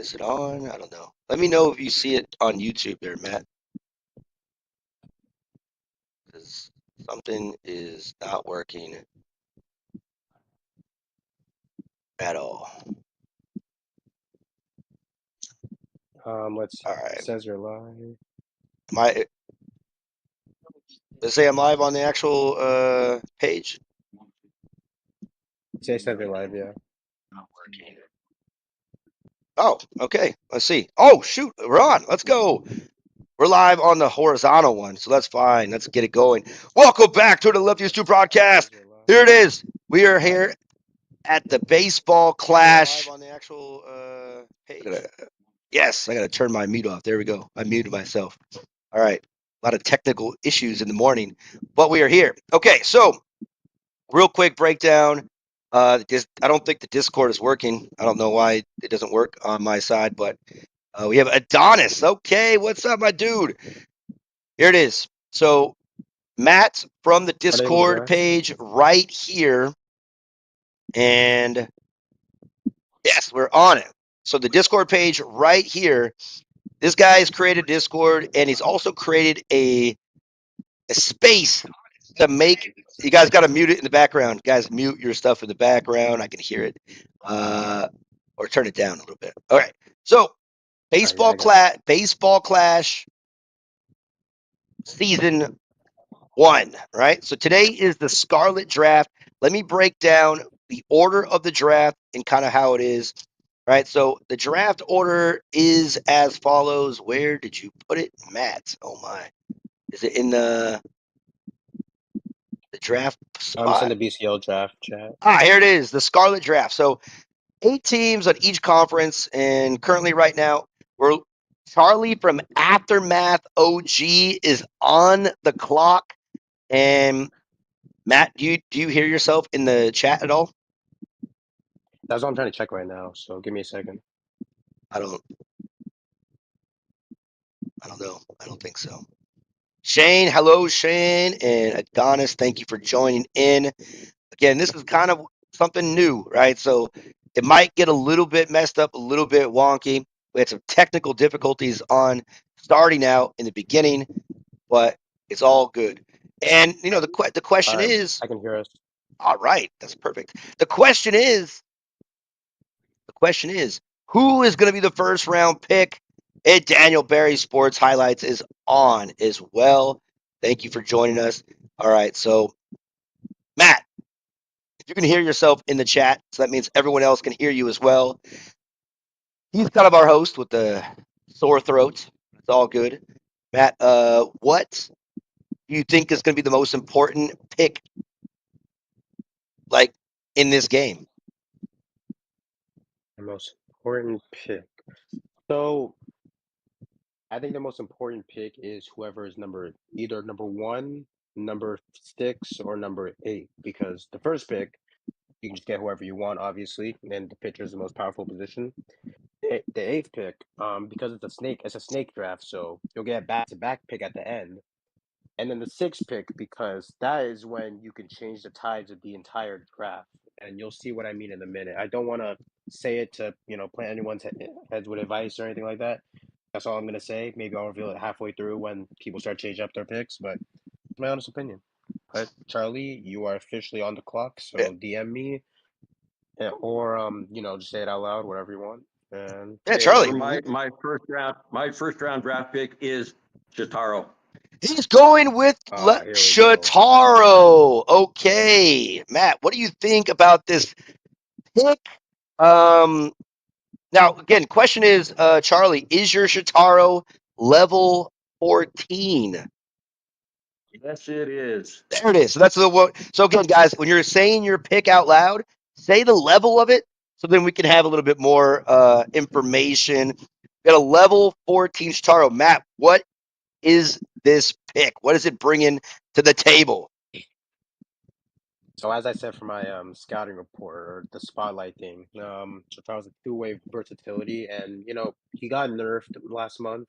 Is it on? I don't know. Let me know if you see it on YouTube there, Matt. Because something is not working at all. Let's see. All It right. says you're live. Let's say I'm live on the actual page. It says you're live, yeah. Not working. Oh, okay. Let's see. Oh, shoot. We're on. Let's go. We're live on the horizontal one, so that's fine. Let's get it going. Welcome back to the Lefties 2 broadcast. Here it is. We are here at the baseball clash. On the actual page. Yes, I got to turn my mute off. There we go. I muted myself. All right. A lot of technical issues in the morning, but we are here. Okay, so real quick breakdown. I don't think the Discord is working. I don't know why it doesn't work on my side, but we have Adonis. Okay, what's up, my dude? Here it is. So Matt from the Discord page right here. And yes, we're on it. So the Discord page right here. This guy has created Discord, and he's also created a space to make. You guys got to mute it in the background. Guys, mute your stuff in the background. I can hear it. Or turn it down a little bit. All right. So baseball clash season 1, right? So today is the Scarlet Draft. Let me break down the order of the draft and kind of how it is, right? So the draft order is as follows. Where did you put it, Matt? Oh my, is it in the draft spot? Send the BCL draft chat. Here it is, the Scarlet Draft. So 8 teams on each conference, and currently right now we're Charlie from Aftermath OG is on the clock. And Matt, do you hear yourself in the chat at all? That's what I'm trying to check right now, so give me a second. I don't know. I don't think so. Shane, hello, Shane, and Adonis, thank you for joining in. Again, this is kind of something new, right? So it might get a little bit messed up, a little bit wonky. We had some technical difficulties on starting out in the beginning, but it's all good. And the question is, I can hear us. all right, that's perfect. The question is, who is going to be the first round pick? And Daniel Barry Sports Highlights is on as well. Thank you for joining us. All right, so Matt, if you can hear yourself in the chat, so that means everyone else can hear you as well. He's kind of our host with the sore throat. It's all good. Matt, what do you think is going to be the most important pick, like in this game? The most important pick. So I think the most important pick is whoever is either number 1, number 6, or number 8. Because the first pick, you can just get whoever you want, obviously, and the pitcher is the most powerful position. The 8th pick, because it's a snake draft, so you'll get a back-to-back pick at the end. And then the 6th pick, because that is when you can change the tides of the entire draft. And you'll see what I mean in a minute. I don't want to say it to, plant anyone's heads with advice or anything like that. That's all I'm going to say. Maybe I'll reveal it halfway through when people start changing up their picks, but it's my honest opinion. But Charlie, you are officially on the clock, so DM me or just say it out loud, whatever you want. And yeah, Charlie. My first round draft pick is Shotaro. He's going with Shotaro. Okay, Matt, what do you think about this pick? Now again, question is, Charlie, is your Shotaro level 14? Yes, it is. There it is. So that's the one. So again, guys, when you're saying your pick out loud, say the level of it, so then we can have a little bit more information. We got a level 14 Shotaro. Matt, what is this pick? What is it bringing to the table? So as I said for my scouting report or the spotlight thing, Shataro's a 2-way versatility, and he got nerfed last month,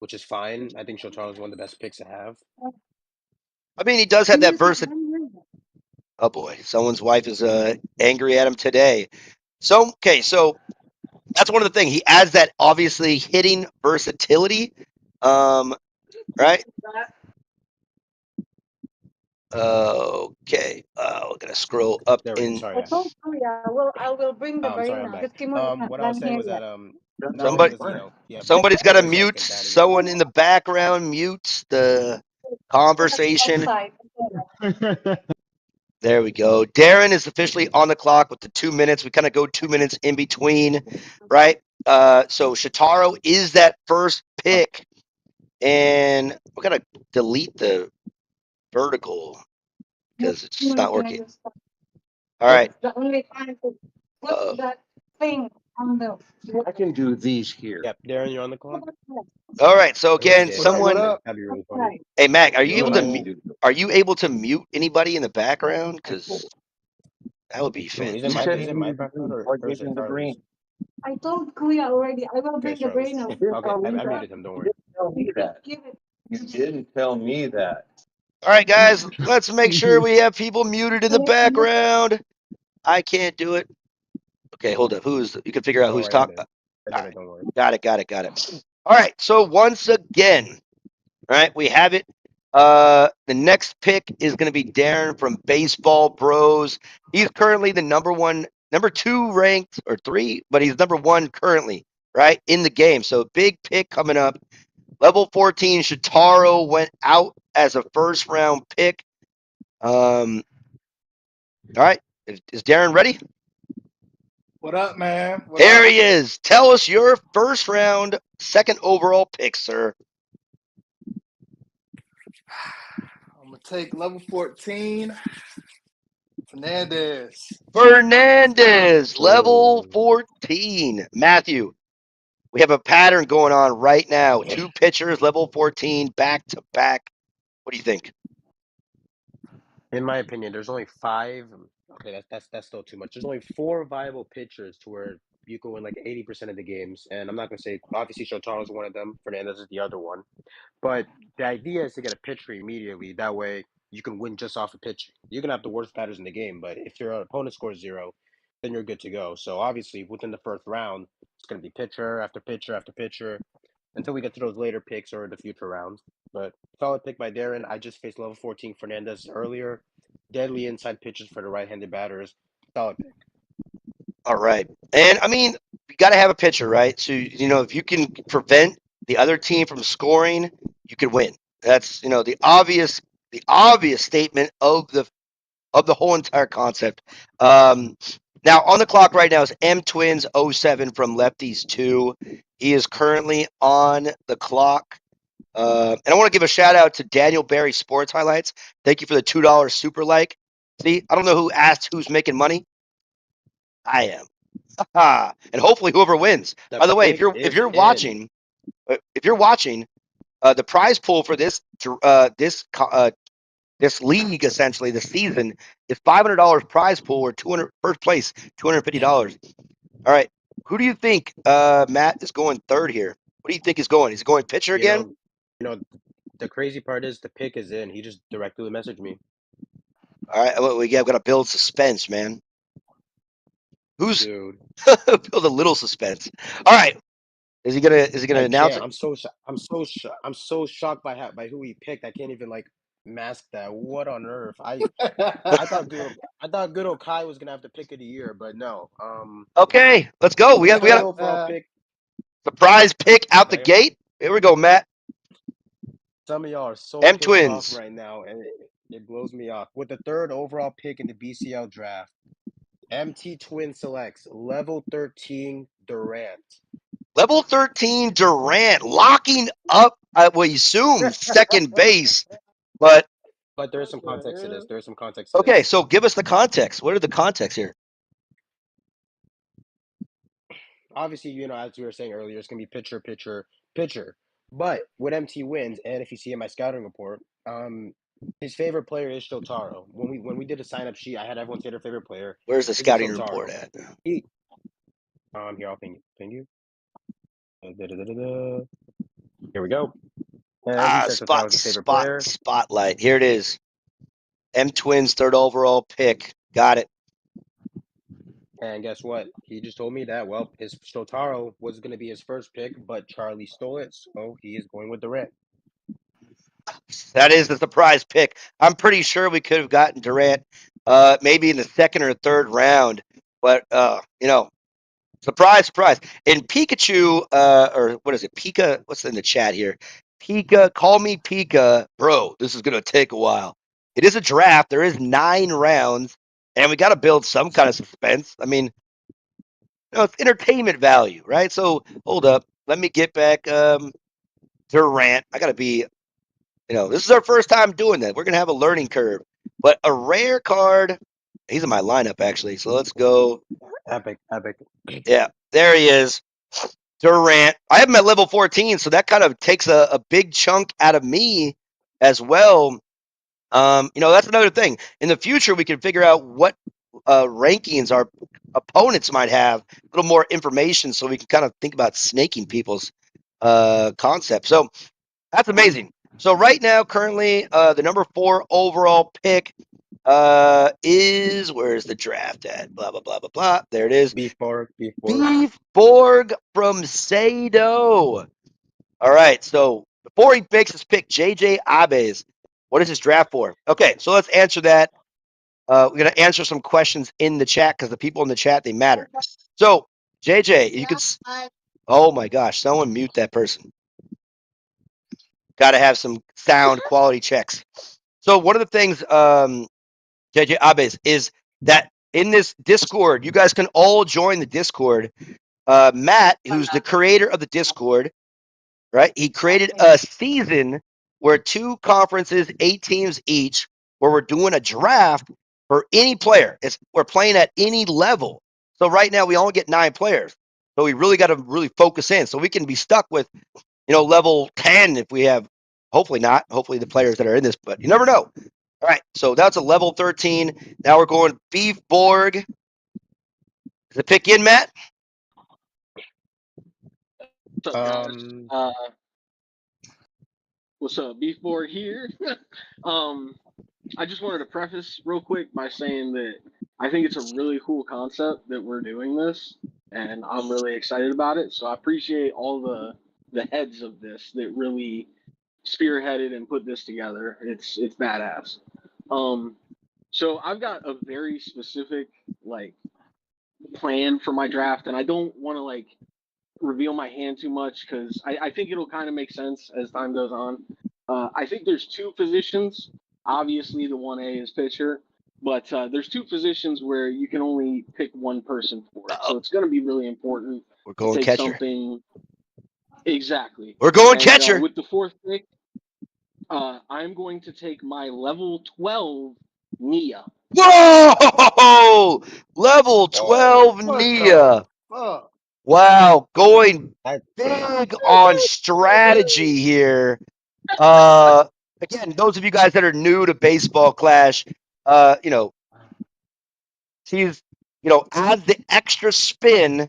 which is fine. I think Shotaro is one of the best picks to have. I mean, he does have that versatility. Oh boy, someone's wife is angry at him today. So okay, so That's one of the things. He adds that obviously hitting versatility. Right? Okay. We're gonna scroll up There we go. in. Sorry. I will bring the I'm sorry. brain I'm now. back. Because Kimo is not What I was done saying here was that yet. not only Somebody, does yeah, somebody's got to voice checks mute. get bad in games. Someone in the background mute the conversation. Outside. There we go. Darren is officially on the clock with the 2 minutes. We kind of go 2 minutes in between, right? So Shotaro is that first pick, and we're gonna delete the vertical because it's just not working. All right. The only time to put that thing on the. I can do these here. Yep, Darren, you're on the clock. All right. So Or maybe again, David. someone. That'd be really funny. Hey Mac, are You you able and I to can mute? do. Are you able to mute anybody in the background? Because that would be Ooh, is You said it he my needed the background green. I or is gave it him the Charlie's? green. I told Kuya already. I will Okay, bring the Charlie's. brain now. Okay, I muted him. Don't worry. Tell me that. Give it. You didn't tell me that. All right, guys, let's make sure we have people muted in the background. I can't do it. Okay, hold up. You can figure out Don't who's worry, I talking. did. I All did right, it. Don't worry. got it. All right, so once again, all right, we have it. The next pick is going to be Darren from Baseball Bros. He's currently the number 2 ranked or 3, but he's number 1 currently, right, in the game. So big pick coming up. Level 14, Shotaro went out as a first round pick. All right, is Darren ready? What up, man? What Here up? he is. Tell us your first round, second overall pick, sir. I'm gonna take level 14, Fernandez, level Ooh. 14. Matthew, we have a pattern going on right now. 2 pitchers, level 14, back to back. What do you think? In my opinion, there's only 5. Okay, that's still too much. There's only 4 viable pitchers to where you can win like 80% of the games, and I'm not gonna say obviously Shotaro is one of them. Fernandez is the other one. But the idea is to get a pitcher immediately. That way you can win just off of pitching. You can have the worst batters in the game, but if your opponent scores 0, then you're good to go. So obviously within the first round, it's going to be pitcher after pitcher after pitcher until we get to those later picks or the future rounds. But solid pick by Darren. I just faced level 14 Fernandez earlier. Deadly inside pitches for the right-handed batters. Solid pick. All right. And I mean, you got to have a pitcher, right? So, if you can prevent the other team from scoring, you can win. That's, the obvious statement of the whole entire concept. Now on the clock right now is M Twins 07 from Lefties 2. He is currently on the clock. And I want to give a shout out to Daniel Barry Sports Highlights. Thank you for the $2 super like. See, I don't know who asked who's making money. I am. And hopefully whoever wins. The By the way, pick if is you're in. watching, the prize pool for this league, essentially, the season, is $500 prize pool or 200 first place, $250. All right, who do you think Matt is going third here? What do you think is going? Is he going pitcher You again? know, you know, the crazy part is the pick is in. He just directly messaged me. All right, well, we got to build suspense, man. Who's Dude. build a little suspense? All right, is he gonna I announce can't. it? I'm so shocked by who he picked. I can't even like mask that. What on earth? I thought good old Kai was gonna have the pick of the year, but no. Okay, let's go. We The got third overall pick. surprise pick out the Right? gate. Here we go, Matt. Some of y'all are so M pissed off Twins. right now, and it blows me off. With the third overall pick in the BCL draft, MT Twin selects level 13 Durant. Level 13 Durant locking up, we assume, second base. But But there is some context to this. There is some context to okay, this. so give us the context. What are the contexts here? Obviously, as we were saying earlier, it's gonna be pitcher, pitcher, pitcher. But with MT wins, and if you see in my scouting report, his favorite player is Shotaro. When we did a sign up sheet, I had everyone say their favorite player. Where's the Is scouting report Shotaro. at? He here I'll ping you. Da-da-da-da-da. Here we go. And he said Shotaro's his favorite player. Spotlight. Here it is. M Twins third overall pick. Got it. And guess what? He just told me that, well, his Shotaro was going to be his first pick, but Charlie stole it, so he is going with Durant. That is the surprise pick. I'm pretty sure we could have gotten Durant maybe in the second or third round. But, surprise, surprise. And Pikachu, or what is it? Pika, what's in the chat here? Pika, call me Pika. Bro, this is going to take a while. It is a draft. There is 9 rounds, and we got to build some kind of suspense. I mean, it's entertainment value, right? So, hold up. Let me get back Durant. I got to be this is our first time doing that. We're going to have a learning curve. But a rare card, he's in my lineup, actually. So let's go. Epic. Yeah, there he is. Durant. I have him at level 14, so that kind of takes a big chunk out of me as well. That's another thing. In the future, we can figure out what rankings our opponents might have, a little more information, so we can kind of think about snaking people's concepts. So that's amazing. So right now, currently, the number 4 overall pick is, where's the draft at? Blah blah blah blah blah. There it is. Beef Borg. Beef Borg from Sado. All right. So before he makes his pick, JJ Abe's. What is his draft for? Okay, so let's answer that. We're gonna answer some questions in the chat because the people in the chat, they matter. So JJ, you could. Oh my gosh! Someone mute that person. Got to have some sound quality checks. So one of the things, JJ Abes, is that in this Discord, you guys can all join the Discord. Matt, who's the creator of the Discord, right? He created a season where 2 conferences, 8 teams each, where we're doing a draft for any player. We're playing at any level. So right now we only get 9 players. So we really got to really focus in. So we can be stuck with level 10 if we have, hopefully not, hopefully the players that are in this, but you never know. All right, so that's a level 13. Now we're going Beef Borg. Is it pick in, Matt? What's up, guys? What's up, Beef Board here? I just wanted to preface real quick by saying that I think it's a really cool concept that we're doing this, and I'm really excited about it. So I appreciate all the heads of this that really spearheaded and put this together. It's badass. So I've got a very specific plan for my draft, and I don't want to reveal my hand too much because I think it'll kind of make sense as time goes on. I think there's 2 positions. Obviously, the 1A is pitcher, but there's 2 positions where you can only pick one person for it. So it's going to be really important We're to going take catcher. something. Exactly. We're going And, catcher. with the 4th pick, I'm going to take my level 12 Nia. Whoa! Level 12 What Nia. the fuck? Wow, going big on strategy here. Again, those of you guys that are new to Baseball Clash, she's, adds the extra spin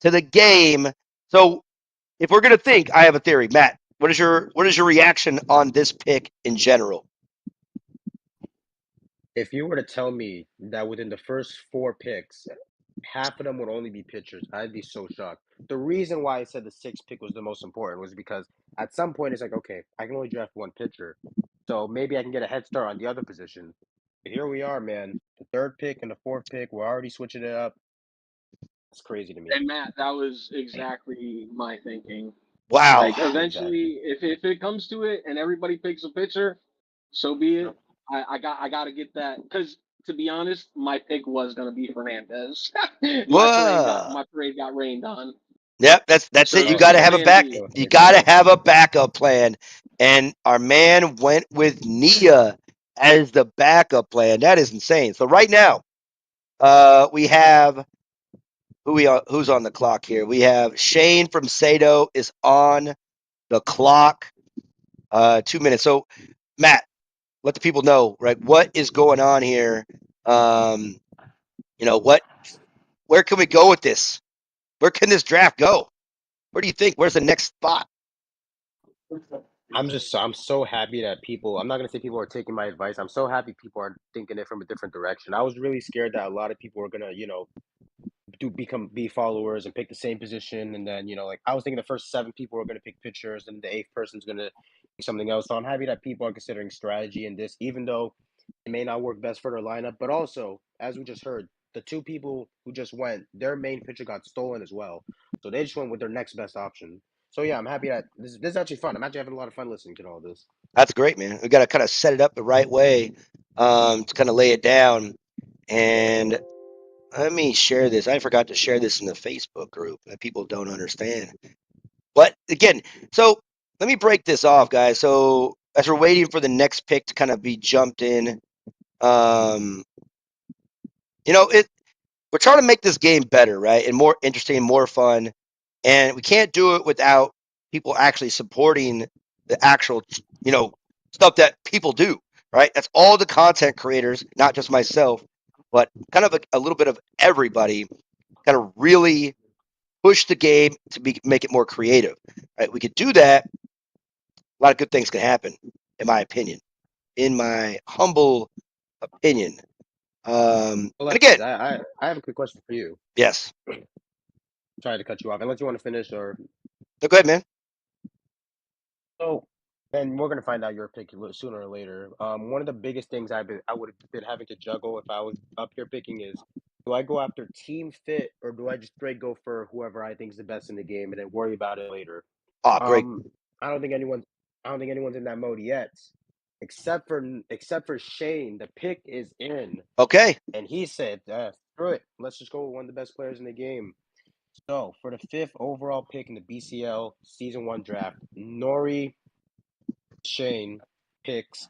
to the game. So if we're gonna think, I have a theory. Matt, what is your reaction on this pick in general? If you were to tell me that within the first 4 picks, half of them would only be pitchers, I'd be so shocked. The reason why I said the 6th pick was the most important was because at some point it's like, okay, I can only draft 1 pitcher, so maybe I can get a head start on the other position. But here we are, man. The 3rd pick and the 4th pick, we're already switching it up. It's crazy to me. And Matt, that was exactly my thinking. Wow. Eventually, if it comes to it and everybody picks a pitcher, so be it. I got to get that because to be honest, my pick was gonna be Fernandez. My parade got rained on. Yep, that's So it. You this got is to have a plan back. B. You got to have a backup plan, and our man went with Nia as the backup plan. That is insane. So right now, we have who's on the clock here. We have Shane from Sado is on the clock. 2 minutes. So Matt, let the people know, right? What is going on here? Where can we go with this? Where can this draft go? Where do you think? Where's the next spot? I'm so happy that people, I'm not going to say people are taking my advice. I'm so happy people are thinking it from a different direction. I was really scared that a lot of people were going to, be followers and pick the same position, and then like I was thinking the first 7 people were going to pick pitchers, and the 8th person's going to pick something else. So I'm happy that people are considering strategy in this, even though it may not work best for their lineup. But also, as we just heard, the 2 people who just went, their main pitcher got stolen as well, so they just went with their next best option. So yeah, I'm happy that this is actually fun. I'm actually having a lot of fun listening to all this. That's great, man. We got to kind of set it up the right way to kind of lay it down. And let me share this. I forgot to share this in the Facebook group that people don't understand. But again, so let me break this off, guys. So as we're waiting for the next pick to kind of be jumped in, we're trying to make this game better, right? And more interesting, more fun. And we can't do it without people actually supporting the actual, stuff that people do, right? That's all the content creators, not just myself, but kind of a little bit of everybody kind of really push the game to make it more creative, right? We could do that. A lot of good things can happen, in my opinion, in my humble opinion. And Alexis, again, I have a quick question for you. yes. Sorry to cut you off, unless you want to finish or. No, go ahead, man. So, and we're gonna find out your pick sooner or later. One of the biggest things I would have been having to juggle if I was up here picking is, do I go after team fit or do I just straight go for whoever I think is the best in the game and then worry about it later? Oh, great. Um, I don't think anyone's in that mode yet, except for Shane. The pick is in, Okay. and he said, "Screw it, let's just go with one of the best players in the game." So for the 5th overall pick in the BCL Season 1 draft, Nori Shane picks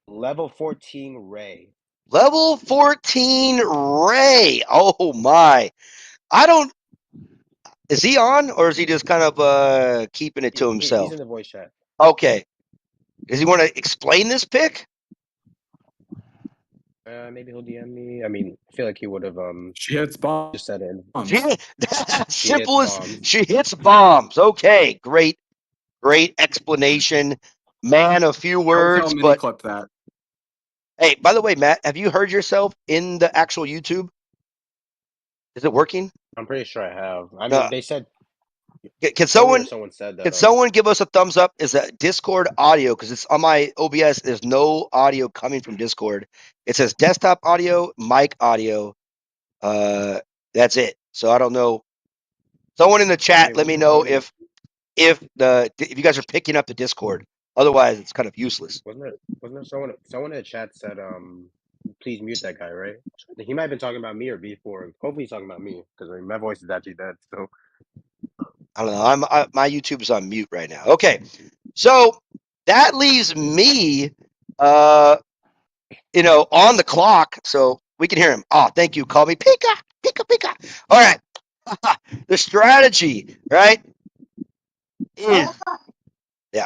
level 14 Ray. Level 14 Ray. Oh my. I don't Is he on or is he just kind of keeping it to He's himself? in the voice chat. Okay. Does he want to explain this pick? Maybe he'll DM me. I mean, I feel like he would have She hits bombs. just said it. She, She hits simple as bombs. she hits bombs. Okay, great explanation. Man, a few Don't words, tell but Miniclip that. hey, by the way, Matt, have you heard yourself in the actual YouTube? Is it working? I'm pretty sure I have. I mean, they said Can earlier someone someone said Can that someone give us a thumbs up? Is that Discord audio? Because it's on my OBS. There's no audio coming from Discord. It says desktop audio, mic audio. That's it. So I don't know. Someone in the chat, wait, let me wasn't know there if you guys are picking up the Discord. Otherwise, it's kind of useless. wasn't there someone in the chat said please mute that guy, right? He might have been talking about me or before. Hopefully he's talking about me because I mean, my voice is actually dead. So I don't know. My YouTube's on mute right now. Okay, so that leaves me, on the clock, so we can hear him. Oh, thank you. Call me Pika, Pika, Pika. All right. The strategy, right, is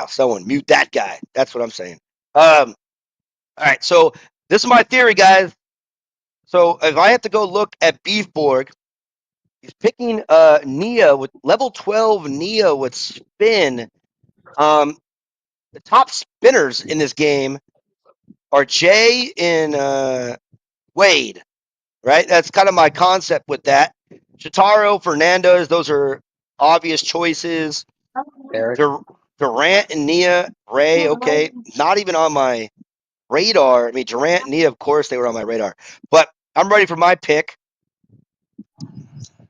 someone mute that guy. That's what I'm saying. All right. So this is my theory, guys. So if I have to go look at Beefborg, he's picking Nia with level 12 Nia with spin. The top spinners in this game are Jay and Wade, right? That's kind of my concept with that. Shotaro, Fernandez, those are obvious choices. Eric, Durant and Nia, Ray, okay, not even on my radar. I mean, Durant and Nia, of course, they were on my radar. But I'm ready for my pick.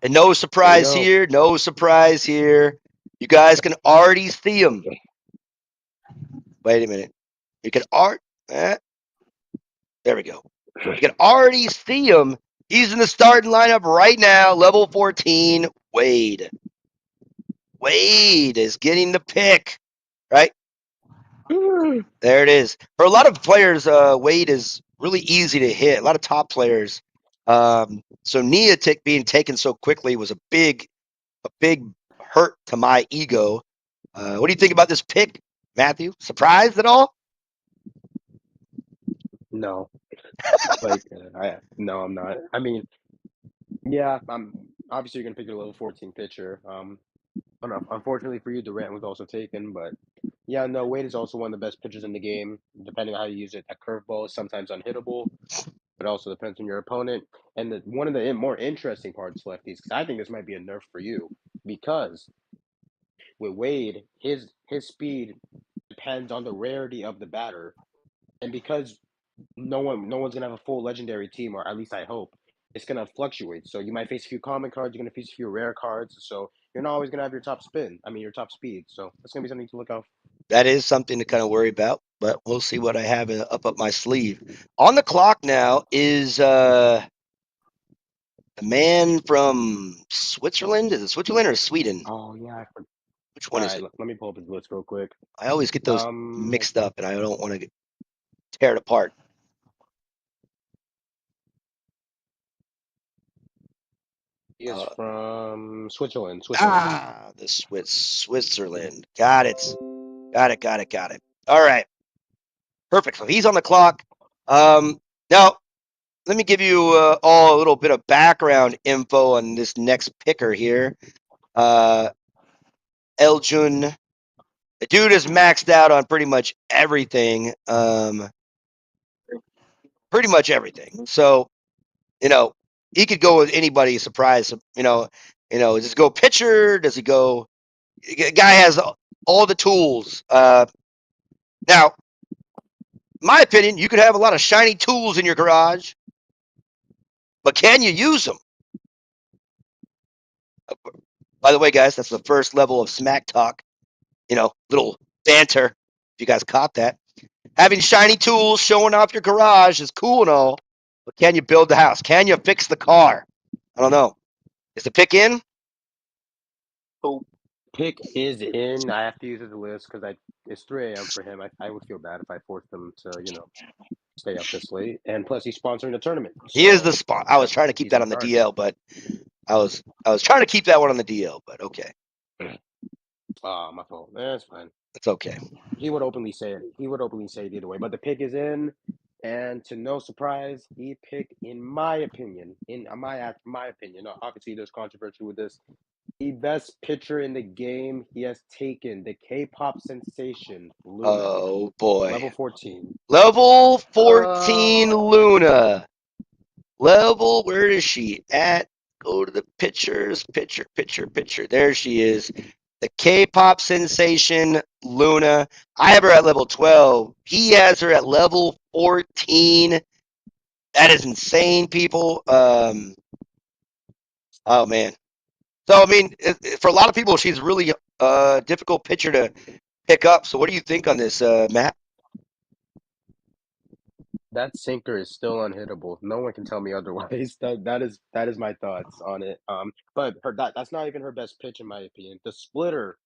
And no here we surprise go. here, no surprise here. You guys can already see him. Wait a minute. You can there we go. You can already see him. He's in the starting lineup right now, level 14, Wade. Wade is getting the pick, right? There it is. For a lot of players, Wade is really easy to hit. A lot of top players. So Nia being taken so quickly was a big hurt to my ego. What do you think about this pick, Matthew? Surprised at all? No, like no, I'm not. I mean, yeah, I'm obviously you're gonna pick your level 14 pitcher. Unfortunately for you, Durant was also taken, but yeah, no, Wade is also one of the best pitchers in the game. Depending on how you use it, that curveball is sometimes unhittable. It also depends on your opponent. And one of the more interesting parts, lefties, because I think this might be a nerf for you, because with Wade, his speed depends on the rarity of the batter, and because no one's gonna have a full legendary team, or at least I hope. It's gonna fluctuate. So you might face a few common cards, you're gonna face a few rare cards. So you're not always gonna have your top your top speed. So that's gonna be something to look out for. That is something to kind of worry about, but we'll see what I have up my sleeve. On the clock now is the man from Switzerland. Is it Switzerland or Sweden? Oh yeah. Which All one is right, it? let me pull up his list real quick. I always get those Um, mixed up, and I don't want to tear it apart. he is from Switzerland. The Switzerland. Got it. Got it. All right. Perfect. So he's on the clock. Now, let me give you all a little bit of background info on this next picker here. Eljun. The dude is maxed out on pretty much everything. Pretty much everything. So, he could go with anybody. Surprise. Does he go pitcher? Does he go? Guy has all the tools. Now, my opinion, you could have a lot of shiny tools in your garage, but can you use them? By the way, guys, that's the first level of smack talk. Little banter. If you guys caught that. Having shiny tools showing off your garage is cool and all, but can you build the house? Can you fix the car? I don't know. Is the pick in? Pick is in. I have to use his list because it's 3 a.m. for him. I would feel bad if I forced him to stay up this late. And plus, he's sponsoring the tournament. He is the So spot. I was trying to keep he's that in on the charge. DL, but I was trying to keep that one on the DL, but okay. My fault. That's fine. It's okay. He would openly say it. He would openly say it either way. But the pick is in, and to no surprise, he picked, in my opinion, obviously there's controversy with this. The best pitcher in the game, he has taken the K-pop sensation Luna, Oh boy. level 14. Level 14 Luna. Where is she at? Go to the pictures. Picture. There she is. The K-pop sensation Luna. I have her at level 12. He has her at level 14. That is insane, people. Oh man. So I mean, for a lot of people, she's really difficult pitcher to pick up. So what do you think on this, Matt? That sinker is still unhittable. No one can tell me otherwise. That is my thoughts on it. But that's not even her best pitch in my opinion. The splitter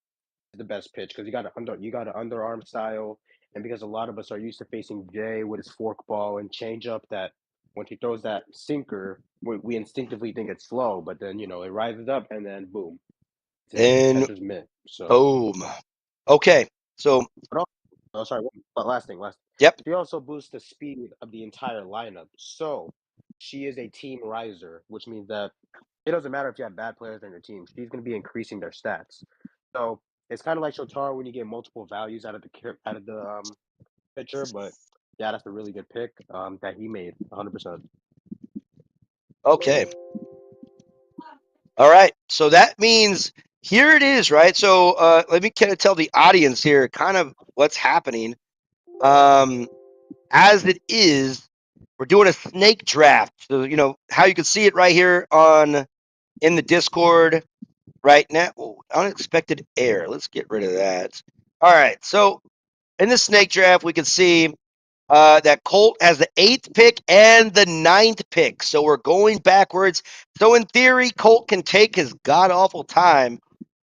is the best pitch because you got an underarm style, and because a lot of us are used to facing Jay with his forkball and changeup, that when he throws that sinker, we instinctively think it's slow, but then it rises up and then boom, it's in the Then catcher's mitt. So, boom. Okay. So but sorry, last thing. yep. She also boosts the speed of the entire lineup. So she is a team riser, which means that it doesn't matter if you have bad players on your team. She's going to be increasing their stats. So it's kind of like Shotaro when you get multiple values out of the pitcher. But yeah, that's a really good pick that he made 100%. Okay. All right. So that means here it is, right? So let me kind of tell the audience here kind of what's happening. As it is, we're doing a snake draft. So how you can see it right here in the Discord right now. Oh, unexpected error. Let's get rid of that. All right. So in the snake draft, we can see that Colt has the 8th pick and the 9th pick. So we're going backwards. So in theory, Colt can take his god awful time.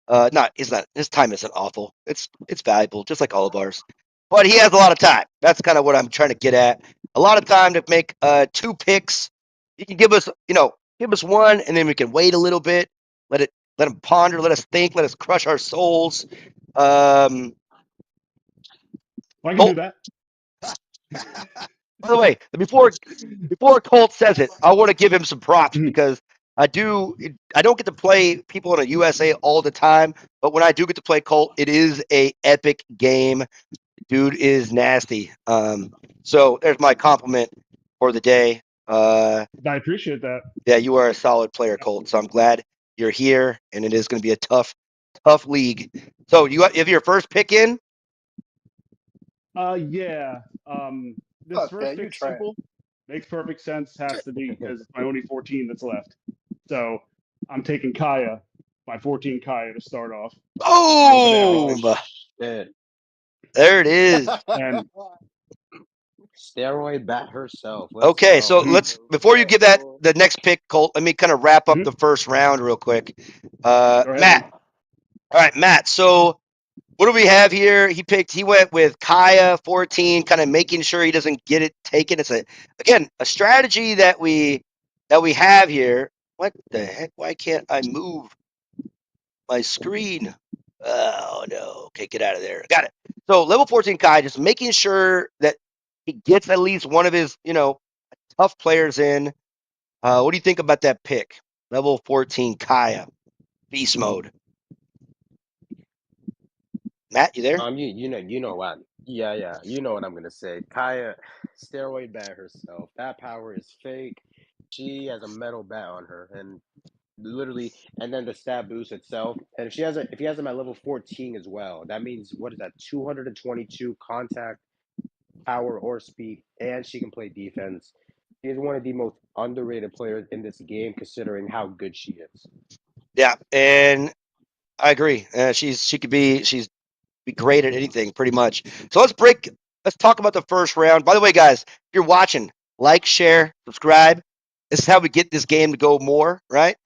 It's not. His time isn't awful. It's valuable, just like all of ours. But he has a lot of time. That's kind of what I'm trying to get at. A lot of time to make 2 picks. You can give us one, and then we can wait a little bit. Let him ponder. Let us think. Let us crush our souls. I can Colt, do that. by the way, before Colt says it, I want to give him some props because I don't get to play people in a USA all the time, but when I do get to play Colt, it is a epic game. Dude is nasty. So there's my compliment for the day. Uh, I appreciate that. yeah, you are a solid player, Colt. So I'm glad you're here, and it is going to be a tough league. So you have your first pick in? Yeah. This Okay, first you pick's try. simple. Makes perfect sense. Has to be because it's my only 14 that's left. So I'm taking Kaya, my 14 Kaya to start off. Oh Boom! shit. There it is. And Steroid bat herself. Let's Okay, so go. let's before you give that the next pick, Colt. Let me kind of wrap up the first round real quick. go ahead, man. Matt. All right, Matt. So what do we have here? He went with Kaya 14, kind of making sure he doesn't get it taken. It's a strategy that we have here. What the heck? Why can't I move my screen? Oh no. Okay, get out of there. Got it. So level 14 Kai, just making sure that he gets at least one of his, tough players in. What do you think about that pick? Level 14 Kaya. Beast mode. Matt, you there? You know what? Yeah, you know what I'm gonna say. Kaya, steroid bat herself. That power is fake. She has a metal bat on her, and literally, and then the stat boost itself. And if he has him at level 14 as well, that means what is that? 222 contact, power, or speed, and she can play defense. She is one of the most underrated players in this game, considering how good she is. Yeah, and I agree. She's be great at anything pretty much. So let's talk about the first round. By the way, guys, if you're watching, like, share, subscribe. This is how we get this game to go more, right?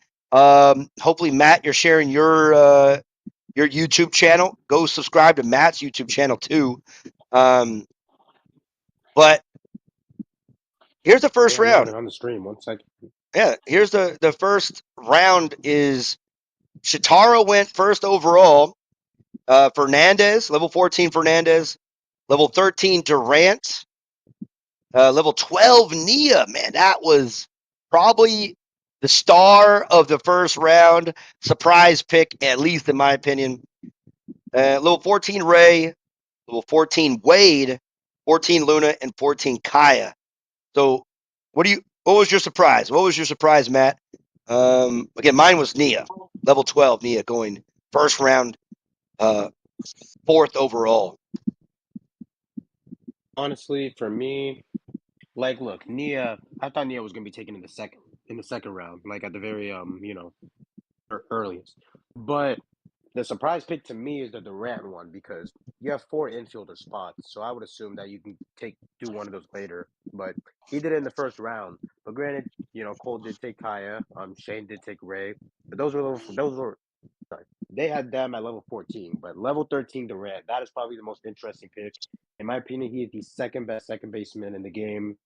Hopefully, Matt, you're sharing your YouTube channel. Go subscribe to Matt's YouTube channel too. But here's the first Yeah, I'm not round. even on the stream. One second. Yeah, here's the first round is Shotaro went first overall. Fernandez, level 14 Fernandez, level 13 Durant, level 12 Nia. Man, that was probably the star of the first round. Surprise pick, at least in my opinion. Level 14 Ray, level 14 Wade, 14 Luna, and 14 Kaya. So what was your surprise? What was your surprise, Matt? Again, mine was Nia, level 12 Nia going first round, fourth overall. Honestly, for me, like, look, Nia. I thought Nia was gonna be taken in the second round, like at the very earliest. But the surprise pick to me is the Durant one because you have four infielder spots, so I would assume that you can do one of those later. But he did it in the first round. But granted, Cole did take Kaya. Shane did take Ray. But those were sorry. They had them at level 14, but level 13 Durant. That is probably the most interesting pick. In my opinion, he is the second best second baseman in the game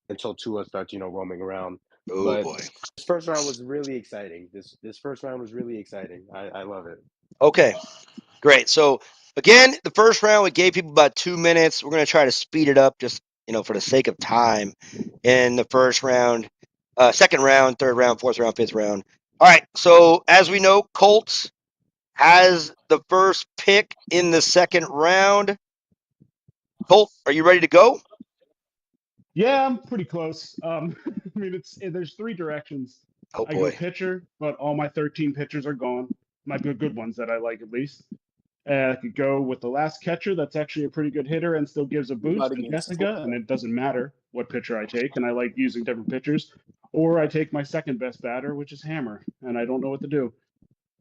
until Tua starts, roaming around. Oh But boy. this first round was really exciting. This first round was really exciting. I love it. Okay, great. So again, the first round we gave people about 2 minutes. We're gonna try to speed it up, just for the sake of time. In the first round, second round, third round, fourth round, fifth round. All right. So as we know, Colts has the first pick in the second round. Colt, are you ready to go? Yeah, I'm pretty close. I mean, there's three directions. Oh I go boy. pitcher, but all my 13 pitchers are gone. My good ones that I like at least. I could go with the last catcher. That's actually a pretty good hitter and still gives a You about boost to to get Jessica, smoked and up. it doesn't matter what pitcher I take. And I like using different pitchers. Or I take my second best batter, which is Hammer, and I don't know what to do.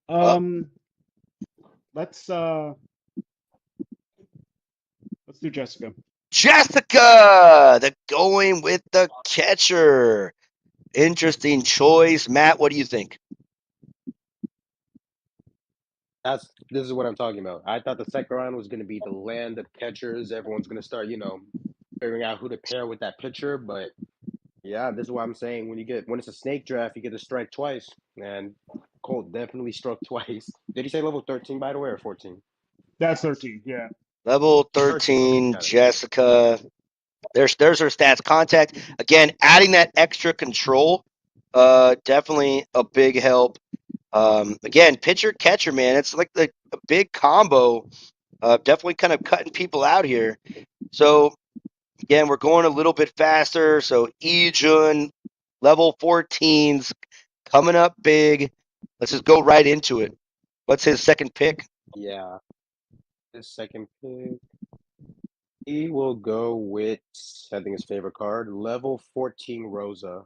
Oh, Um, let's uh, let's do Jessica. Jessica, the going with the catcher. Interesting choice, Matt. What do you think? This is what I'm talking about. I thought the second round was going to be the land of catchers. Everyone's going to start, figuring out who to pair with that pitcher. But yeah, this is what I'm saying. When it's a snake draft, you get to strike twice, and Colt definitely struck twice. Did he say level 13 by the way or 14? That's 13. Yeah. Level 13. Okay, 13, got it. Jessica. There's her stats. Contact. Again, adding that extra control. Definitely a big help. Again, pitcher catcher, man. It's like a big combo. Definitely kind of cutting people out here. So Again, we're going a little bit faster. So Ejun, level 14s, coming up big. Let's just go right into it. What's his second pick? Yeah. His second pick. He will go with, I think, his favorite card, level 14 Rosa.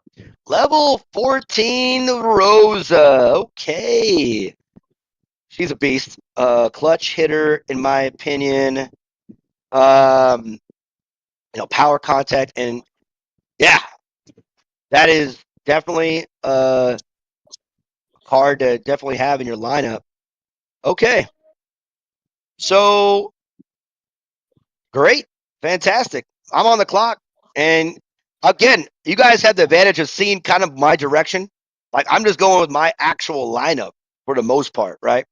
Level 14 Rosa. Okay. She's a beast. Clutch hitter, in my opinion. Power contact, and yeah, that is definitely a card to definitely have in your lineup. Okay. So great. Fantastic. I'm on the clock. And again, you guys have the advantage of seeing kind of my direction. Like I'm just going with my actual lineup for the most part, right?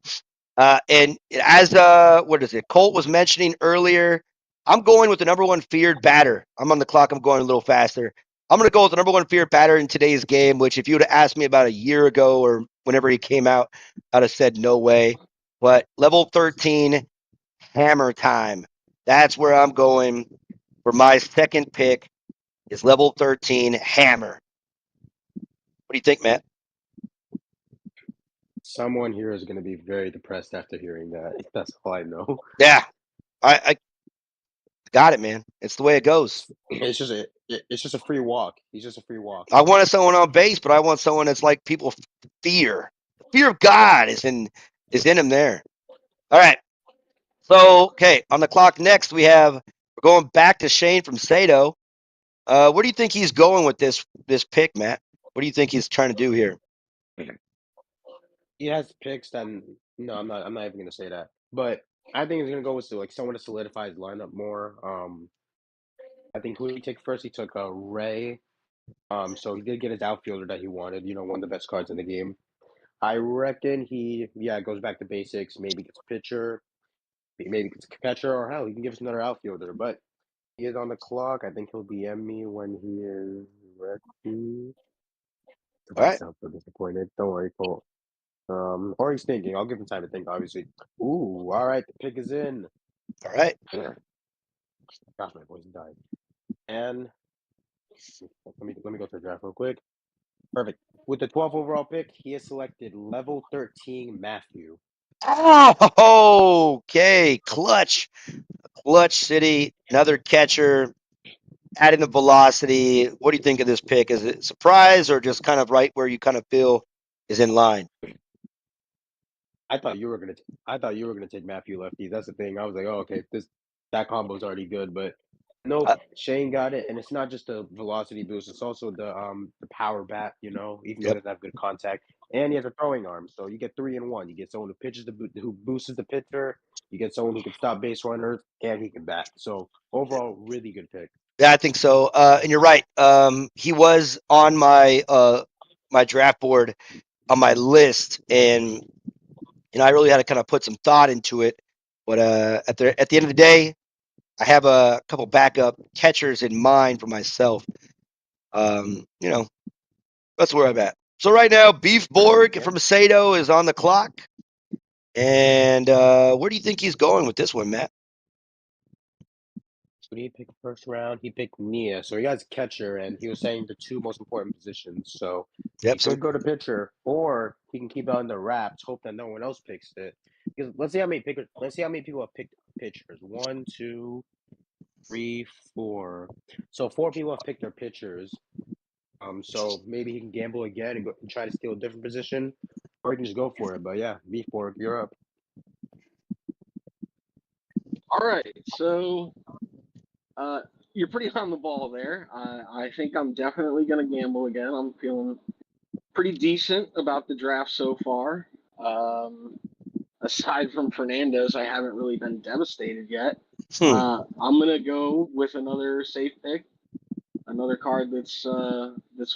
And as what is it? Colt was mentioning earlier, I'm going with the number one feared batter. I'm on the clock. I'm going a little faster. I'm going to go with the number one feared batter in today's game. Which, if you would have asked me about a year ago or whenever he came out, I'd have said no way. But level 13, hammer time. That's where I'm going for my second pick. Is level 13 hammer. What do you think, Matt? Someone here is going to be very depressed after hearing that. That's all I know. Yeah, I got it, man. It's the way it goes. It's just a free walk. He's just a free walk. I wanted someone on base, but I want someone that's like people fear. The fear of God is in him there. All right. So okay, on the clock next we're going back to Shane from Sato. Where do you think he's going with this pick, Matt? What do you think he's trying to do here? He has picks that no, I'm not even gonna say that. But I think he's gonna go with like someone to solidify his lineup more. I think who did he take first? He took Ray. So he did get his outfielder that he wanted. One of the best cards in the game. I reckon he goes back to basics. Maybe gets a pitcher. Maybe gets a catcher, or hell, he can give us another outfielder. But he is on the clock. I think he'll DM me when he is ready. If All I right. sound so disappointed, don't worry, Cole. Or he's thinking. I'll give him time to think. Obviously. Ooh, all right. The pick is in. All right. Gosh, my voice died. And let me go to the draft real quick. Perfect. With the 12th overall pick, he has selected level 13 Matthew. Oh, okay. Clutch City, another catcher, adding the velocity. What do you think of this pick? Is it a surprise or just kind of right where you kind of feel is in line? I thought you were gonna take Matthew Lefty. That's the thing. I was like, oh, okay, that combo's already good, but nope. Uh, Shane got it, and it's not just the velocity boost; it's also the power bat. Even though he yep. doesn't have good contact, and he has a throwing arm, so you get 3 in 1. You get someone who pitches who boosts the pitcher. You get someone who can stop base runners, and he can bat. So overall, really good pick. Yeah, I think so. And you're right. He was on my my draft board on my list, and I really had to kind of put some thought into it. But at the end of the day, I have a couple backup catchers in mind for myself. You know, that's where I'm at. So right now, Beef Borg Yeah. from Sato is on the clock. And where do you think he's going with this one, Matt? Who did he pick first round? He picked Nia. So he has catcher, and he was saying the two most important positions. So he Yep. could go to pitcher, or he can keep it on the wraps, hope that no one else picks it. Because let's see how many people have picked pitchers. 1, 2, 3, 4. So 4 people have picked their pitchers. So maybe he can gamble again and go and try to steal a different position, or he can just go for it. But yeah, B4, you're up. All right, so you're pretty on the ball there. I think I'm definitely going to gamble again. I'm feeling pretty decent about the draft so far. Aside from Fernandez, I haven't really been devastated yet. I'm going to go with another safe pick, another card that's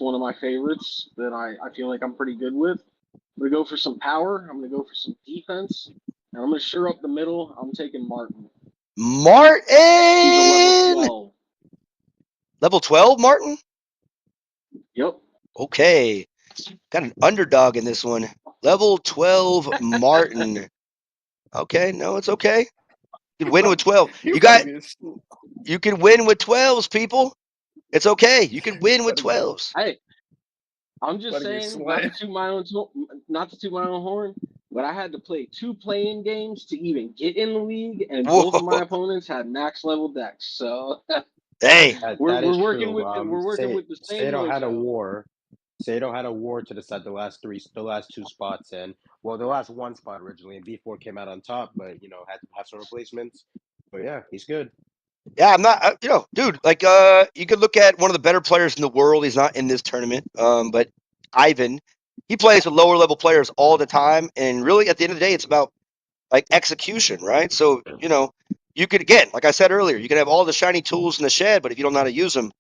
one of my favorites that I feel like I'm pretty good with. I'm going to go for some power. I'm going to go for some defense. And I'm going to sure up the middle. I'm taking Martin. Martin! He's a level 12. Level 12, Martin? Yep. Okay. Got an underdog in this one. Level 12, Martin. Okay, no, it's okay. You can win with 12. You You can win with 12s, people. It's okay. You can win with Better get- 12s. Hey, I'm just Better get saying, not to slammed. toot my own, not to toot my own horn, but I had to play 2 playing games to even get in the league, and both of my Whoa. opponents had max level decks. So Hey. we're That is working true. with the same Sato had a mojo. war. Sato had a war to decide the last two spots, and well, the last one spot originally, and B4 came out on top, but had to have some replacements. But yeah, he's good. Yeah, I'm not, dude, like, you could look at one of the better players in the world. He's not in this tournament, but Ivan, he plays with lower level players all the time. And really, at the end of the day, it's about like execution, right? So, you could, again, like I said earlier, you can have all the shiny tools in the shed, but if you don't know how to use them,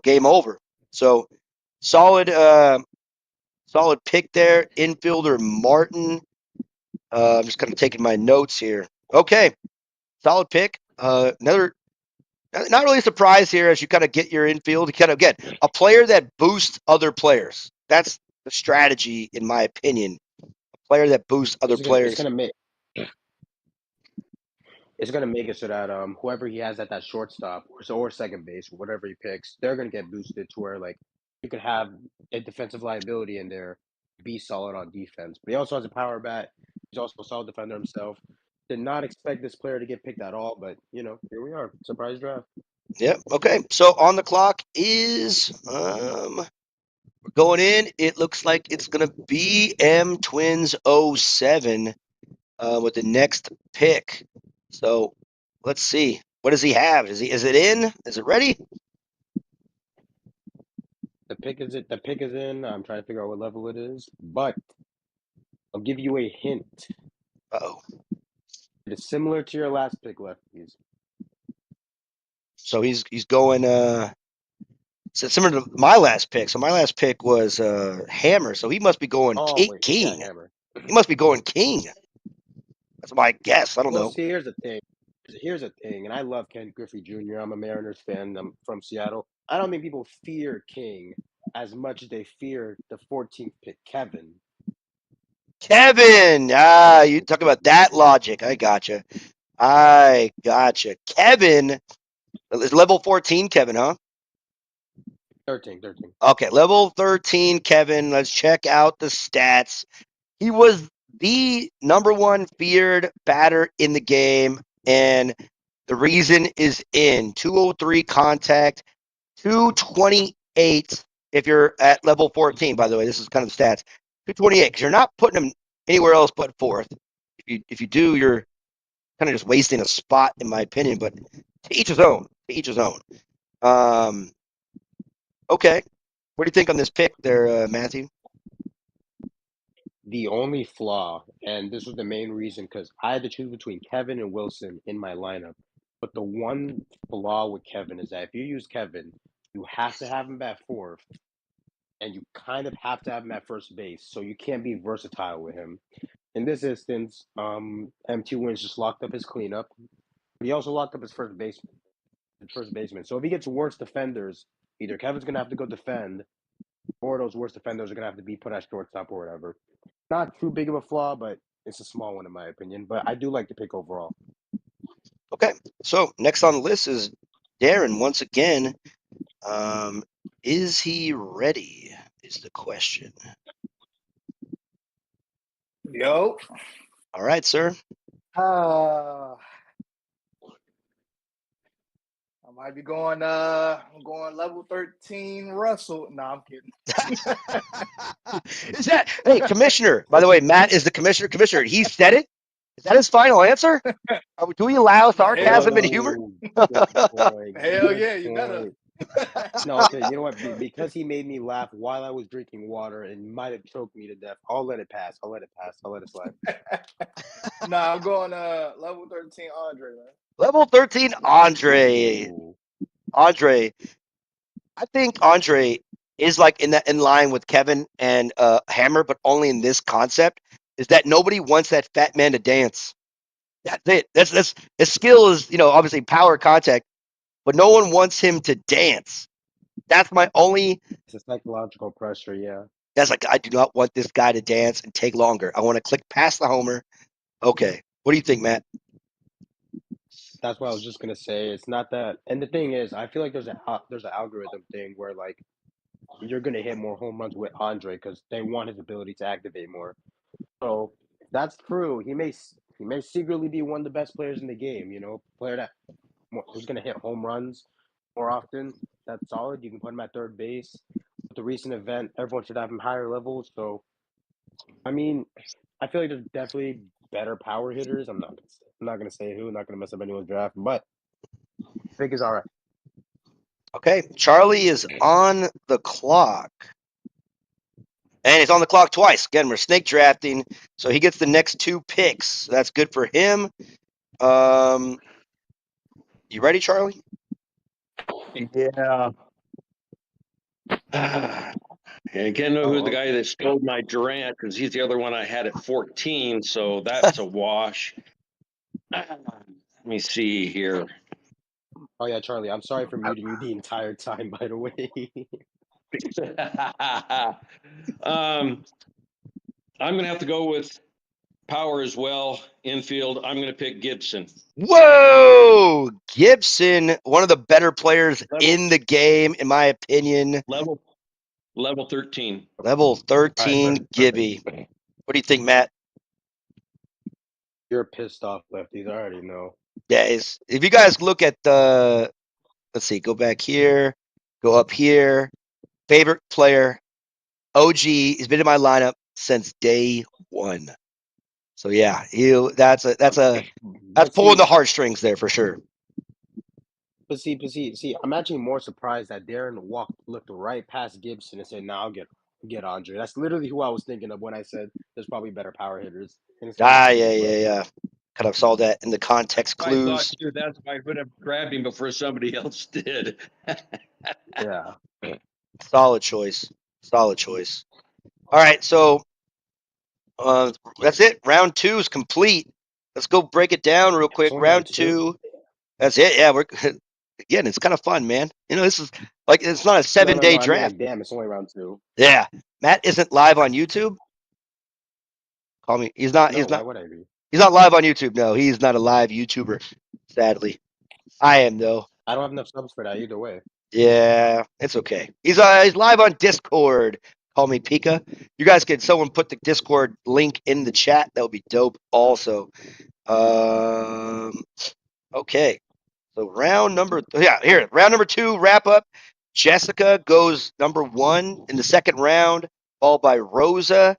game over. So, solid, solid pick there. Infielder Martin. I'm just kind of taking my notes here. Okay, solid pick. Another. Not really surprised here as you kind of get your infield. You kind of get a player that boosts other players. That's the strategy, in my opinion. A player that boosts other It's gonna it's players. gonna make it's gonna make it so that whoever he has at that shortstop or second base, whatever he picks, they're gonna get boosted to where like you could have a defensive liability in there, be solid on defense. But he also has a power bat. He's also a solid defender himself. Did not expect this player to get picked at all, but here we are. Surprise draft. Yep. Okay. So on the clock is we're going in. It looks like it's gonna be M Twins 07 with the next pick. So let's see. What does he have? Is it in? Is it ready? The pick is in. I'm trying to figure out what level it is, but I'll give you a hint. Uh-oh. It is similar to your last pick, lefties. So he's going so similar to my last pick. So my last pick was Hammer. So he must be going Oh wait, yeah, king. hammer. He must be going king. That's my guess. I don't Well, know. see, here's the thing. Here's the thing, and I love Ken Griffey Jr. I'm a Mariners fan. I'm from Seattle. I don't think people fear King as much as they fear the 14th pick, Kevin. Kevin. You talk about that logic. I gotcha. Kevin is level 14, Kevin, huh? 13. Okay, level 13, Kevin. Let's check out the stats. He was the number one feared batter in the game, and the reason is in 203 contact, 228 if you're at level 14, by the way. This is kind of the stats. 228, because you're not putting him anywhere else but fourth. If you do, you're kind of just wasting a spot, in my opinion, but to each his own. To each his own. Okay. What do you think on this pick there, Matthew? The only flaw, and this was the main reason, because I had to choose between Kevin and Wilson in my lineup. But the one flaw with Kevin is that if you use Kevin, you have to have him at fourth, and you kind of have to have him at first base, so you can't be versatile with him. In this instance, MT Wins just locked up his cleanup, but he also locked up his first baseman. So if he gets worse defenders, either Kevin's gonna have to go defend, or those worst defenders are gonna have to be put at shortstop or whatever. Not too big of a flaw, but it's a small one in my opinion. But I do like the pick overall. Okay. So next on the list is Darren once again. Is he ready? Is the question. Yo. All right, sir. I might be going I'm going level 13 Russell. No, I'm kidding. Is that hey, commissioner? By the way, Matt is the commissioner. Commissioner, he said it. Is that his final answer? Do we allow sarcasm and humor? Good point. Hell Good yeah, you better. point. No, okay. You know what? Because he made me laugh while I was drinking water and might have choked me to death. I'll let it pass. I'll let it slide. Nah, I'm going level 13 Andre, man. Level 13, Andre. Ooh. Andre. I think Andre is like in line with Kevin and Hammer, but only in this concept is that nobody wants that fat man to dance. That's it. That's his skill is, obviously power contact, but no one wants him to dance. That's my only. It's a psychological pressure, yeah. That's like I do not want this guy to dance and take longer. I want to click past the homer. Okay, what do you think, Matt? That's what I was just gonna say. It's not that, and the thing is, I feel like there's an algorithm thing where like you're gonna hit more home runs with Andre because they want his ability to activate more. So if that's true, he may secretly be one of the best players in the game. You know, player that who's gonna hit home runs more often. That's solid. You can put him at third base. With the recent event, everyone should have him higher levels. So I mean, I feel like there's definitely better power hitters. I'm not gonna say who. I'm not gonna mess up anyone's draft, but I think it's all right. Okay, Charlie is on the clock. And he's on the clock twice. Again, we're snake drafting, so he gets the next 2 picks. That's good for him. You ready, Charlie? Yeah. And again, know who the guy that stole my Durant, because he's the other one I had at 14, so that's a wash. Let me see here. Oh yeah, Charlie. I'm sorry for muting you the entire time. By the way. I'm going to have to go with power as well. Infield, I'm going to pick Gibson. Whoa! Gibson, one of the better players in the game, in my opinion. Level 13. Level 13, Right, Gibby. What do you think, Matt? You're pissed off, lefties. I already know. Yeah, if you guys look at the, let's see, go back here, go up here. Favorite player, OG. He's been in my lineup since day 1. So yeah, that's pulling the heartstrings there for sure. But see, I'm actually more surprised that Darren looked right past Gibson and said, "No, I'll get Andre." That's literally who I was thinking of when I said there's probably better power hitters. Yeah. Kind of saw that in the context I thought clues. too. That's why I would have grabbed him before somebody else did. Yeah. Solid choice. All right, so that's it. Round 2 is complete. Let's go break it down real quick. Round 2. That's it. Yeah, we're again. It's kind of fun, man. You know, this is like it's not a 7-day No. I mean, draft. like, damn, it's only round 2. Yeah, Matt isn't live on YouTube. Call me. He's not. No, why would I be? He's not live on YouTube. No, he's not a live YouTuber. Sadly, I am though. I don't have enough subs for that either way. Yeah, it's okay. He's live on Discord. Call me Pika. You guys can someone put the Discord link in the chat. That would be dope. Also, okay. So round number round 2 wrap up. Jessica goes number 1 in the second round, followed by Rosa,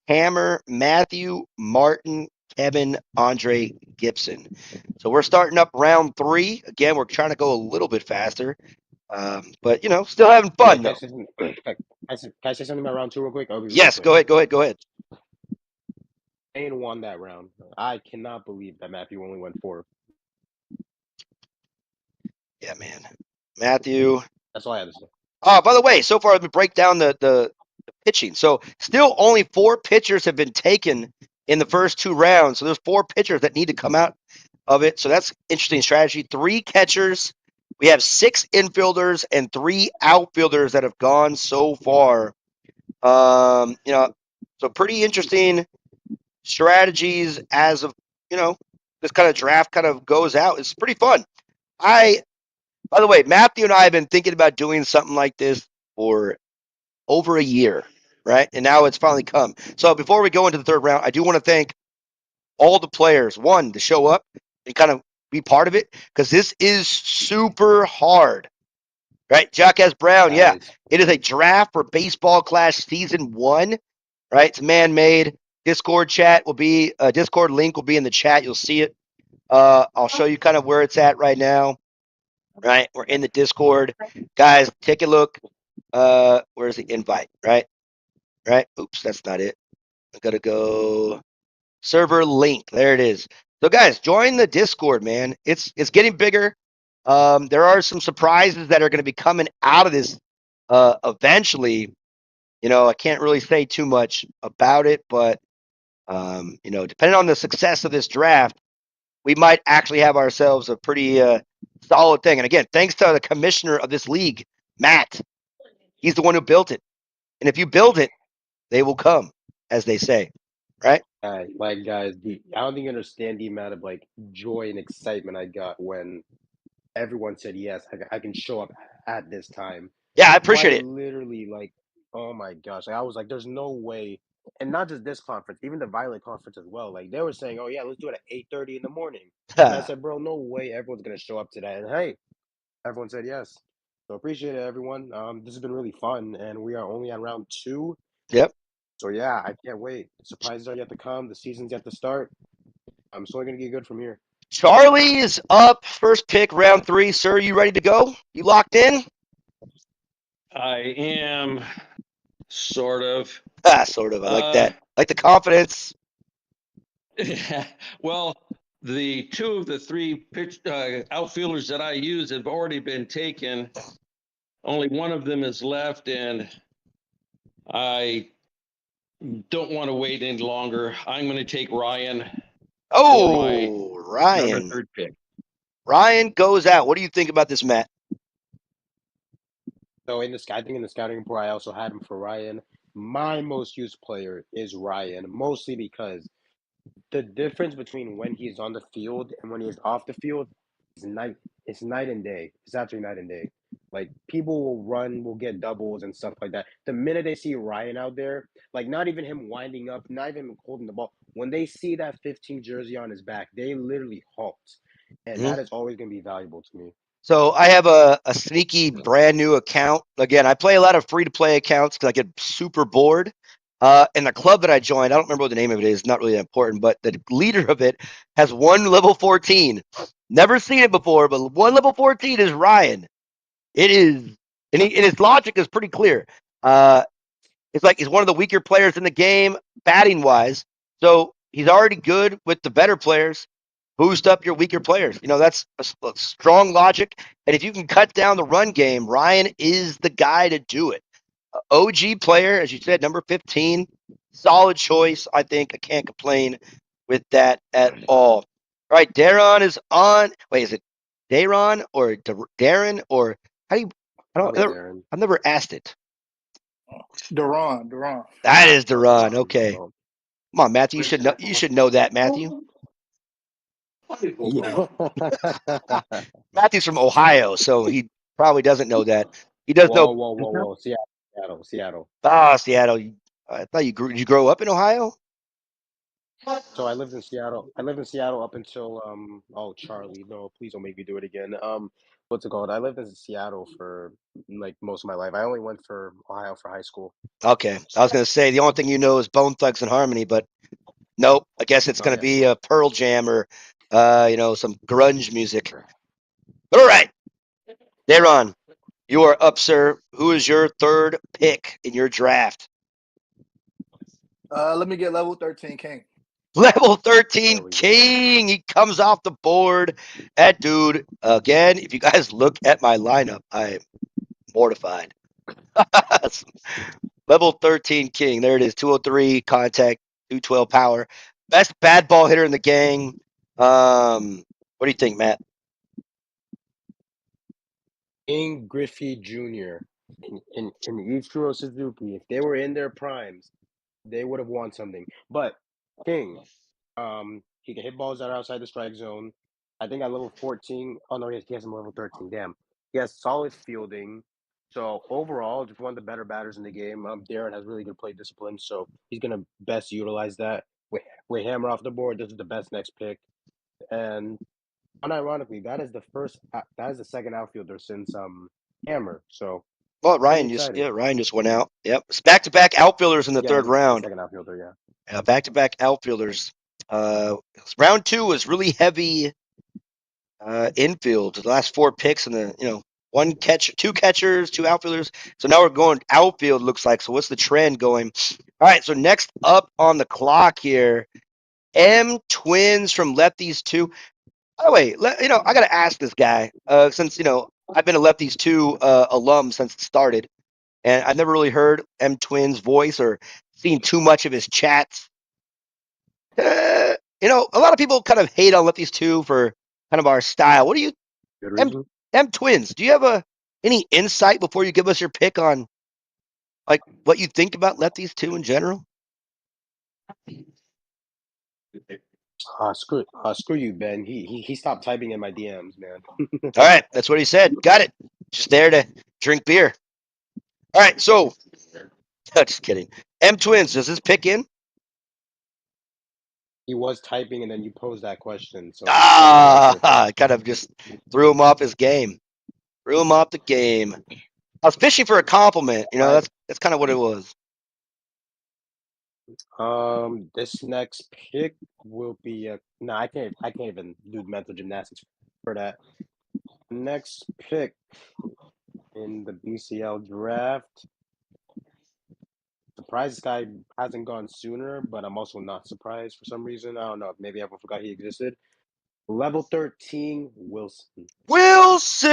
Hammer, Matthew, Martin, Kevin, Andre, Gibson. So we're starting up round 3. Again, we're trying to go a little bit faster, but still having fun though. Can I say something about round 2 real quick? Yes, go ahead. Payne won that round. I cannot believe that Matthew only went 4th. Yeah, man. Matthew. That's all I had to say. By the way, so far let me break down the pitching. So still only 4 pitchers have been taken in the first 2 rounds. So there's 4 pitchers that need to come out of it. So that's interesting strategy. 3 catchers. We have 6 infielders and 3 outfielders that have gone so far. So pretty interesting strategies as of, this kind of draft kind of goes out. It's pretty fun. By the way, Matthew and I have been thinking about doing something like this for over a year, right? And now it's finally come. So before we go into the 3rd round, I do want to thank all the players, to show up and kind of be part of it, because this is super hard, right? Jackass Brown, it is a draft for Baseball Clash Season 1, right? It's man-made. Discord chat will be, Discord link will be in the chat. You'll see it. I'll show you kind of where it's at right now. Right, we're in the Discord, guys. Take a look. Where's the invite? Right. Oops, that's not it. I gotta go server link. There it is. So, guys, join the Discord, man. It's getting bigger. There are some surprises that are going to be coming out of this. Eventually, I can't really say too much about it, but depending on the success of this draft, we might actually have ourselves a pretty solid thing. And again, thanks to the commissioner of this league, Matt. He's the one who built it. And if you build it, they will come, as they say, right? Guys, I don't think you understand the amount of like joy and excitement I got when everyone said yes, I can show up at this time. Yeah, I I appreciate it. literally like, oh my gosh, like, I was like, there's no way, and not just this conference, even the Violet conference as well. Like they were saying, oh yeah, let's do it at 8:30 in the morning, and I said, bro, no way, everyone's gonna show up to that. And hey, everyone said yes. So appreciate it, everyone. This has been really fun, and we are only on round two. Yep. So yeah, I can't wait. The surprises are yet to come. The season's yet to start. I'm still gonna get good from here. Charlie is up. First pick, round 3. Sir, you ready to go? You locked in? I am sort of. Sort of. I like that. Like the confidence. Well, the 2 of the 3 pitch outfielders that I use have already been taken. Only one of them is left, and I don't want to wait any longer. I'm going to take Ryan for my Oh, number Ryan. 3 pick. Ryan goes out. What do you think about this, Matt? So I think in the scouting report, I also had him for Ryan. My most used player is Ryan, mostly because the difference between when he's on the field and when he's off the field is night. It's night and day. It's actually night and day. Like people will run, will get doubles and stuff like that. The minute they see Ryan out there, like not even him winding up, not even holding the ball, when they see that 15 jersey on his back, they literally halt, and Mhm. that is always going to be valuable to me. So I have a sneaky brand new account. Again, I play a lot of free to play accounts because I get super bored. And the club that I joined, I don't remember what the name of it is, not really important, but the leader of it has one level 14. Never seen it before, but one level 14 is Ryan. It is, and his logic is pretty clear. It's like he's one of the weaker players in the game, batting wise. So he's already good with the better players. Boost up your weaker players. That's a strong logic. And if you can cut down the run game, Ryan is the guy to do it. OG player, as you said, number 15. Solid choice. I think I can't complain with that at all. All right, Darren is on. Wait, is it Darren or Darren or how do you? Probably Darren. I've never asked it. Duran. That is Oh, Duran. Duran. Okay. Oh. Come on, Matthew. You should know. You should know that, Matthew. Yeah. Matthew's from Ohio, so he probably doesn't know that. He does know. Whoa. Seattle. Seattle. I thought did you grow up in Ohio? So I lived in Seattle. I lived in Seattle up until oh Charlie, no, please don't make me do it again. What's it called? I lived in Seattle for like most of my life. I only went for Ohio for high school. Okay. I was gonna say the only thing you know is Bone Thugs and Harmony, but nope. I guess it's Oh gonna yeah. be a Pearl Jam or some grunge music. All right, Daron, you are up, sir. Who is your third pick in your draft? Let me get level 13 King. Level There 13 we go. King. He comes off the board. That dude, again, if you guys look at my lineup, I am mortified. Level 13 King. There it is. 203 contact, 212 power. Best bad ball hitter in the gang. What do you think, Matt? King Griffey Jr. in Ichiro Suzuki, if they were in their primes, they would have won something. But King, he can hit balls that are outside the strike zone. I think at level 14, oh no, he has him level 13. Damn. He has solid fielding. So overall, just one of the better batters in the game. Darren has really good play discipline, so he's gonna best utilize that. With Hammer off the board, this is the best next pick. And unironically, that is the second outfielder since Hammer. So Well, pretty Ryan exciting. just went out. Yep. It's back-to-back outfielders in the Yeah, third he's the round. second outfielder. Yeah. Back-to-back outfielders. Round 2 was really heavy infield. The last 4 picks and one catch, 2 catchers, 2 outfielders. So now we're going outfield. Looks like. So what's the trend going? All right. So next up on the clock here, M Twins from Lefties 2. By the way, I got to ask this guy since I've been a Lefties 2 alum since it started, and I've never really heard M Twins' voice or seen too much of his chats. A lot of people kind of hate on Lefties 2 for kind of our style. What do you Good M reason. M Twins? Do you have any insight before you give us your pick on like what you think about Lefties 2 in general? Screw you, Ben. He stopped typing in my DMs, man. All right, that's what he said. Got it. Just there to drink beer. All right, so just kidding. M Twins, does this pick in? He was typing, and then you posed that question, so he's probably gonna answer it first. Kind of just threw him off his game. Threw him off the game. I was fishing for a compliment. You know, that's kind of what it was. This next pick will be no, I can't even do mental gymnastics for that. Next pick in the BCL draft. Surprised this guy hasn't gone sooner, but I'm also not surprised for some reason. I don't know. Maybe everyone forgot he existed. Level 13, Wilson. Wilson!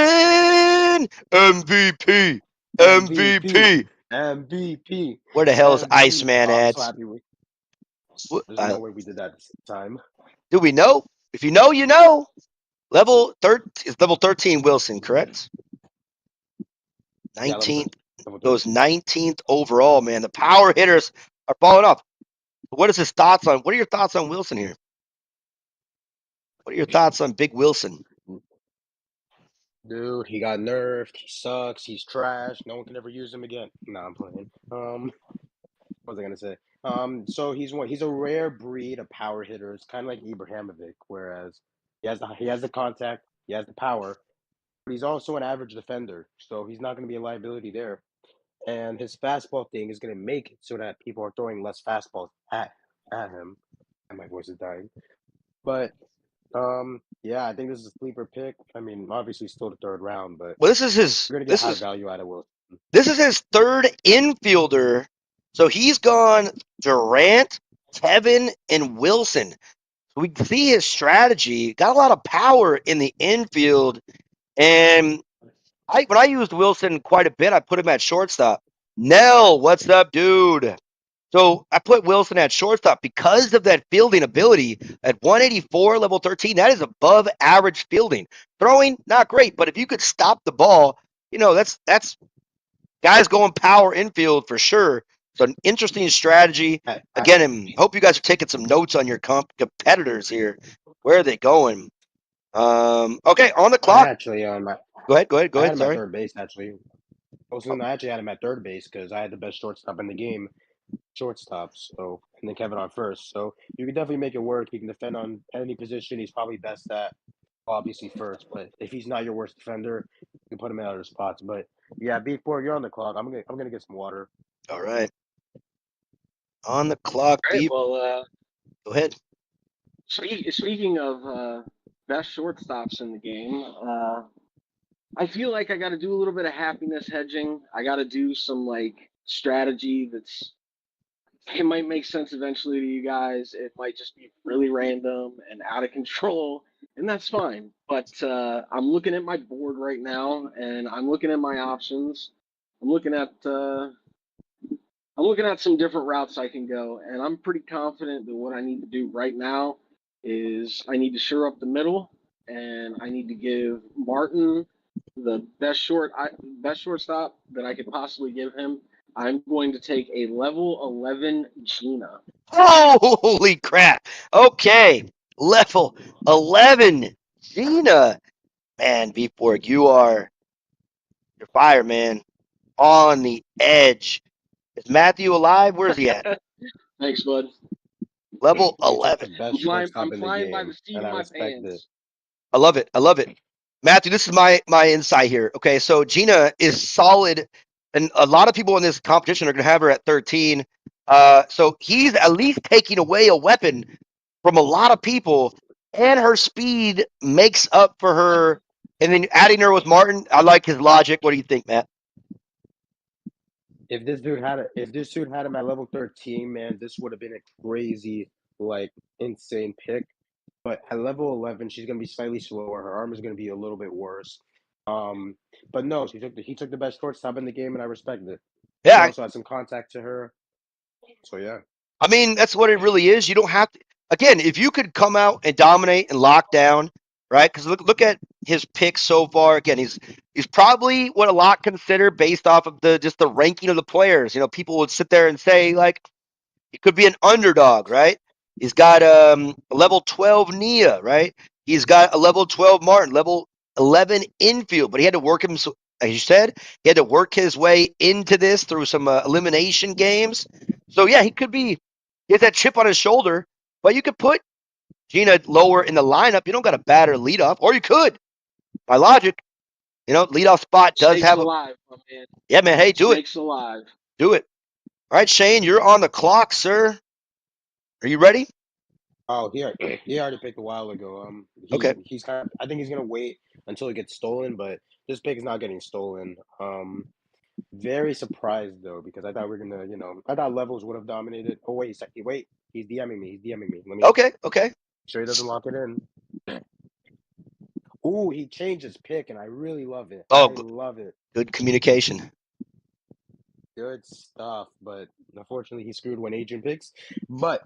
MVP! MVP! MVP. Where the hell is MVP. Iceman Oh, I'm at? so happy there's no way we did that this time. Do we know? If you know, you know. Level 13 is level 13 Wilson, correct? Yeah, level 19th 13. goes 19th overall, man. The power hitters are falling off. What is his thoughts on? What are your thoughts on Wilson here? What are your thoughts on Big Wilson? Dude, he got nerfed. He sucks. He's trash. No one can ever use him again. Nah, I'm playing. What was I gonna say? So he's a rare breed of power hitters, kind of like Ibrahimovic, whereas he has the contact, he has the power, but he's also an average defender, so he's not gonna be a liability there. And his fastball thing is gonna make it so that people are throwing less fastballs at him. And my voice is dying, but yeah, I think this is a sleeper pick. I mean, obviously still the third round, but Well, this is his. we're gonna get This high is value out of Wilson. this is his third infielder. So he's gone Durant, Kevin, and Wilson. So we can see his strategy. Got a lot of power in the infield. And when I used Wilson quite a bit, I put him at shortstop. Nell, what's up, dude? So I put Wilson at shortstop because of that fielding ability at 184, level 13. That is above average fielding. Throwing, not great, but if you could stop the ball, you know, that's guys going power infield for sure. So an interesting strategy. Again, hope you guys are taking some notes on your competitors here. Where are they going? Okay, on the I clock. actually Go ahead. I had him at Sorry. third base actually. Also, I actually had him at third base because I had the best shortstop in the game, shortstop. So, and then Kevin on first. So you can definitely make it work. He can defend on any position. He's probably best at obviously first. But if he's not your worst defender, you can put him in other spots. But yeah, B4, you're on the clock. I'm gonna get some water. All right. On the clock, All right. beef. Well, Go ahead. speaking of best shortstops in the game, I feel like I got to do a little bit of happiness hedging. I got to do some like strategy that's it might make sense eventually to you guys. It might just be really random and out of control, and that's fine. But I'm looking at my board right now, and I'm looking at my options. I'm looking at some different routes I can go, and I'm pretty confident that what I need to do right now is I need to shore up the middle, and I need to give Martin the best shortstop that I could possibly give him. I'm going to take a level 11 Gina. Holy crap. Okay. Level 11. Gina. Man, Beefborg, you're fire, man. On the edge. Is Matthew alive? Where's he at? Thanks, bud. Level You took the 11. best shortstop I'm in the flying by the game, seat and of I my respect it. pants. I love it. Matthew, this is my insight here. Okay, so Gina is solid, and a lot of people in this competition are going to have her at 13. So he's at least taking away a weapon from a lot of people, and her speed makes up for her. And then adding her with Martin, I like his logic. What do you think, Matt? If this dude had him at level 13, man, this would have been a crazy, like, insane pick. But at level 11, she's gonna be slightly slower. Her arm is gonna be a little bit worse. But no, he took the best shortstop in the game, and I respect it. He Yeah, also had some contact to her, so yeah. I mean, that's what it really is. You don't have to. Again, if you could come out and dominate and lock down, right? Because look at his picks so far. Again, he's probably what a lot consider based off of just the ranking of the players. You know, people would sit there and say like he could be an underdog, right? He's got a level 12 Nia, right? He's got a level 12 Martin, level 11 infield, but he had to work him, as you said, he had to work his way into this through some elimination games. So, yeah, he has that chip on his shoulder, but you could put Gina lower in the lineup. You don't got a batter leadoff, or you could, by logic. Leadoff spot does Snakes have a. alive, my man. Yeah, man, hey, do it. Snakes alive. Do it. All right, Shane, you're on the clock, sir. Are you ready? Oh, he already picked a while ago. Okay. He's kind of. I think he's gonna wait until it gets stolen, but this pick is not getting stolen. Very surprised though because I thought we are gonna, I thought levels would have dominated. Oh wait, wait, he's DMing me. He's DMing me. Let me Okay. sure he doesn't lock it in. Ooh, he changed his pick, and I really love it. Oh, I love it. good communication. Good stuff, but unfortunately, he screwed when Adrian picks. But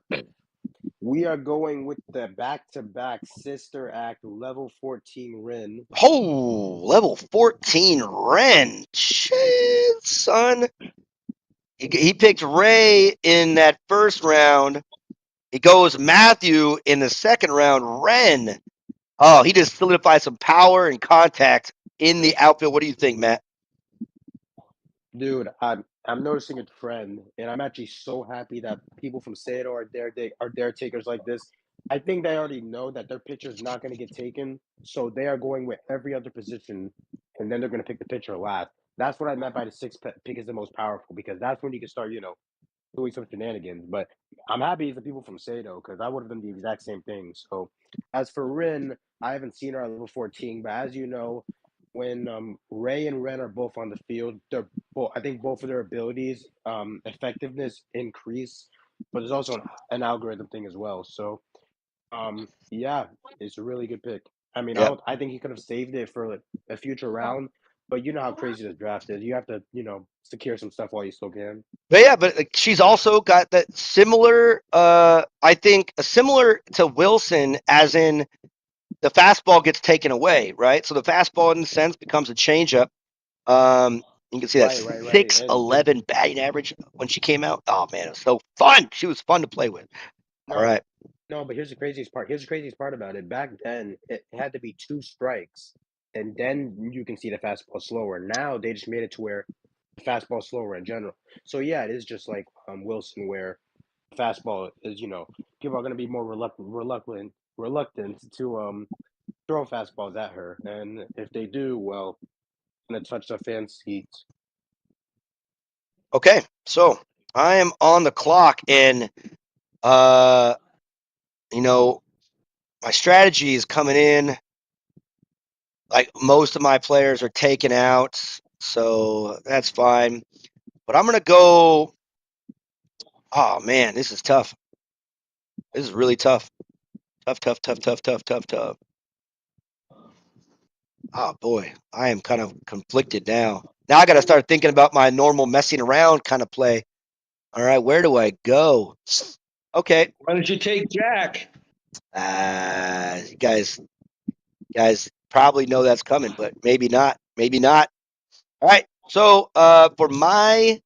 we are going with the back-to-back Sister Act level 14 Rin. Oh, level 14 Ren. Shit, son. He picked Ray in that first round. He goes Matthew in the second round. Ren. Oh, he just solidified some power and contact in the outfield. What do you think, Matt? Dude, I'm noticing a trend, and I'm actually so happy that people from Sado are dare takers like this. I think they already know that their pitcher's not going to get taken, so they are going with every other position, and then they're going to pick the pitcher last. That's what I meant by the pick is the most powerful because that's when you can start, doing some shenanigans. But I'm happy it's the people from Sado because I would have done the exact same thing. So as for Rin, I haven't seen her at level 14, but as you know, when Ray and Ren are both on the field, they're both. I think both of their abilities, effectiveness increase, but there's also an algorithm thing as well. So, yeah, it's a really good pick. I mean, Yep. I think he could have saved it for like a future round, but you know how crazy this draft is. You have to, secure some stuff while you still can. But yeah, but she's also got that similar, I think, similar to Wilson, as in the fastball gets taken away, right? So the fastball, in a sense, becomes a changeup. You can see that Right. And 611 batting average when she came out. Oh man, it was so fun. She was fun to play with. All no, right. no, but here's the craziest part. Here's the craziest part about it. Back then, it had to be two strikes, and then you can see the fastball slower. Now they just made it to where the fastball slower in general. So yeah, it is just like Wilson, where fastball is, people are going to be more reluctant to throw fastballs at her, and if they do, well, it's going to touch the fans' seats. Okay. So I am on the clock, and you know, my strategy is coming in. Like most of my players are taken out, so that's fine. But I'm gonna go. Oh man, this is tough. This is really tough. Tough. Oh boy, I am kind of conflicted now. Now I got to start thinking about my normal messing around kind of play. All right, where do I go? Okay, Why don't you take Jack? you guys probably know that's coming, but maybe not. Maybe not. All right, so for my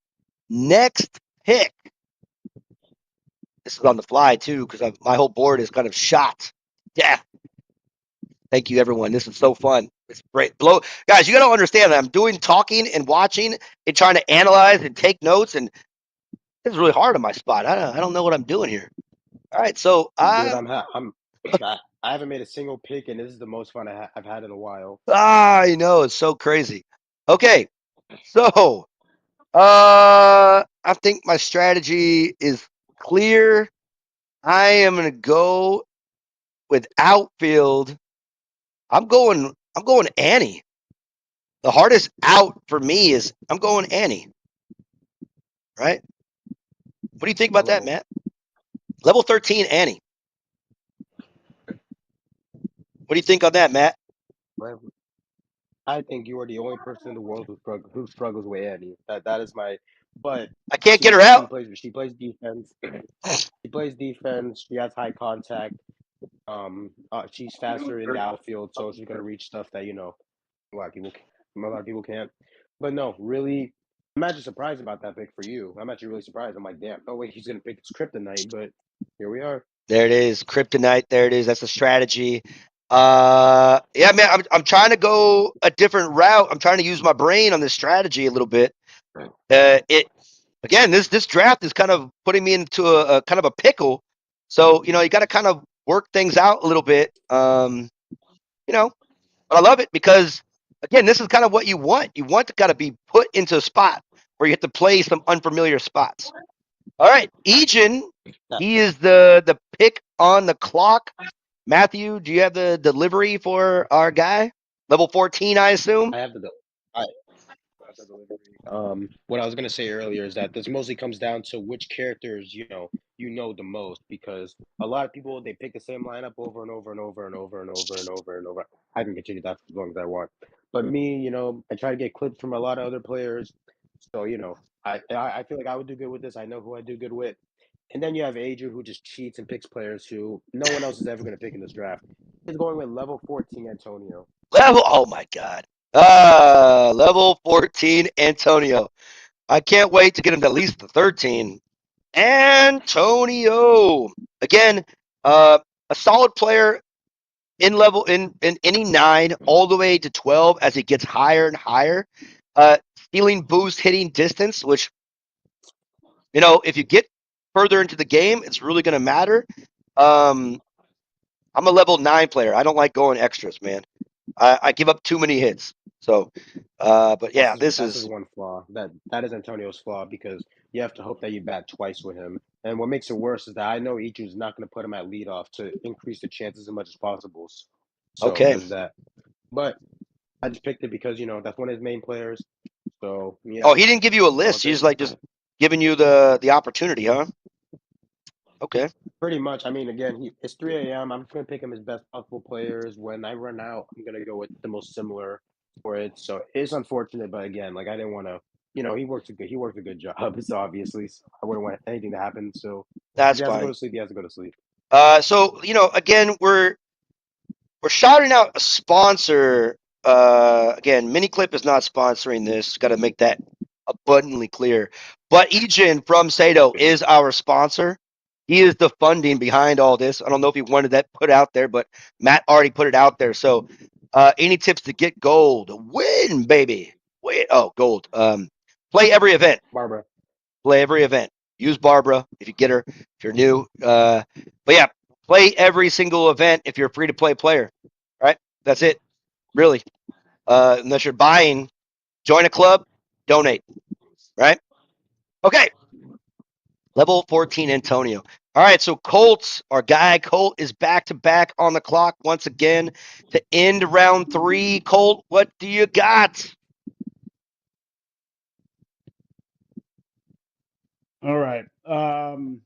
next pick, this is on the fly too because my whole board is kind of shot. Yeah. Thank you, everyone. This is so fun. It's great. Guys, you got to understand that I'm doing talking and watching and trying to analyze and take notes, and this is really hard on my spot. I don't know what I'm doing here. All right, so Dude, I haven't made a single pick, and this is the most fun I've had in a while. I know it's so crazy. Okay, so I think my strategy is clear. I am gonna go with outfield. I'm going Annie. The hardest out for me is I'm going Annie. Right? What do you think What about that, level? Matt? Level 13 Annie. What do you think on that, Matt? I think you are the only person in the world who struggles with Annie. That is my. But I can't get her she out. plays defense. She plays defense. She has high contact. She's faster in the outfield, so she's gonna reach stuff that a lot of people a lot of people can't. But no, really, I'm actually surprised about that pick for you. I'm actually really surprised. I'm like, damn, no way he's gonna pick this kryptonite, but here we are. There it is. Kryptonite. There it is. That's the strategy. Yeah, man, I'm trying to go a different route. I'm trying to use my brain on this strategy a little bit. This draft is kind of putting me into a kind of a pickle. So, you got to kind of work things out a little bit. But I love it because, again, this is kind of what you want. You want to kind of be put into a spot where you have to play some unfamiliar spots. All right, Egan, he is the pick on the clock. Matthew, do you have the delivery for our guy? Level 14, I assume. I have the I what I was gonna say earlier is that this mostly comes down to which characters you know the most, because a lot of people they pick the same lineup over and over and over and over and over and over and over. I can continue that for as long as I want, but me, I try to get clips from a lot of other players, so I feel like I would do good with this. I know who I do good with, and then you have Adrian who just cheats and picks players who no one else is ever gonna pick in this draft. He's going with level 14 Antonio. Oh my God. Level 14, Antonio. I can't wait to get him to at least the 13. Antonio. Again, a solid player in any 9 all the way to 12 as it gets higher and higher. Stealing boost, hitting distance, which, if you get further into the game, it's really going to matter. I'm a level 9 player. I don't like going extras, man. I give up too many hits. So, but yeah, That's his one flaw. That is Antonio's flaw, because you have to hope that you bat twice with him. And what makes it worse is that I know Ichu's not going to put him at leadoff to increase the chances as much as possible. So okay. there's that. But I just picked it because that's one of his main players. So Oh, he didn't give you a I'll list. He's take like just giving you the opportunity, huh? Okay. pretty much. I mean, again, it's 3 a.m. I'm just gonna pick him as best possible players. When I run out, I'm gonna go with the most similar for it. So it's unfortunate, but again, like I didn't want to. He worked a good job. So obviously, so I wouldn't want anything to happen. So if That's he has to go fine. to sleep, he has to go to sleep. So again, we're shouting out a sponsor. Again, MiniClip is not sponsoring this. Got to make that abundantly clear. But Ejin from Sato is our sponsor. He is the funding behind all this. I don't know if he wanted that put out there, but Matt already put it out there. So, any tips to get gold? Win, baby. Wait. Oh, gold. Play every event. Barbara, Play every event. Use Barbara if you get her. If you're new. But yeah, play every single event if you're a free to play player. Right? That's it. Really. Unless you're buying, join a club, donate. Right? Okay. Level 14, Antonio. All right, so Colts, our guy Colt is back to back on the clock once again to end round 3. Colt, what do you got? All right. God,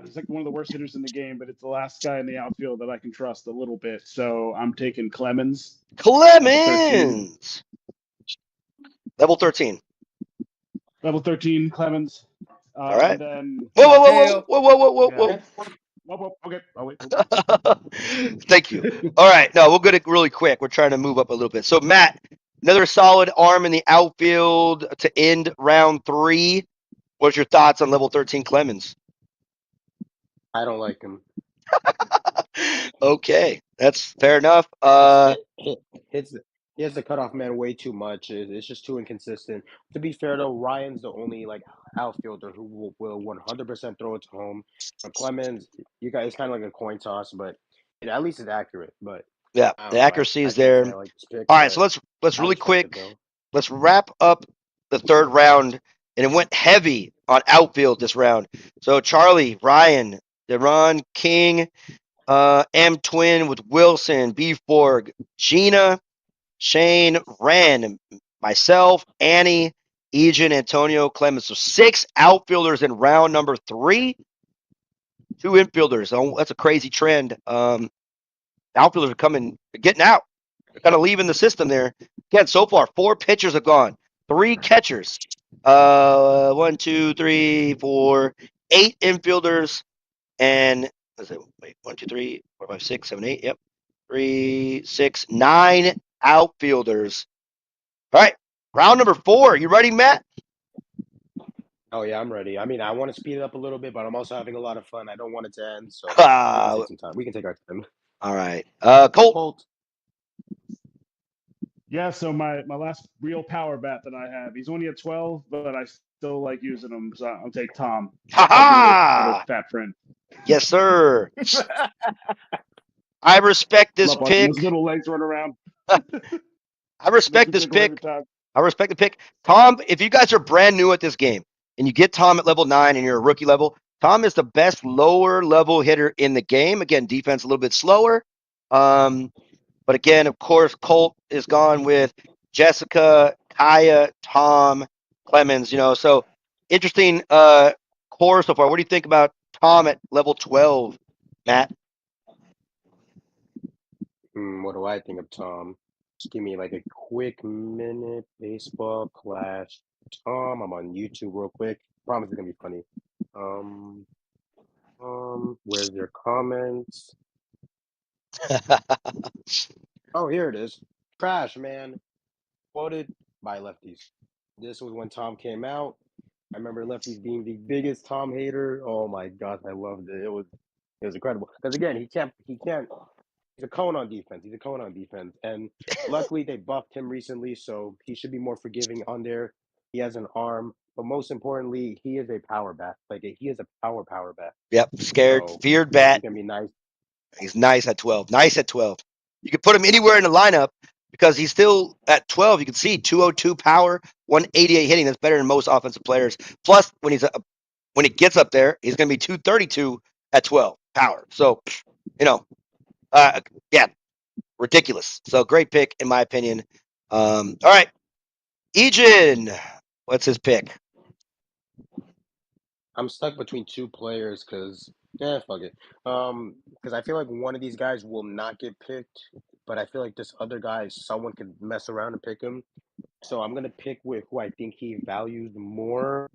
he's like one of the worst hitters in the game, but it's the last guy in the outfield that I can trust a little bit. So I'm taking Clemens. Clemens. Level 13. Level 13, Clemens. All right. And then Whoa, whoa, my whoa, Hell, whoa, whoa, whoa, whoa, yeah. whoa, okay. Oh wait. whoa. Thank you. All right. No, we'll get it really quick. We're trying to move up a little bit. So, Matt, another solid arm in the outfield to end round 3. What's your thoughts on level 13 Clemens? I don't like him. Okay, that's fair enough. Hits he has the cutoff man way too much. It's just too inconsistent. To be fair though, Ryan's the only like outfielder who will 100% throw it to home. Clemens, you guys, it's kind of like a coin toss, but at least it's accurate. But Yeah, I the don't know. accuracy I is can't there. say I like this pick, All right, so but let's I really respect it quick. though. Let's wrap up the 3rd round, and it went heavy on outfield this round. So Charlie, Ryan, Deron King, M Twin with Wilson, B Forg, Gina, Shane, Ren, myself, Annie, Egan, Antonio, Clemens. So 6 outfielders in round number 3. 2 infielders. Oh, that's a crazy trend. Outfielders are getting out. They're kind of leaving the system there. Again, so far, 4 pitchers have gone, 3 catchers. 1, 2, 3, 4, 8 infielders, and let's say, wait, 1, 2, 3, 4, 5, 6, 7, 8. Yep, 3, 6, 9 outfielders. All right, round number 4. You ready, Matt? Oh yeah, I'm ready. I mean, I want to speed it up a little bit, but I'm also having a lot of fun. I don't want it to end, so we can take some time. We can take our time. All right. Colt. Colt. Yeah, so my last real power bat that I have, he's only at 12, but I still like using him. So I'll take Tom. Ha Healthy little ha! fat friend. Yes, sir. I respect this Love watching pick. those little legs run around. I Makes respect me this tickle every pick. time. I respect the pick. Tom, if you guys are brand new at this game and you get Tom at level 9 and you're a rookie level, Tom is the best lower level hitter in the game. Again, defense a little bit slower. But again, of course, Colt is gone with Jessica, Kaya, Tom, Clemens, so interesting core so far. What do you think about Tom at level 12, Matt? What do I think of Tom? Just give me like a quick minute. Baseball Clash Tom. I'm on YouTube real quick. Promise it's gonna be funny. Um, where's your comments? Oh, here it is. Trash, man. Quoted by lefties. This was when Tom came out. I remember lefties being the biggest Tom hater. Oh my gosh, I loved it. It was incredible. Because again, he can't. He's a cone on defense. He's a cone on defense, and luckily they buffed him recently, so he should be more forgiving on there. He has an arm, but most importantly, he is a power bat. Like he is a power bat. Yep, scared, So feared he's bat. gonna be nice. He's nice at 12. Nice at 12. You could put him anywhere in the lineup because he's still at 12. You can see 202 power, 188 hitting. That's better than most offensive players. Plus, when he gets up there, he's going to be 232 at 12 power. So, you know, yeah, ridiculous. So great pick in my opinion. All right, Ejin, what's his pick? I'm stuck between two players because fuck it. Because I feel like one of these guys will not get picked, but I feel like this other guy, someone could mess around and pick him. So I'm gonna pick with who I think he values more.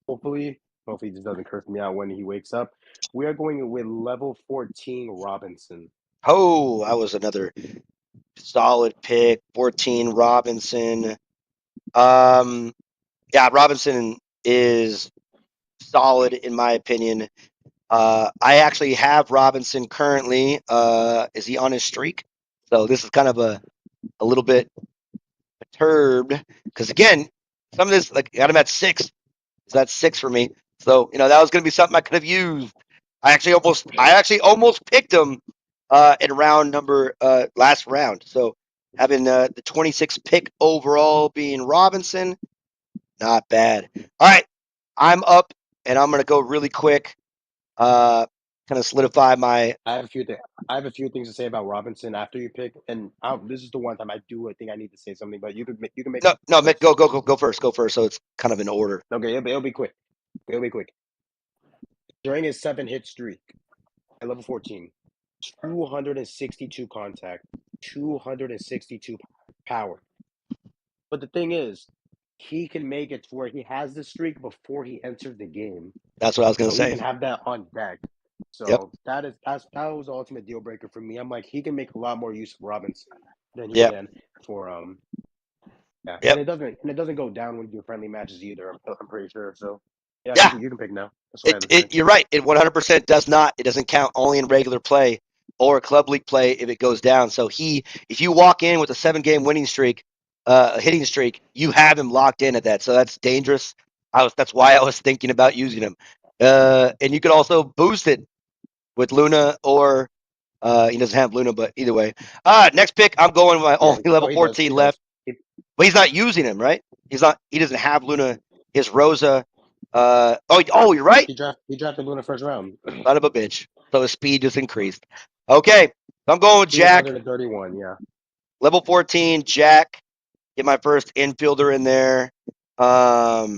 Hopefully, he just doesn't curse me out when he wakes up. We are going with level 14 Robinson. Oh, that was another solid pick. 14 Robinson. Yeah, Robinson is solid in my opinion. I actually have Robinson currently. Is he on his streak? So this is kind of a little bit perturbed because again, some of this like got him at 6. So that's 6 for me. So that was going to be something I could have used. I actually almost picked him in round number last round. So having the 26th pick overall being Robinson, not bad. All right, I'm up and I'm going to go really quick. Kind of solidify my. I have a few things. I have a few things to say about Robinson after you pick, and this is the one time I think I need to say something, but you can make No, Mick, first. go first. Go first. So it's kind of in order. Okay, it'll be quick. It'll be quick. During his 7-hit streak at level 14, 262 contact, 262 power. But the thing is, he can make it to where he has the streak before he enters the game, That's what I was going so to he say. can have that on deck. Yep. So that was the ultimate deal breaker for me. I'm like, he can make a lot more use of Robinson than he Yep. can for yeah. Yep. And it doesn't go down when you do friendly matches either. I'm pretty sure. So yeah, Yeah. you can pick now. That's what I have to say. You're right. It 100% does not. It doesn't count only in regular play or club league play if it goes down. So if you walk in with a 7-game winning streak, hitting streak, you have him locked in at that. So that's dangerous. That's why I was thinking about using him. And you could also boost it with Luna or he doesn't have Luna, but either way. Next pick, I'm going with my Yeah. only level Oh, he does. 14 He left. does. He, But he's not using him, right? He doesn't have Luna. His Rosa. You're right. he drafted Luna first round. Son of a bitch. So his speed just increased. Okay. So I'm going with Jack. 231. Yeah. Level 14, Jack. Get my first infielder in there. I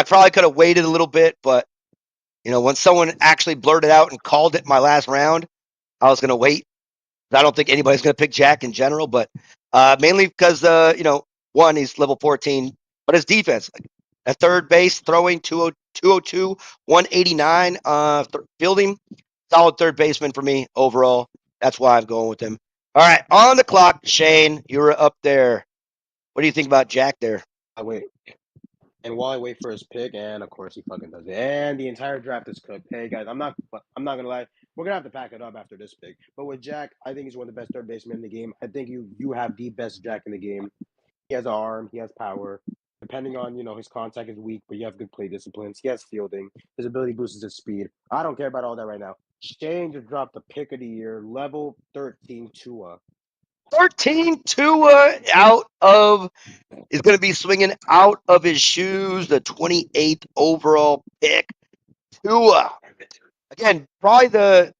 probably could have waited a little bit, but when someone actually blurted out and called it my last round, I was gonna wait. I don't think anybody's gonna pick Jack in general, but mainly because one, he's level 14, but his defense, at third base, throwing 202, 189, fielding, solid third baseman for me overall. That's why I'm going with him. All right, on the clock, Shane, you were up there. What do you think about Jack there? Wait. And while I wait for his pick, and of course he fucking does it, and the entire draft is cooked. Hey guys, I'm not gonna lie, we're gonna have to pack it up after this pick. But with Jack, I think he's one of the best third basemen in the game. I think you have the best Jack in the game. He has an arm, he has power. Depending on his contact is weak, but you have good play disciplines. He has fielding. His ability boosts his speed. I don't care about all that right now. Shane just dropped the pick of the year, level 13 Tua. 13 Tua is going to be swinging out of his shoes. The 28th overall pick, Tua. Again, probably the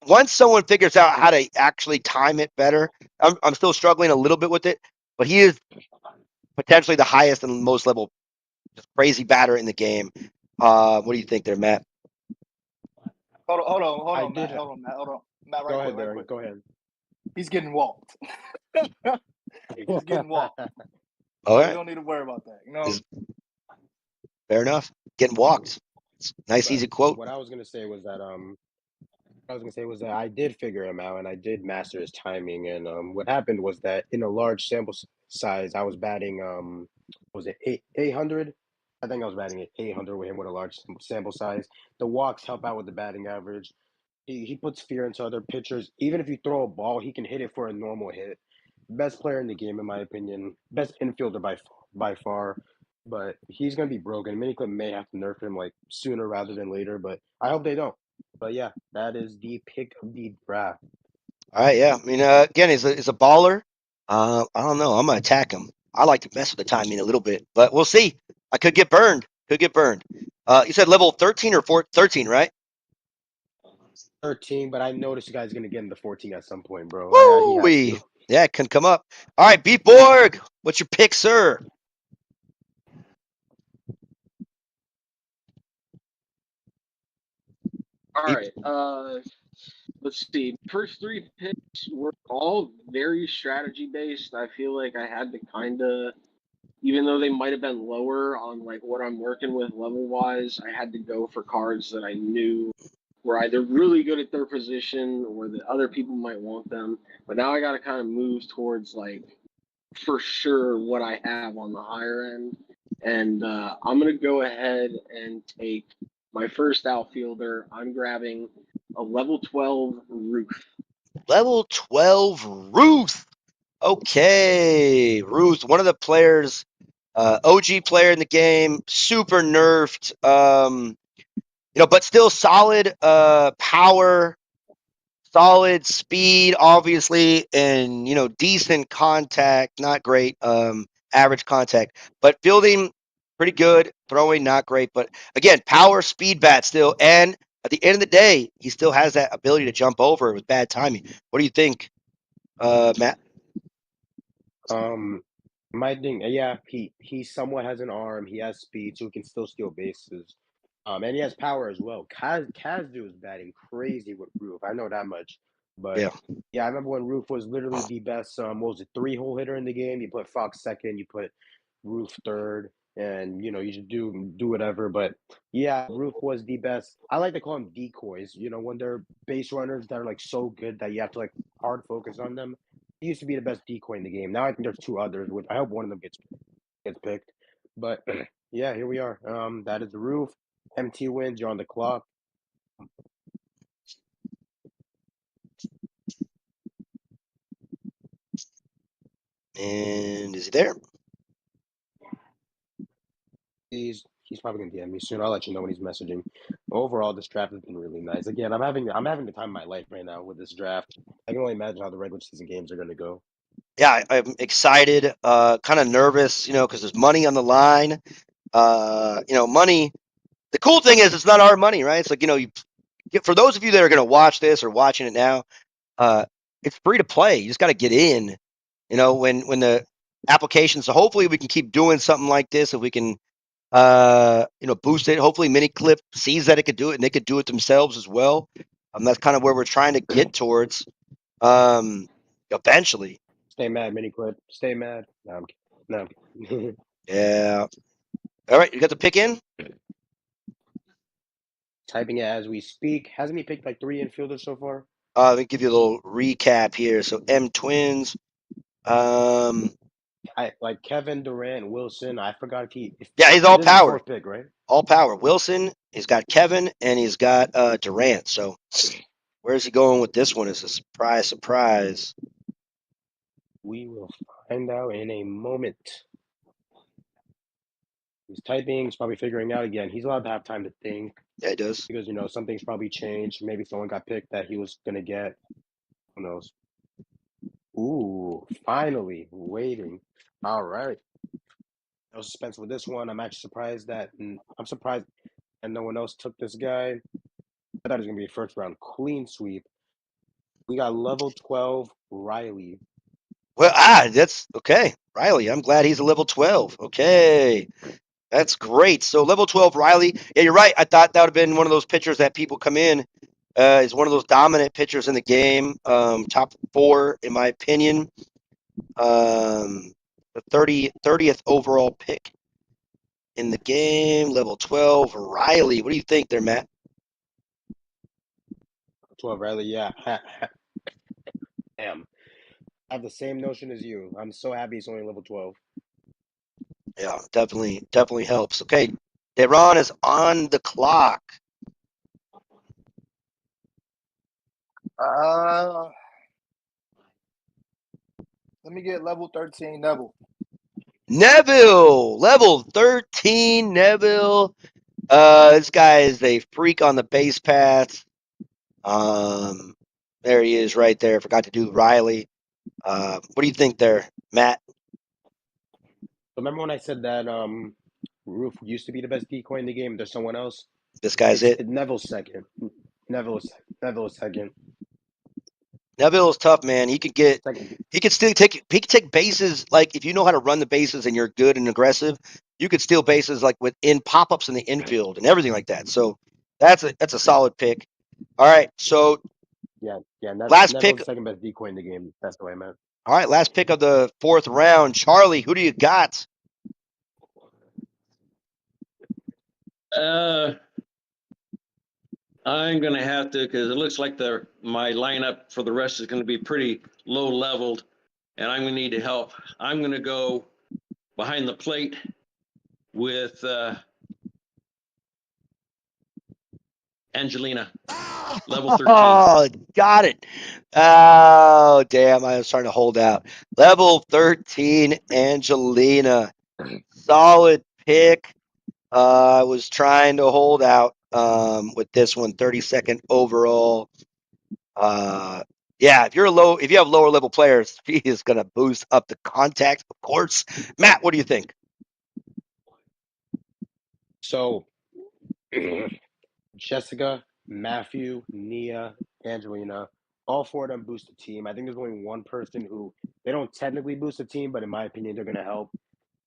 once someone figures out how to actually time it better. I'm still struggling a little bit with it, but he is potentially the highest and most level crazy batter in the game. What do you think there, Matt? Hold I on, Matt. did. Hold on, Matt. Hold on, Matt. Go Right ahead, quick, right Darren. quick. Go ahead. He's getting walked. He's getting walked. All So right, you don't need to worry about that. Is- fair enough. Getting walked. It's a nice, But easy quote. what I was gonna say was that I did figure him out and I did master his timing. And what happened was that in a large size, I was batting was it 800? I think I was batting at 800 with him with a large sample size. The walks help out with the batting average. He puts fear into other pitchers. Even if you throw a ball, he can hit it for a normal hit. Best player in the game, in my opinion. Best infielder by far. But he's gonna be broken. Miniclip may have to nerf him like sooner rather than later. But I hope they don't. But yeah, that is the pick of the draft. All right, yeah. I mean, again, he's a baller. I don't know. I'm gonna attack him. I like to mess with the timing a little bit, but we'll see. I could get burned. Could get burned. You said level 13 or 13, right? 13, but I noticed you guys gonna get into 14 at some point, bro. He Woo has wee. to. Yeah, it can come up. All right, Beat Borg. What's your pick, sir? All Beep. right. Let's see. First three picks were all very strategy based. I feel like I had to kind of, even though they might have been lower on like what I'm working with level wise, I had to go for cards that I knew were either really good at their position or that other people might want them. But now I got to kind of move towards like for sure what I have on the higher end. And I'm going to go ahead and take my first outfielder. I'm grabbing a level 12 Ruth. Level 12, Ruth. Okay, Ruth, one of the players, OG player in the game, super nerfed. But still solid power, solid speed, obviously, and decent contact, not great, average contact, but fielding pretty good, throwing not great, but again, power, speed, bat still, and at the end of the day, he still has that ability to jump over with bad timing. What do you think, Matt? Um, my thing, yeah, he somewhat has an arm. He has speed, so he can still steal bases. And he has power as well. Kazdu is batting crazy with Roof. I know that much. But Yeah. yeah, I remember when Roof was literally the best. What was it, 3-hole hitter in the game? You put Fox second, you put Roof third, and you just do whatever. But yeah, Roof was the best. I like to call them decoys. When they're base runners that are like so good that you have to like hard focus on them. He used to be the best decoy in the game. Now I think there's two others, which I hope one of them gets picked. But yeah, here we are. That is the Roof. MT wins. You're on the clock. And is he there? He's probably gonna DM me soon. I'll let you know when he's messaging. Overall, this draft has been really nice. Again, I'm having the time of my life right now with this draft. I can only imagine how the regular season games are gonna go. Yeah, I'm excited, kind of nervous, because there's money on the line. Money. The cool thing is it's not our money, right? It's like, for those of you that are going to watch this or watching it now, it's free to play. You just got to get in, when the application. So hopefully we can keep doing something like this. If we can, boost it. Hopefully Miniclip sees that it could do it and they could do it themselves as well. That's kind of where we're trying to get towards, eventually. Stay mad, mini clip. Stay mad. No, I'm kidding. No, I'm kidding. Yeah. All right. You got the pick in? Typing it as we speak. Hasn't he picked like 3 infielders so far? Let me give you a little recap here. So M Twins, I like Kevin Durant, Wilson. I forgot if Yeah, he's all this is his power. fourth pick, right? All power. Wilson, he's got Kevin, and he's got Durant. So where's he going with this one? It's a surprise, surprise. We will find out in a moment. He's typing. He's probably figuring out again. He's allowed to have time to think Yeah, he does. because something's probably changed. Maybe someone got picked that he was gonna get. Who knows? Ooh, finally waiting. All right. No suspense with this one. I'm actually surprised that I'm surprised and no one else took this guy. I thought it was gonna be a first round clean sweep. We got level 12 Riley. Well, that's okay. Riley, I'm glad he's a level 12. Okay. That's great. So level 12 Riley. Yeah, you're right. I thought that would have been one of those pitchers that people come in. Is one of those dominant pitchers in the game. Top 4, in my opinion. The 30th overall pick in the game. Level 12 Riley. What do you think there, Matt? 12 Riley, yeah. Damn. I have the same notion as you. I'm so happy he's only level 12. Yeah, definitely helps. Okay. Deron is on the clock. Let me get level 13 Neville. Neville, level 13, Neville. This guy is a freak on the base paths. There he is right there. Forgot to do Riley. What do you think there, Matt? Remember when I said that Roof used to be the best decoy in the game? There's someone else. This guy's it. Neville's second. Neville's second. Neville's tough, man. He could Second. take bases. Like if you know how to run the bases and you're good and aggressive, you could steal bases like within pop-ups in the infield and everything like that. So that's a solid pick. All right, so Yeah. last Neville's pick. second best decoy in the game. That's the way I meant. All right, last pick of the 4th round. Charlie, who do you got? I'm going to have to, because it looks like my lineup for the rest is going to be pretty low leveled, and I'm going to need to help. I'm going to go behind the plate with Angelina, level 13. Oh, got it. Oh, damn. I was trying to hold out. Level 13, Angelina. Solid pick. I was trying to hold out with this one, 32nd overall. Yeah, if you have lower level players, he is going to boost up the contact, of course. Matt, what do you think? So, Jessica, Matthew, Nia, Angelina, all 4 of them boost the team. I think there's only one person who they don't technically boost the team, but in my opinion, they're going to help.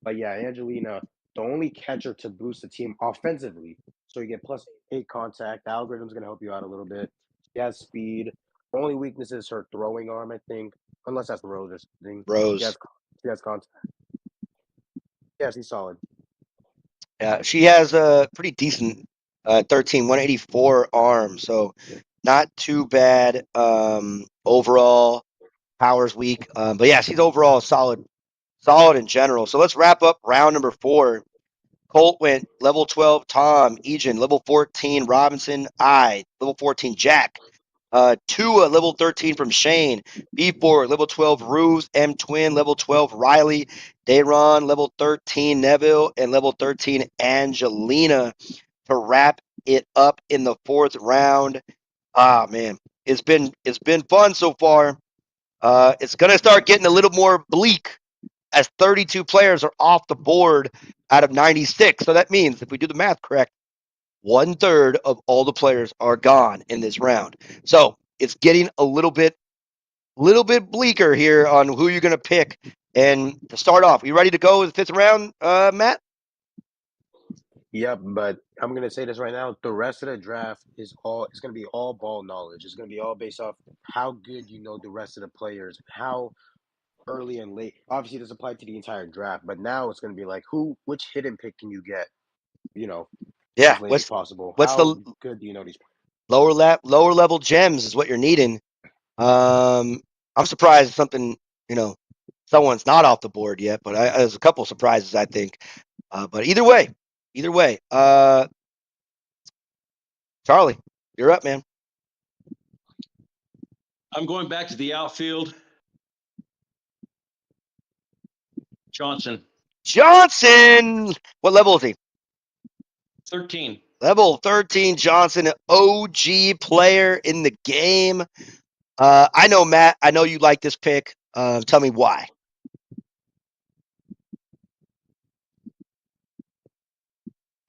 But yeah, Angelina, the only catcher to boost the team offensively. So you get +8 contact. The algorithm's going to help you out a little bit. She has speed. Her only weakness is her throwing arm, I think. Unless that's Rose or something. Rose. She has contact. Yeah, she's solid. Yeah, she has a pretty decent 184 arm, so not too bad overall. Power's weak, but yeah, she's overall solid in general. So let's wrap up round number 4. Colt went level 12, Tom, Egan, level 14, Robinson, I, level 14, Jack, Tua, level 13 from Shane, B4, level 12, Ruse, M Twin, level 12, Riley, Dayron, level 13, Neville, and level 13, Angelina to wrap it up in the 4th round. Ah, man, it's been fun so far. It's gonna start getting a little more bleak as 32 players are off the board out of 96. So that means if we do the math correct, 1/3 of all the players are gone in this round. So it's getting a little bit bleaker here on who you're going to pick. And to start off, you ready to go with the 5th round, Matt? Yep, but I'm going to say this right now. The rest of the draft it's going to be all ball knowledge. It's going to be all based off how good you know the rest of the players, how early and late. Obviously, this applied to the entire draft, but now it's going to be like which hidden pick can you get, Yeah. as late as possible. What's How the good do you know these players? lower level gems is what you're needing. I'm surprised something someone's not off the board yet, but there's a couple surprises, I think. But either way, Charlie, you're up, man. I'm going back to the outfield. Johnson, Johnson. What level is he? 13. Level 13 Johnson, an OG player in the game. I know, Matt, I know you like this pick. Tell me why.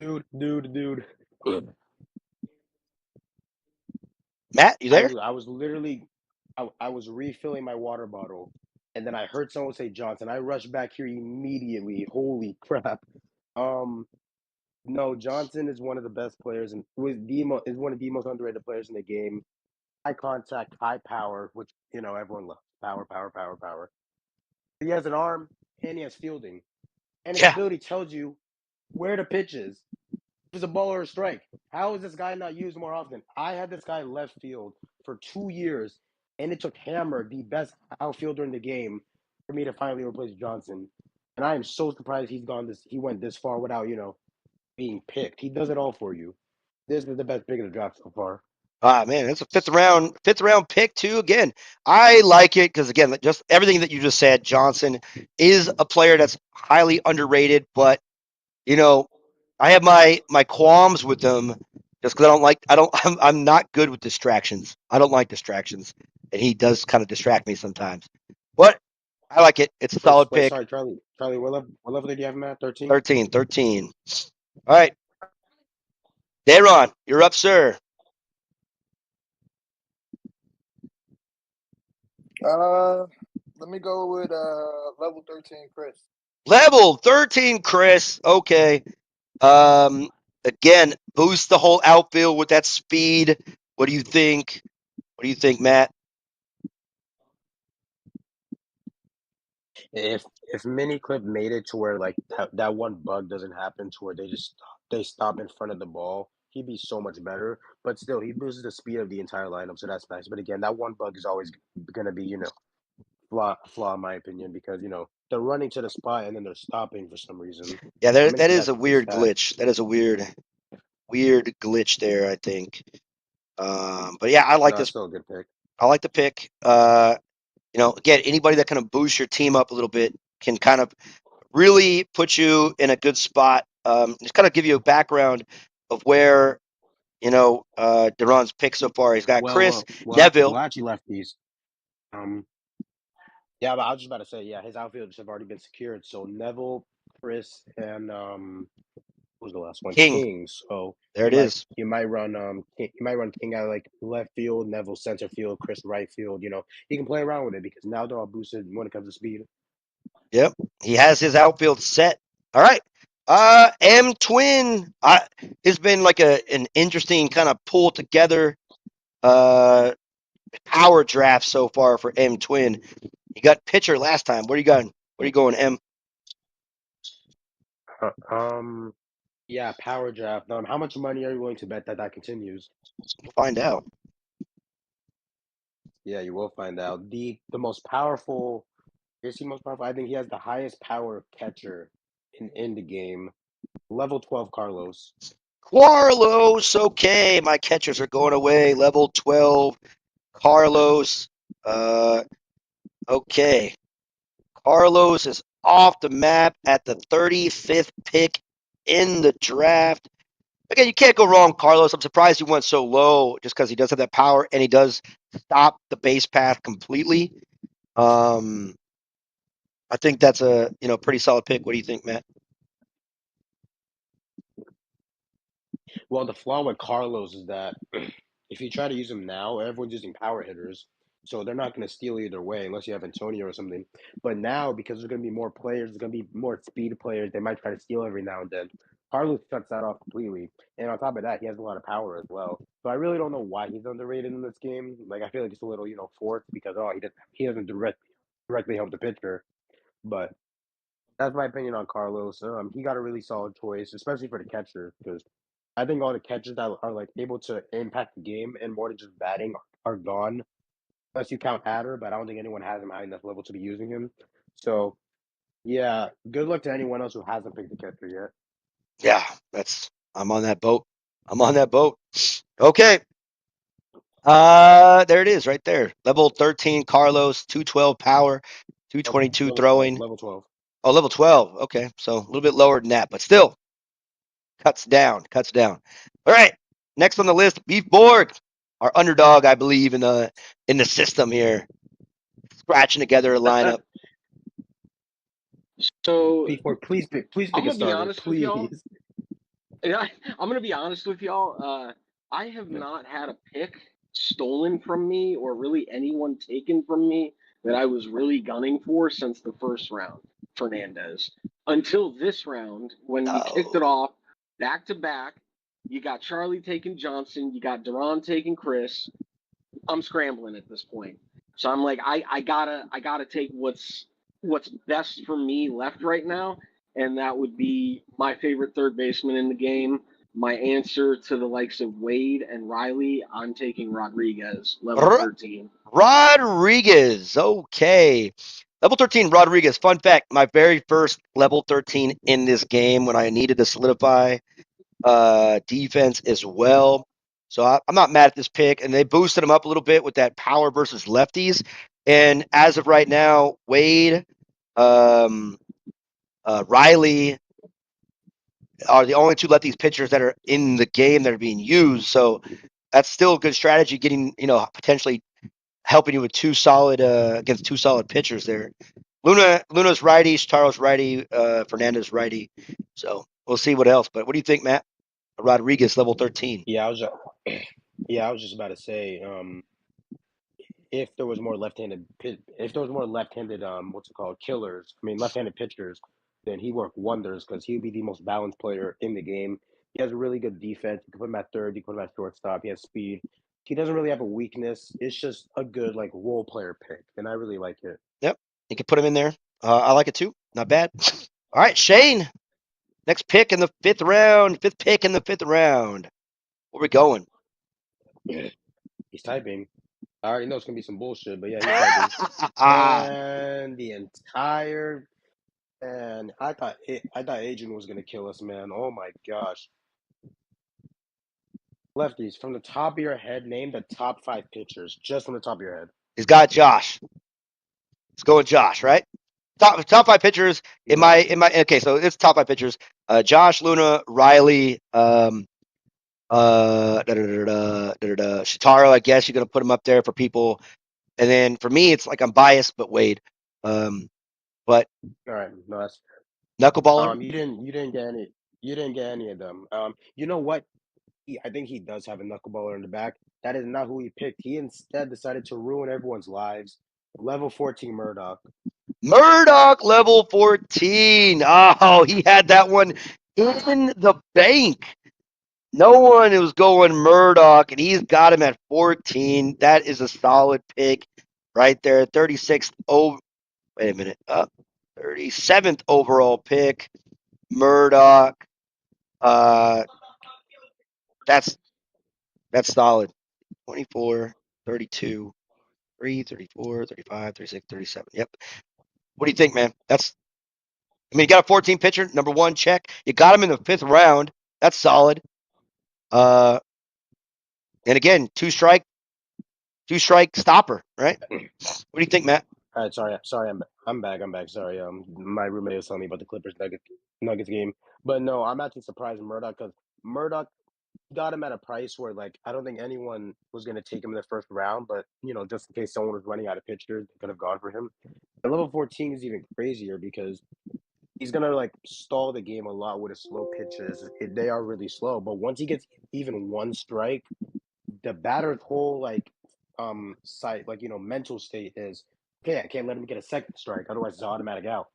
Dude. Matt, you there? I was literally, I was refilling my water bottle, and then I heard someone say Johnson. I rushed back here immediately. Holy crap! Um, no, Johnson is one of the best players, and is one of the most underrated players in the game. High contact, high power, which everyone loves. Power. He has an arm and he has fielding, and his Yeah. ability tells you where the pitch is. If it's a ball or a strike. How is this guy not used more often? I had this guy left field for 2 years, and it took Hammer, the best outfielder in the game, for me to finally replace Johnson. And I am so surprised he went this far without, being picked. He does it all for you. This is the best pick of the draft so far. Ah, man, it's a fifth round pick too. Again, I like it because again, just everything that you just said. Johnson is a player that's highly underrated, but I have my qualms with him just because I'm not good with distractions. I don't like distractions, and he does kind of distract me sometimes. But I like it. It's a solid Wait, pick. sorry, Charlie. Charlie, what level did you have him at? 13? 13. All right, Daron, you're up, sir. Let me go with level 13, Chris. Level 13, Chris. Okay. Um, Again, boost the whole outfield with that speed. What do you think? What do you think, Matt? If Miniclip made it to where like that one bug doesn't happen to where they stop in front of the ball, he'd be so much better. But still, he boosts the speed of the entire lineup, so that's nice. But again, that one bug is always gonna be flaw in my opinion because they're running to the spot and then they're stopping for some reason. Yeah, I mean, that is that's a just weird that. glitch. That is a weird glitch there, I think. But yeah, I like No, it's this. still a good pick. I like the pick. Again, anybody that can boost your team up a little bit can kind of really put you in a good spot. Just kind of give you a background of where Duran's pick so far. He's got Chris Neville. Actually, lefties. Um, yeah, but I was just about to say, yeah, his outfielders have already been secured. So Neville, Chris, and what was the last one? King. King. So There it is. you might run King out like left field, Neville center field, Chris right field. He can play around with it because now they're all boosted when it comes to speed. Yep, he has his outfield set. All right. M Twin. It's been like an interesting kind of pull together power draft so far for M Twin. You got pitcher last time. Where you going? Where you going, M? Yeah, power draft. How much money are you willing to bet that continues? We'll find out. Yeah, you will find out. The most powerful. Is he most powerful? I think he has the highest power catcher in the game. Level 12 Carlos. Carlos. Okay, my catchers are going away. Level 12. Carlos. Okay. Carlos is off the map at the 35th pick in the draft. Again, you can't go wrong, Carlos. I'm surprised he went so low just because he does have that power and he does stop the base path completely. I think that's a pretty solid pick. What do you think, Matt? Well, the flaw with Carlos is that if you try to use him now, everyone's using power hitters. So they're not going to steal either way unless you have Antonio or something. But now, because there's going to be more players, there's going to be more speed players, they might try to steal every now and then. Carlos shuts that off completely. And on top of that, he has a lot of power as well. So I really don't know why he's underrated in this game. Like, I feel like it's a little, forced because, he doesn't directly help the pitcher. But that's my opinion on Carlos. He got a really solid choice, especially for the catcher, because I think all the catchers that are like able to impact the game and more than just batting are gone, unless you count Adder. But I don't think anyone has him high enough level to be using him. So yeah, good luck to anyone else who hasn't picked the catcher yet. Yeah, I'm on that boat. I'm on that boat. Okay. There it is right there. Level 13, Carlos, 212 power, 222 Level 12, throwing. level 12. Oh, level 12. Okay. So a little bit lower than that, but still cuts down. All right. Next on the list, Beef Borg, our underdog, I believe, in the system here. Scratching together a lineup. So Before, please pick I'm a gonna be starter, honest with y'all. please. Yeah, I'm gonna be honest with y'all. I have not had a pick stolen from me or really anyone taken from me that I was really gunning for since the first round, Fernandez. Until this round, when we kicked it off back to back, you got Charlie taking Johnson, you got Duran taking Chris. I'm scrambling at this point. So I'm like, I gotta take what's best for me left right now, and that would be my favorite third baseman in the game. My answer to the likes of Wade and Riley, I'm taking Rodriguez, level 13. Rodriguez. Okay. Level 13, Rodriguez. Fun fact, my very first level 13 in this game when I needed to solidify defense as well. So I'm not mad at this pick. And they boosted him up a little bit with that power versus lefties. And as of right now, Wade, Riley are the only two lefties pitchers that are in the game that are being used. So that's still a good strategy, getting, potentially helping you with two solid against two solid pitchers there. Luna's righty, Shataro's righty, Fernandez righty. So we'll see what else. But what do you think, Matt? Rodriguez, level 13. Yeah, I was just about to say, if there was more left-handed, what's it called, killers. I mean, left-handed pitchers, then he worked wonders because he would be the most balanced player in the game. He has a really good defense. You can put him at third. You can put him at shortstop. He has speed. He doesn't really have a weakness. It's just a good like role player pick, and I really like it. Yep, you can put him in there. I like it too. Not bad. All right, Shane. Next pick in the fifth round. Fifth pick in the fifth round. Where we going? He's typing. I already know it's gonna be some bullshit, but yeah, he's typing. And the entire and I thought Adrian was gonna kill us, man. Oh my gosh. Lefties, from the top of your head, name the top 5 pitchers, just from the top of your head. He's got Josh. Let's go with Josh, right? Top five pitchers in No, my okay, so it's top five pitchers. Josh, Luna, Riley, Shotaro, I guess you're gonna put him up there for people. And then for me, it's like I'm biased, but Wade. But all right, no, that's knuckleballer. you didn't get any of them. You know what? I think he does have a knuckleballer in the back. That is not who he picked. He instead decided to ruin everyone's lives. Level 14 Murdoch. Murdoch level 14. Oh, he had that one in the bank. No one was going Murdoch, and he's got him at 14. That is a solid pick right there. 36th. Oh, wait a minute. 37th overall pick. Murdoch. Uh, that's solid. 24, 32, 3, 34, 35, 36, 37. Yep. What do you think, man? You got a 14 pitcher, number one, check. You got him in the fifth round. That's solid. And again, two strike stopper, right? What do you think, Matt? All right, sorry, I'm back. Sorry, my roommate was telling me about the Clippers Nuggets game, but no, I'm actually surprised Murdoch because Murdoch got him at a price where like I don't think anyone was gonna take him in the first round, but just in case someone was running out of pitchers, they could have gone for him. At level 14 is even crazier because he's gonna like stall the game a lot with his slow pitches. They are really slow, but once he gets even one strike, the batter's whole like site like mental state is okay. I can't let him get a second strike, otherwise it's automatic out.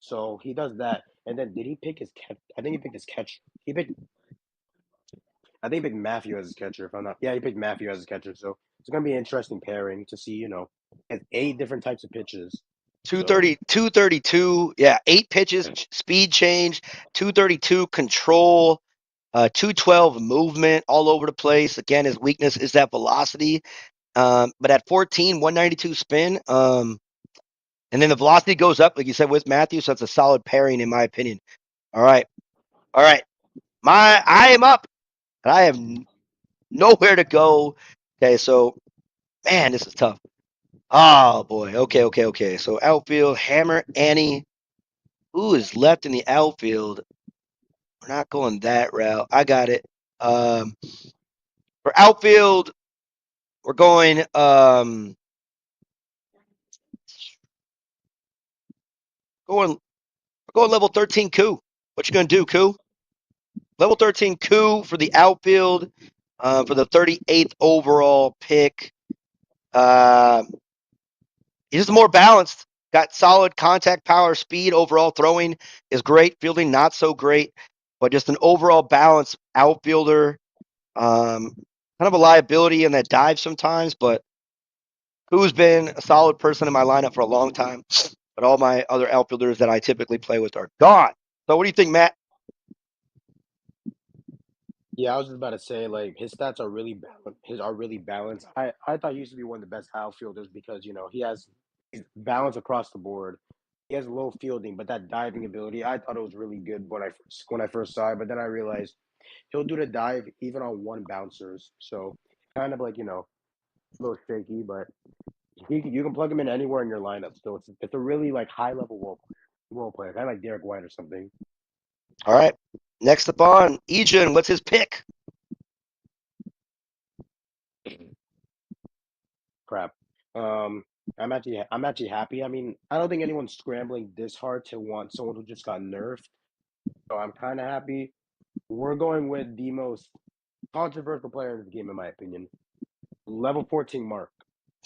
So he does that, and then did he pick his catch? I think he picked his catch. I think he picked Matthew as his catcher. If I'm not, yeah, he picked Matthew as his catcher. So it's gonna be an interesting pairing to see. Has 8 different types of pitches. 230, 232. Yeah, 8 pitches, speed change, 232 control, 212 movement all over the place. Again, his weakness is that velocity. But at 14, 192 spin, And then the velocity goes up, like you said, with Matthew. So it's a solid pairing, in my opinion. All right. I am up, and I have nowhere to go. Okay, so man, this is tough. Oh boy. Okay. So outfield, Hammer, Annie. Who is left in the outfield? We're not going that route. I got it. For outfield, we're going we're going level 13 coup. What you gonna do, coup? Level 13 coup for the outfield, for the 38th overall pick. He's just more balanced. Got solid contact power, speed, overall throwing is great. Fielding not so great, but just an overall balanced outfielder. Kind of a liability in that dive sometimes, but who's been a solid person in my lineup for a long time. But all my other outfielders that I typically play with are gone. So what do you think, Matt? Yeah, I was just about to say like his stats are really balanced. His are really balanced. I thought he used to be one of the best outfielders because he's balance across the board. He has low fielding, but that diving ability, I thought it was really good when I first saw it. But then I realized he'll do the dive even on one bouncers. So kind of like a little shaky, but you can plug him in anywhere in your lineup. So it's a really like high level role player, kind of like Derek White or something. All right. Next up on Ejan, what's his pick? Crap. Um, I'm actually happy. I mean, I don't think anyone's scrambling this hard to want someone who just got nerfed. So I'm kind of happy. We're going with the most controversial player in the game, in my opinion. Level 14 Mark.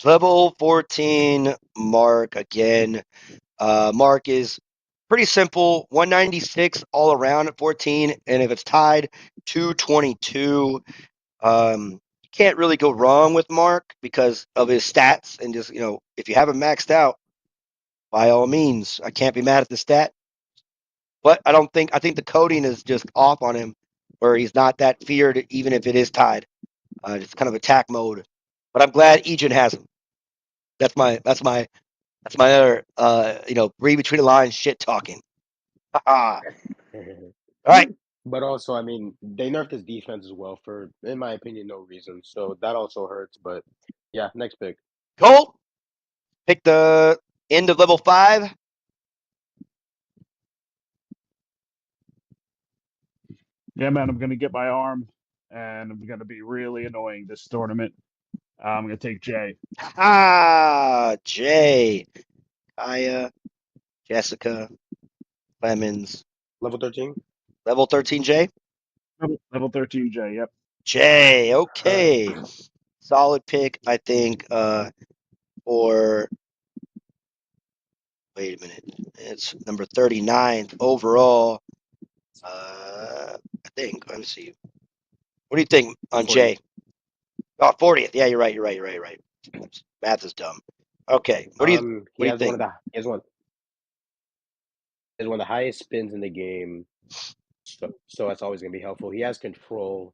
Level 14 Mark again. Mark is pretty simple, 196 all around at 14, and if it's tied, 222. Can't really go wrong with Mark because of his stats and just if you have him maxed out, by all means, I can't be mad at the stat. But I think the coding is just off on him, where he's not that feared, even if it is tied. It's kind of attack mode. But I'm glad Ejan has him. That's my other read between the lines shit talking. All right. But also, I mean, they nerfed his defense as well for, in my opinion, no reason. So that also hurts. But yeah, next pick. Colt, pick the end of level 5. Yeah, man, I'm gonna get my arm, and I'm gonna be really annoying this tournament. I'm gonna take Jay. Jay, Kaya, Jessica, Clemens, Level 13. level 13 Jay. Level 13 Jay. Yep. Jay, All right. okay. Solid pick, I think, for wait a minute. It's number 39th overall. I think. Let me see. What do you think on 40th. Jay? Oh, 40th. Yeah, you're right. Math is dumb. Okay. He What do you has think? he has one of the highest spins in the game. So that's always gonna be helpful. He has control,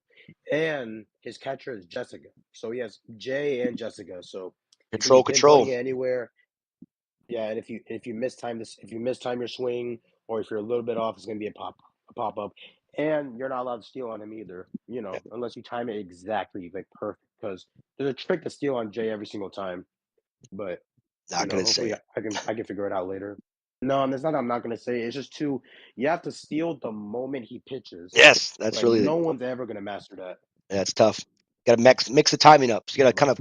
and his catcher is Jessica. So he has Jay and Jessica. So you can be Control. pinpointing it anywhere. Yeah, and if you mistime your swing, or if you're a little bit off, it's gonna be a pop up, and you're not allowed to steal on him either. Unless you time it exactly like perfect. Because there's a trick to steal on Jay every single time, but Not gonna say hopefully it. I can figure it out later. No, and it's not that I'm not gonna say it. It's just you have to steal the moment he pitches. Yes, that's Like really no one's ever gonna master that. that's tough. Got to mix the timing up. So you got to kind of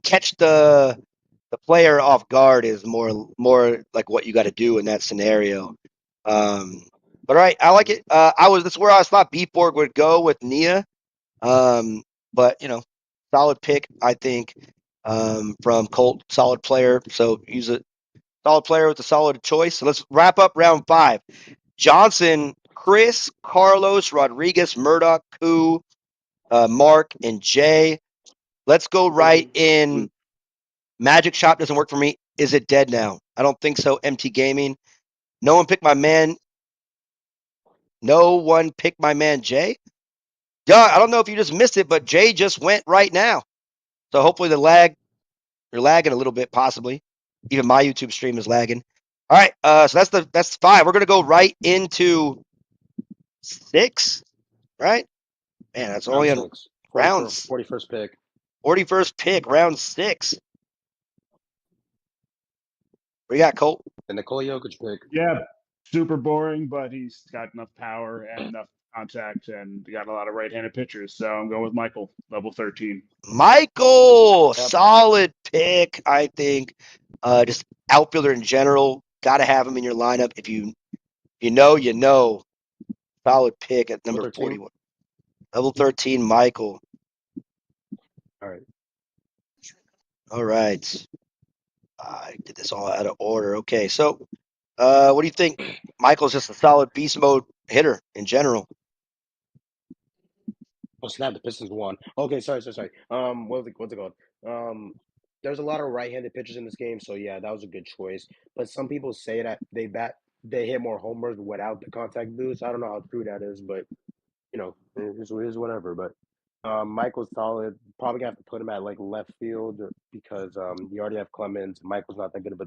catch the player off guard is more like what you got to do in that scenario. But all right, I like it. That's where I thought Beefborg would go with Nia. But solid pick, I think, from Colt, solid player. So he's a solid player with a solid choice. So let's wrap up round 5. Johnson, Chris, Carlos, Rodriguez, Murdoch, Koo, Mark, and Jay. Let's go right in. Magic Shop doesn't work for me. Is it dead now? I don't think so. MT Gaming. No one picked my man. No one picked my man Jay. Yeah, I don't know if you just missed it, but Jay just went right now. So hopefully you're lagging a little bit, possibly. Even my YouTube stream is lagging. All right, so that's 5. We're gonna go right into 6, right? Man, that's only Round on 6. rounds 41st pick. 41st pick, round 6. What you got, Colt? The Nikola Jokic pick. Yeah, super boring, but he's got enough power and enough contact, and got a lot of right-handed pitchers. So I'm going with Michael, level 13. Michael, Yep. solid pick, I think. Just outfielder in general, got to have him in your lineup. If you know, you know. Solid pick at number 13. 41. Level 13, Michael. All right. All right. I did this all out of order. Okay, so what do you think? Michael's just a solid beast mode hitter in general. Oh snap! The Pistons won. Okay, sorry. What's it called? There's a lot of right-handed pitchers in this game, so yeah, that was a good choice. But some people say that they hit more homers without the contact boost. I don't know how true that is, but you know, it is whatever. But Michael's solid. Probably gonna have to put him at like left field because you already have Clemens. Michael's not that good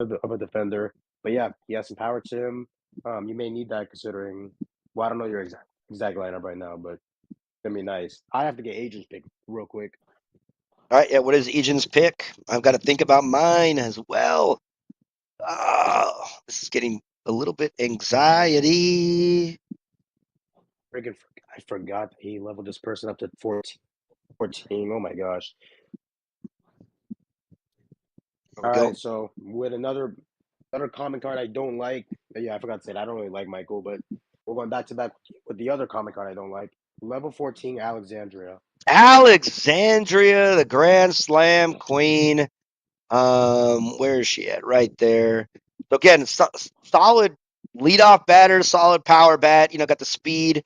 of a defender, but yeah, he has some power to him. You may need that considering. Well, I don't know your exact lineup right now, but gonna be nice. I have to get agents pick real quick. All right, yeah, what is Egan's pick? I've got to think about mine as well. This is getting a little bit anxiety. I forgot that he leveled this person up to 14. Oh my gosh. There we All go. right, so with another common card I don't like. Yeah, I forgot to say that. I don't really like Michael, but we're going back to back with the other common card I don't like. Level 14, Alexandria. Alexandria, the Grand Slam Queen. Where is she at? Right there. So again, solid leadoff batter, solid power bat. You know, got the speed,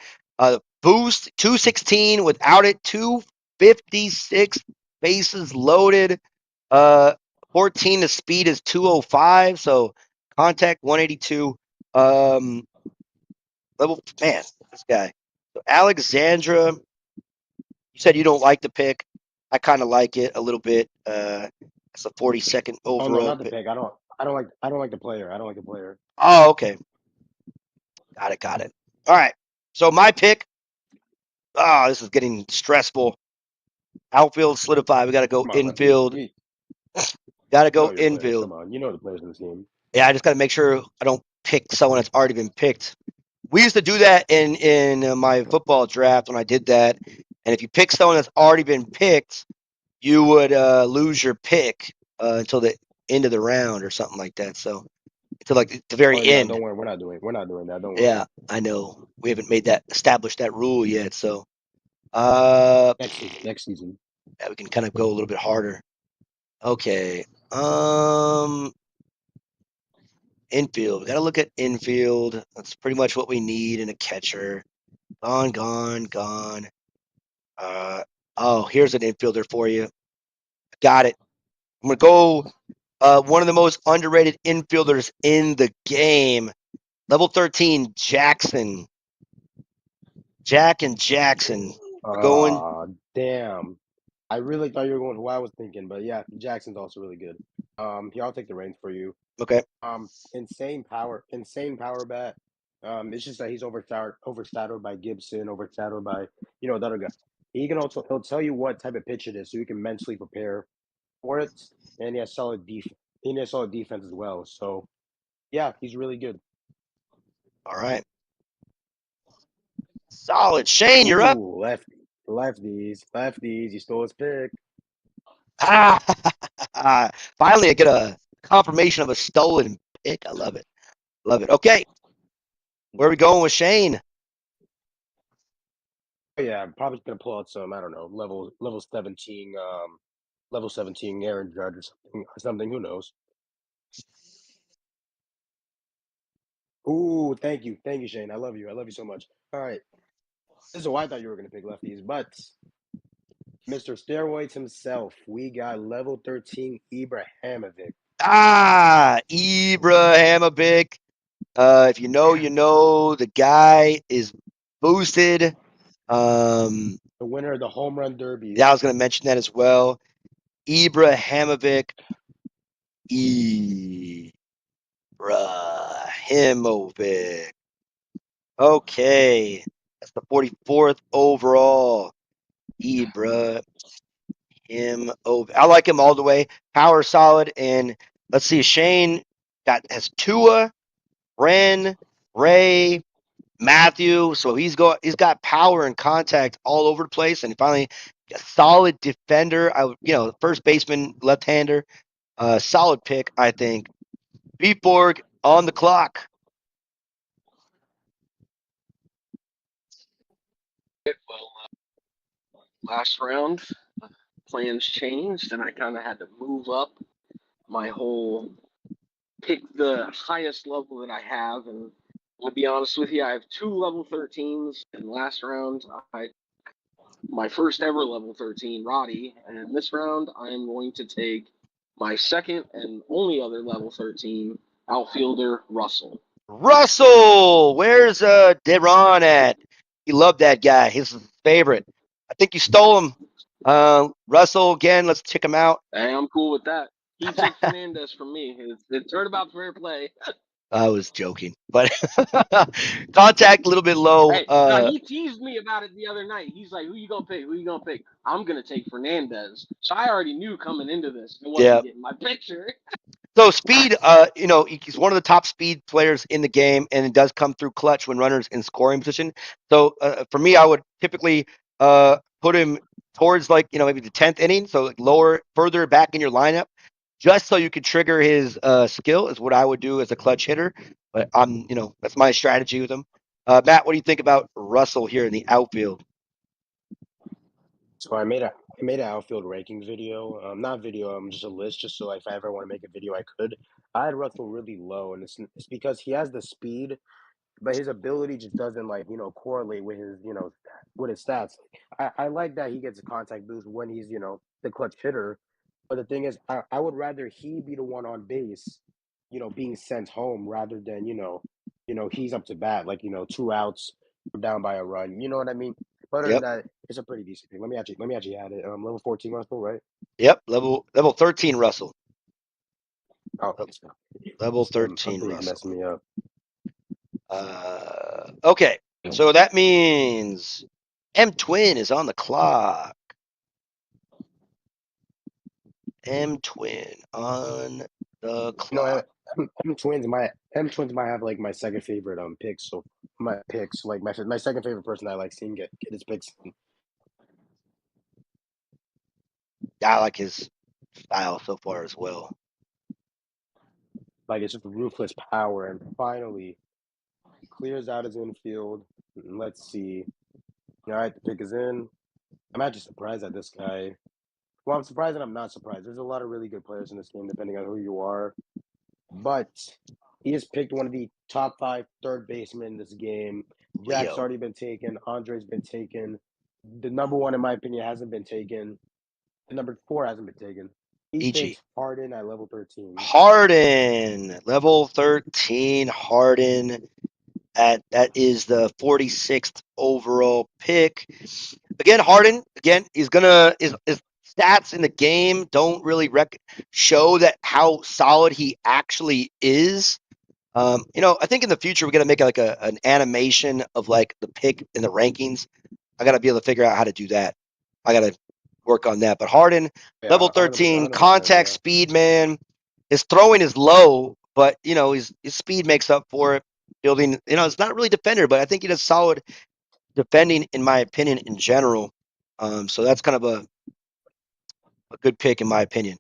boost 216 without it, 256 bases loaded. 14 the speed is 205, so contact 182. Level man, this guy. So Alexandra, you said you don't like the pick. I kind of like it a little bit. It's a 42nd Oh no, overall not the pick. pick. I don't like the player. I don't like the player. Oh, okay. Got it. All right. So my pick. Oh, this is getting stressful. Outfield solidify. We got to go Come on, Lefty. infield. Got to You know go your players. infield. Come on. You know the players in this team. Yeah, I just got to make sure I don't pick someone that's already been picked. We used to do that in my football draft when I did that. And if you pick someone that's already been picked, you would lose your pick until the end of the round or something like that. So until like the very Oh yeah, end. don't worry. We're not doing that. Don't worry. Yeah, I know. We haven't established that rule yet. So Next season. yeah, we can kind of go a little bit harder. Okay. Infield. We got to look at infield. That's pretty much what we need in a catcher. Gone. Here's an infielder for you. Got it. I'm gonna go. One of the most underrated infielders in the game. Level 13, Jackson. Jack and Jackson. We're going. Damn. I really thought you were going who I was thinking, but yeah, Jackson's also really good. Here I'll take the reins for you. Okay. Insane power bat. It's just that he's overshadowed by Gibson, overshadowed by the other guy. He'll tell you what type of pitch it is, so you can mentally prepare for it. And he has solid defense. He has solid defense as well. So yeah, he's really good. All right. Solid. Shane, you're up. Ooh, lefties. He stole his pick. Finally, I get a confirmation of a stolen pick. I love it. Okay. Where are we going with Shane? Oh, yeah, I'm probably gonna pull out some. I don't know, level 17 Aaron Judge or something. Who knows? Ooh, thank you, Shane. I love you so much. All right, this is why I thought you were gonna pick lefties, but Mr. Steroids himself, we got level 13 Ibrahimovic. Ibrahimovic. If you know, you know. The guy is boosted. The winner of the home run derby. Yeah, I was going to mention that as well. Ibrahimovic. Ibrahimovic. Okay. That's the 44th overall. Ibrahimovic. I like him all the way. Power solid. And let's see, Shane has Tua, Ren, Ray, Matthew. So he's got power and contact all over the place. And finally, a solid defender. First baseman, left-hander. Solid pick, I think. Beatborg on the clock. Well, last round, plans changed, and I kind of had to move up my whole pick the highest level that I have. And I'll be honest with you, I have 2 level 13s. And last round, my first ever level 13, Roddy. And this round, I am going to take my second and only other level 13 outfielder, Russell. Russell, where's Deron at? He loved that guy. He's his favorite. I think you stole him. Russell, again, let's check him out. Hey, I'm cool with that. He took Fernandez from me. It turned about fair play. I was joking, but contact a little bit low. Hey, no, he teased me about it the other night. He's like, "Who you gonna pick? Who you gonna pick?" I'm gonna take Fernandez. So I already knew coming into this it wasn't Yeah. getting my picture. So speed, he's one of the top speed players in the game, and it does come through clutch when runners in scoring position. So for me, I would typically put him towards maybe the 10th inning, so lower, further back in your lineup, just so you could trigger his skill is what I would do as a clutch hitter. But that's my strategy with him. Matt, what do you think about Russell here in the outfield? So I made an outfield ranking video. Not video, just a list, just so if I ever want to make a video, I could. I had Russell really low, and it's because he has the speed, but his ability just doesn't correlate with his with his stats. I like that he gets a contact boost when he's the clutch hitter, but the thing is, I would rather he be the one on base, being sent home rather than he's up to bat, like 2 outs, we're down by a run. You know what I mean? But other than Yep. that, it's a pretty decent thing. Let me actually add it. Level 14 Russell, right? Yep. Level 13 Russell. Oh, Level my 13 thing's Russell. messing me up. Okay. So that means M Twin is on the clock. M Twin on the clock. M Twins might have like my second favorite picks. So my picks, like my second favorite person I like seeing get his picks. I like his style so far as well. Like it's just ruthless power, and finally he clears out his infield. Let's see. All right, the pick is in. I'm actually surprised at this guy. Well, I'm surprised and I'm not surprised. There's a lot of really good players in this game, depending on who you are. But he has picked one of the top 5 third basemen in this game. Jack's already been taken. Andre's been taken. The number 1, in my opinion, hasn't been taken. The number 4 hasn't been taken. He EG. takes Harden at level 13. Harden, level 13. Harden. That is the 46th overall pick. Again, Harden. Again, his stats in the game don't really show that how solid he actually is. I think in the future we're gonna make an animation of like the pick in the rankings. I gotta be able to figure out how to do that. I gotta work on that. But Harden, level 13, 100%, contact yeah. speed, man. His throwing is low, but his speed makes up for it. Building, it's not really defender, but I think he does solid defending, in my opinion, in general. So that's kind of a good pick, in my opinion.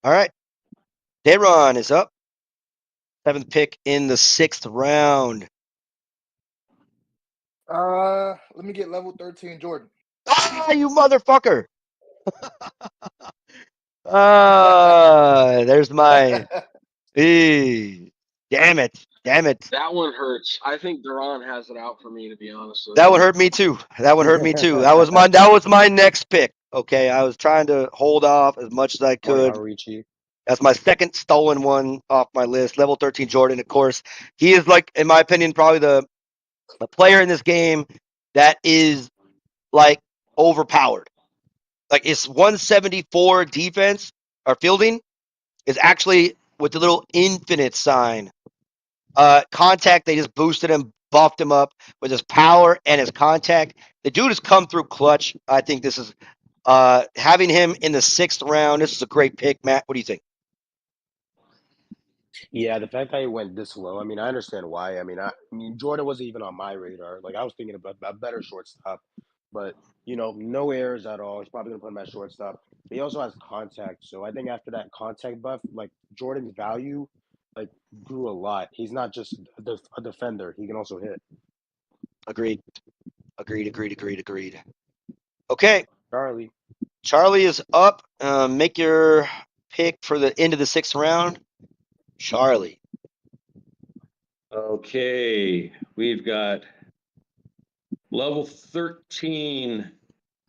All right. Deron is up. 7th pick in the 6th round. Let me get level 13 Jordan. Ah, you motherfucker. There's my. Damn it. That one hurts. I think Duran has it out for me, to be honest with That you. would hurt me too. That was my next pick. Okay, I was trying to hold off as much as I could. That's my second stolen one off my list. Level 13 Jordan, of course. He is, like, in my opinion, probably the player in this game that is like overpowered. Like, it's 174 defense or fielding is actually with the little infinite sign. Contact, they just boosted him, buffed him up with his power and his contact. The dude has come through clutch. I think this is having him in the 6th round. This is a great pick, Matt. What do you think? Yeah, the fact that he went this low, I mean, I understand why. I mean, Jordan wasn't even on my radar. Like, I was thinking about a better shortstop, but no errors at all. He's probably gonna put him at shortstop. But he also has contact, so I think after that contact buff, like Jordan's value, like grew a lot. He's not just a defender; he can also hit. Agreed. Okay, Charlie, Charlie is up. Make your pick for the end of the 6th round. Charlie. Okay, we've got level 13,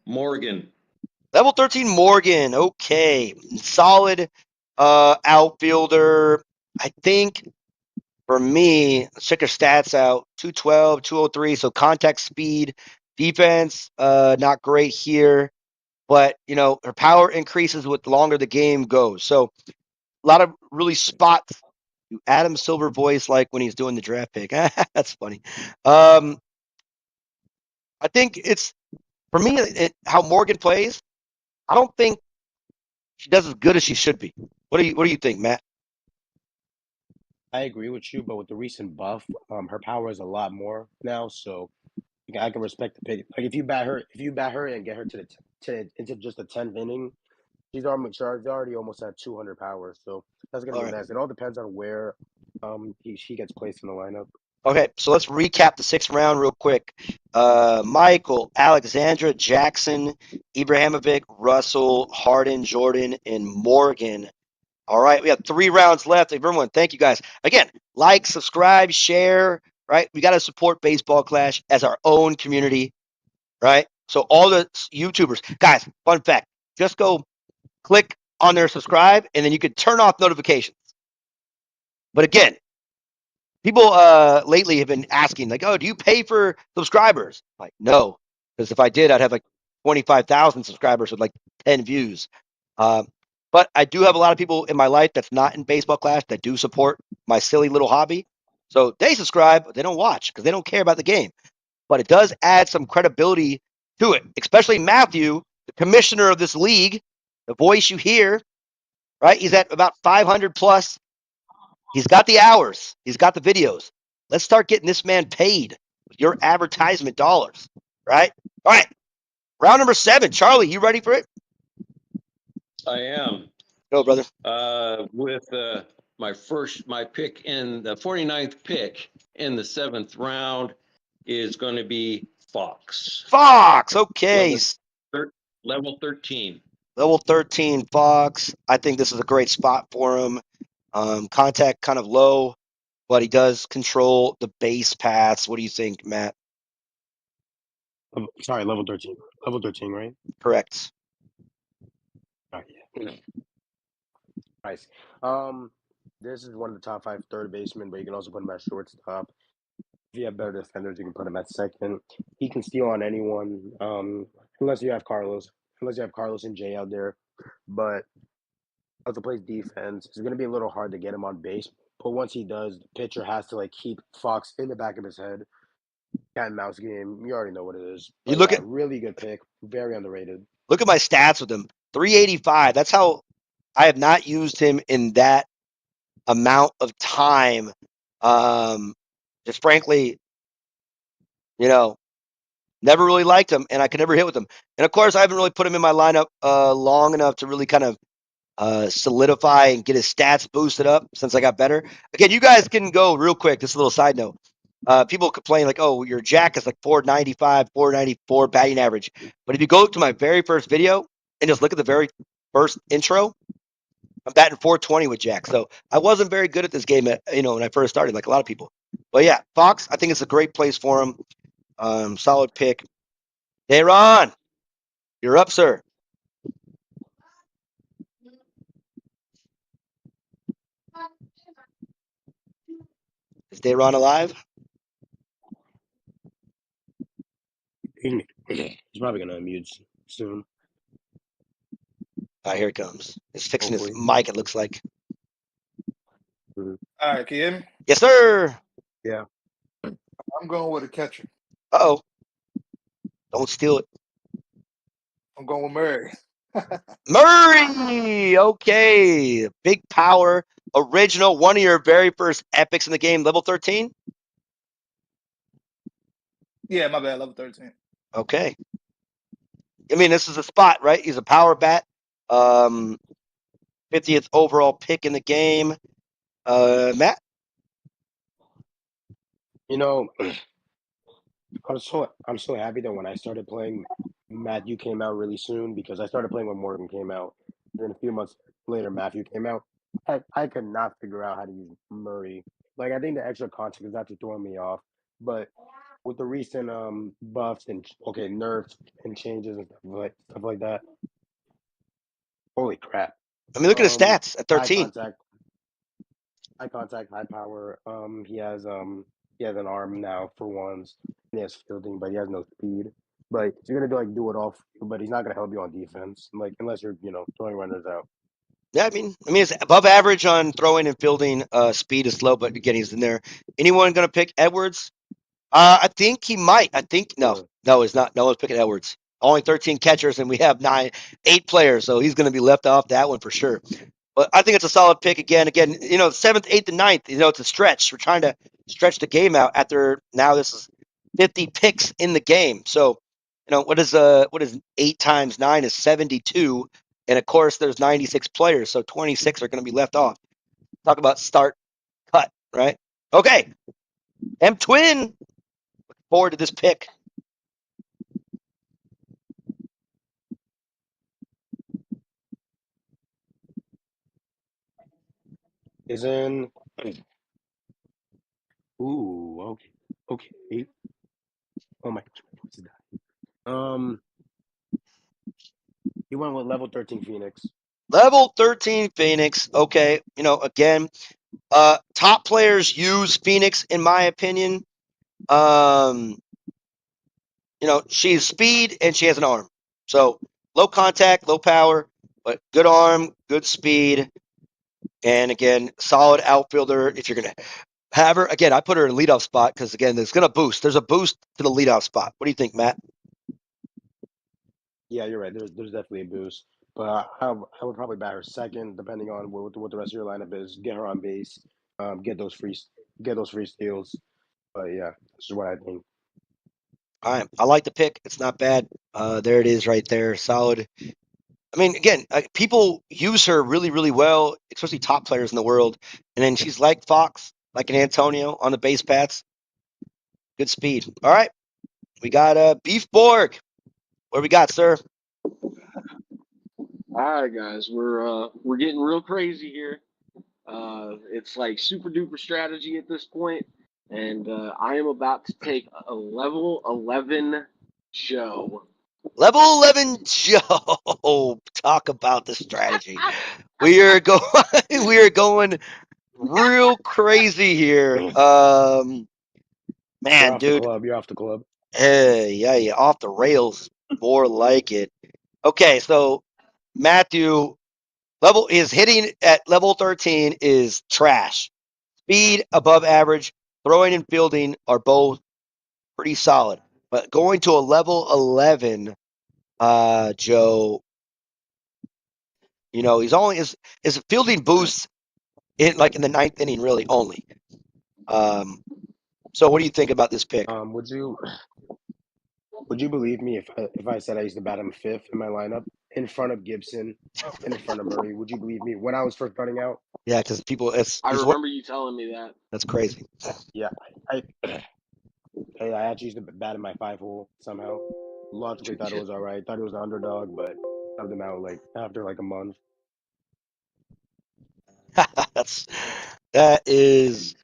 Morgan. Level 13, Morgan. Okay. Solid outfielder. I think for me, let's check her stats out. 212, 203. So contact speed, defense, not great here. But, her power increases with the longer the game goes. So a lot of really spots. Adam Silver voice like when he's doing the draft pick. That's funny. I think it's, for me, how Morgan plays, I don't think she does as good as she should be. What do you think, Matt? I agree with you, but with the recent buff, her power is a lot more now. So I can respect the pick. Like if you bat her and get her to into just the 10th inning, she's already almost at 200 power. So that's gonna All be right. nice. It all depends on where she gets placed in the lineup. Okay, so let's recap the 6th round real quick. Michael, Alexandra, Jackson, Ibrahimovic, Russell, Harden, Jordan, and Morgan. All right, we have 3 rounds left. Everyone, thank you guys. Again, like, subscribe, share, right? We got to support Baseball Clash as our own community, right? So all the YouTubers, guys, fun fact, just go click on their subscribe, and then you can turn off notifications. But again, people lately have been asking, like, oh, do you pay for subscribers? Like, no, because if I did, I'd have like 25,000 subscribers with like 10 views. But I do have a lot of people in my life that's not in Baseball Clash that do support my silly little hobby. So they subscribe, but they don't watch because they don't care about the game. But it does add some credibility to it, especially Matthew, the commissioner of this league, the voice you hear, right? He's at about 500 plus. He's got the hours. He's got the videos. Let's start getting this man paid with your advertisement dollars, right? All right. Round number 7. Charlie, you ready for it? I am. Go, brother. With my pick in the 49th pick in the 7th round is going to be Fox. Fox. Okay. Level 13. Level 13, Fox. I think this is a great spot for him. Contact kind of low, but he does control the base paths. What do you think, Matt? Sorry, level 13. Level 13, right? Correct. All right, yeah. Nice. This is one of the top 5 third basemen, but you can also put him at shortstop. If you have better defenders, you can put him at second. He can steal on anyone, unless you have Carlos. Unless you have Carlos and Jay out there. But also plays defense. It's going to be a little hard to get him on base. But once he does, the pitcher has to keep Fox in the back of his head. Cat and mouse game. You already know what it is. You But look yeah, at really good pick. Very underrated. my stats with him. 385. That's how I have not used him in that amount of time. Just frankly, never really liked him, and I could never hit with him. And of course, I haven't really put him in my lineup long enough to really kind of solidify and get his stats boosted up since I got better. Again, you guys can go real quick. Just a little side note. People complain like, oh, your jack is like 495, 494 batting average. But if you go to my very first video and just look at the very first intro, I'm batting 420 with Jack. So I wasn't very good at this game, when I first started, like a lot of people. But yeah, Fox, I think it's a great place for him. Solid pick. Hey, Ron, you're up, sir. Is Dayron alive? He's probably going to unmute soon, Here it comes. He's fixing his hopefully. mic, it looks like. Mhm. All right, can you hear me? Yes, sir. Yeah. I'm going with a catcher. Uh-oh. Don't steal it. I'm going with Murray. Murray. Okay. Big power. Original. One of your very first epics in the game. Level 13. Yeah, my bad. Level 13. Okay. I mean, this is a spot, right? He's a power bat. 50th overall pick in the game. Matt? You know, I'm so happy that when I started playing, Matthew came out really soon because I started playing when Morgan came out. Then a few months later, Matthew came out. I could not figure out how to use Murray. Like I think the extra context is actually throwing me off. But with the recent buffs and nerfs and changes and stuff like that, holy crap! I mean, look at his stats at High 13. contact, high power. He has an arm now for once. And he has fielding, but he has no speed. But he's gonna do it all for you, but he's not gonna help you on defense. Like unless you're throwing runners out. Yeah, I mean, it's above average on throwing and fielding. Speed is slow, but again, he's in there. Anyone going to pick Edwards? I think he might. I think no, he's not. No one's picking Edwards. Only 13 catchers, and we have 8 players, so he's going to be left off that one for sure. But I think it's a solid pick again. Again, 7th, 8th, and 9th. It's a stretch. We're trying to stretch the game out after now. This is 50 picks in the game. So, what is 8 times 9 is 72, and of course there's 96 players, so 26 are going to be left off. Talk about start cut, right? Okay, M Twin. Looking forward to this pick. Is in. Ooh, okay. Oh my gosh, my voice is dying. He went with level 13 Phoenix. Level 13 Phoenix. Okay, again, top players use Phoenix in my opinion. She's speed and she has an arm. So low contact, low power, but good arm, good speed, and again, solid outfielder. If you're gonna have her, again, I put her in a leadoff spot because again, there's gonna boost. There's a boost to the leadoff spot. What do you think, Matt? Yeah, you're right. There's definitely a boost, but I would probably bat her second, depending on what the rest of your lineup is. Get her on base, get those free steals. But yeah, this is what I think. All right, I like the pick. It's not bad. There it is, right there, solid. I mean, again, people use her really, really well, especially top players in the world. And then she's like Fox, like an Antonio on the base paths. Good speed. All right, we got Beef Borg. What we got, sir? All right, guys, we're getting real crazy here. It's like super duper strategy at this point, and I am about to take a level 11 Joe. Level 11 Joe. Talk about the strategy. We are going we are going real crazy here. Man, dude. You're off the club. Hey, yeah, off the rails. More like it. Okay, so Matthew his hitting at level 13 is trash. Speed above average, throwing and fielding are both pretty solid. But going to a level 11, Joe, he's only his fielding boosts in the ninth inning really only. So what do you think about this pick? Would you believe me if I said I used to bat him fifth in my lineup in front of Gibson and in front of Murray? Would you believe me when I was first starting out? Yeah, because people, I he's what remember you telling me that. that's crazy. Yeah, I hey, I actually used to bat in my 5 hole somehow. Logically thought it was all right. Thought it was the underdog, but subbed him out like after like a month. that's that is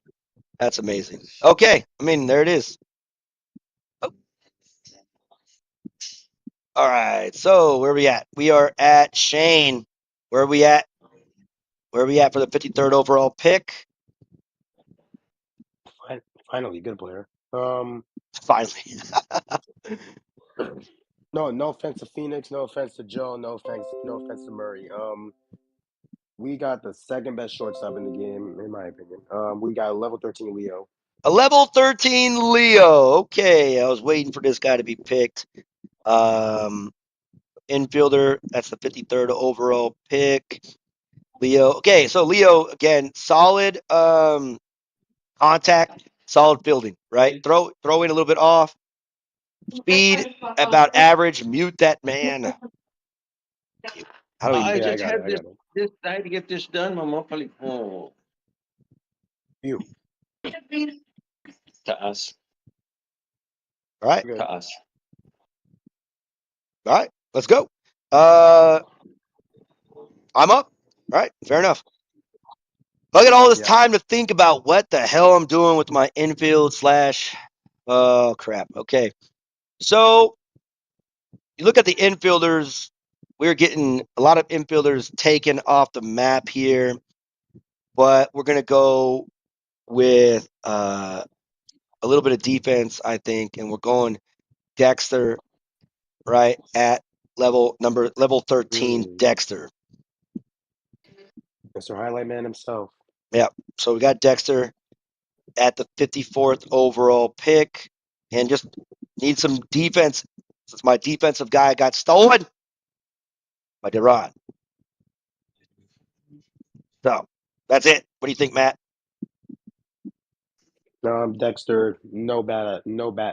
that's amazing. Okay, I mean there it is. Oh, all right, so where are we at? We are at Shane. Where are we at? Where are we at for the 53rd overall pick? Finally, good player. Finally. No offense to Phoenix, no offense to Joe, no offense to Murray. We got the second best shortstop in the game, in my opinion. We got level 13 Leo. A level 13 Leo. Okay, I was waiting for this guy to be picked. Infielder, that's the 53rd overall pick. Leo. Okay, so Leo, again, solid contact, solid fielding, right? Throwing a little bit off. Speed about average. Mute that man. How do we I Yeah, I just got it. had I got it. this. I had to get this done. My monthly You. to us. all right? Good. To us. All right, let's go. I'm up. All right, fair enough. I got all this Yeah. time to think about what the hell I'm doing with my infield slash. Oh crap. Okay, so you look at the infielders. We're getting a lot of infielders taken off the map here, but we're gonna go with a little bit of defense, I think, and we're going Dexter right at level 13, Dexter. Mr. Highlight Man himself. Yep. So we got Dexter at the 54th overall pick, and just need some defense since my defensive guy got stolen by Duran. So that's it. What do you think, Matt? Dexter, no bat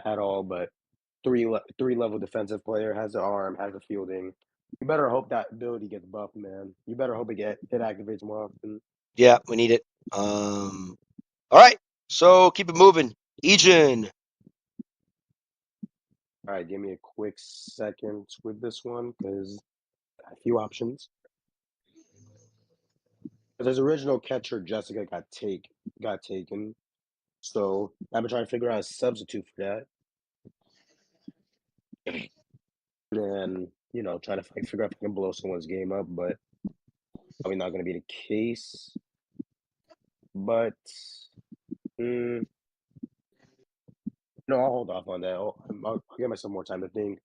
at all, but three level defensive player, has the arm, has the fielding. You better hope that ability gets buffed, man. You better hope it activates more often. Yeah, we need it. All right. So keep it moving. Ejin. All right, give me a quick second with this one because a few options. His original catcher Jessica got taken, so I've been trying to figure out a substitute for that, and try to figure out if I can blow someone's game up, but probably not going to be the case. But no, I'll hold off on that. I'll give myself more time to think.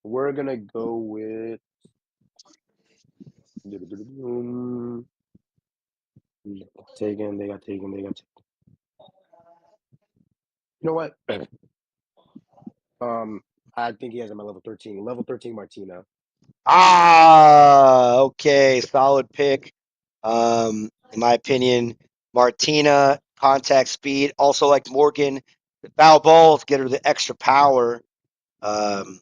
We're gonna go with. They got taken. They got taken. You know what? I think he has him at level 13. Level 13 Martina. Ah, okay. Solid pick. In my opinion, Martina, contact speed. Also like Morgan, the foul balls get her the extra power. Um,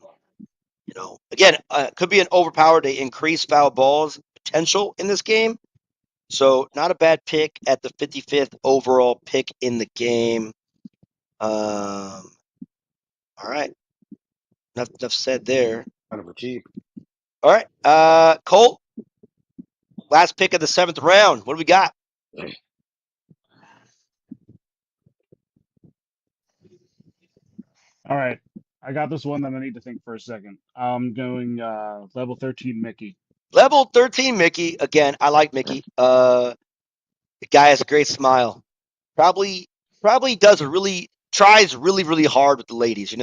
again, could be an overpower to increase foul balls potential in this game. So not a bad pick at the 55th overall pick in the game. All right. Enough said there. Kind of a cheap. All right. Colt, last pick of the 7th round. What do we got? All right. I got this one that I need to think for a second. I'm going level 13 Mickey. Level 13 Mickey. Again, I like Mickey. The guy has a great smile. Probably tries really hard with the ladies,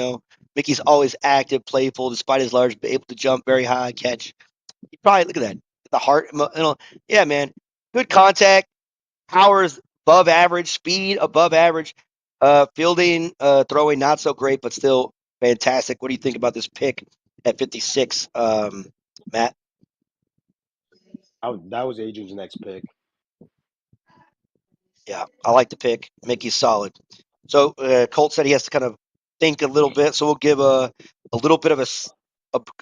Mickey's always active, playful, despite his large, able to jump very high, catch. He probably look at that. The heart, yeah, man. Good contact, powers above average, speed above average, fielding, throwing not so great, but still fantastic. What do you think about this pick at 56, Matt? That was Adrian's next pick. Yeah, I like the pick. Mickey's solid. So Colt said he has to kind of think a little bit, so we'll give a little bit of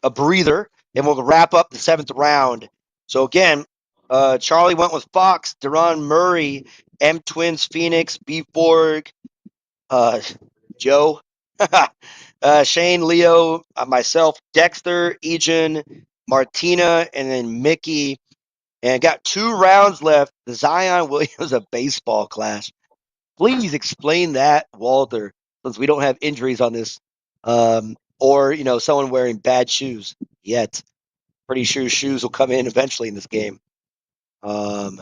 a breather, and we'll wrap up the 7th round. So again, Charlie went with Fox, Duran Murray, M Twins, Phoenix, B Borg, Joe, Shane, Leo, myself, Dexter, Egan, Martina, and then Mickey. And got 2 rounds left. The Zion Williams of baseball clash. Please explain that, Walter, since we don't have injuries on this, or someone wearing bad shoes yet. Pretty sure shoes will come in eventually in this game. But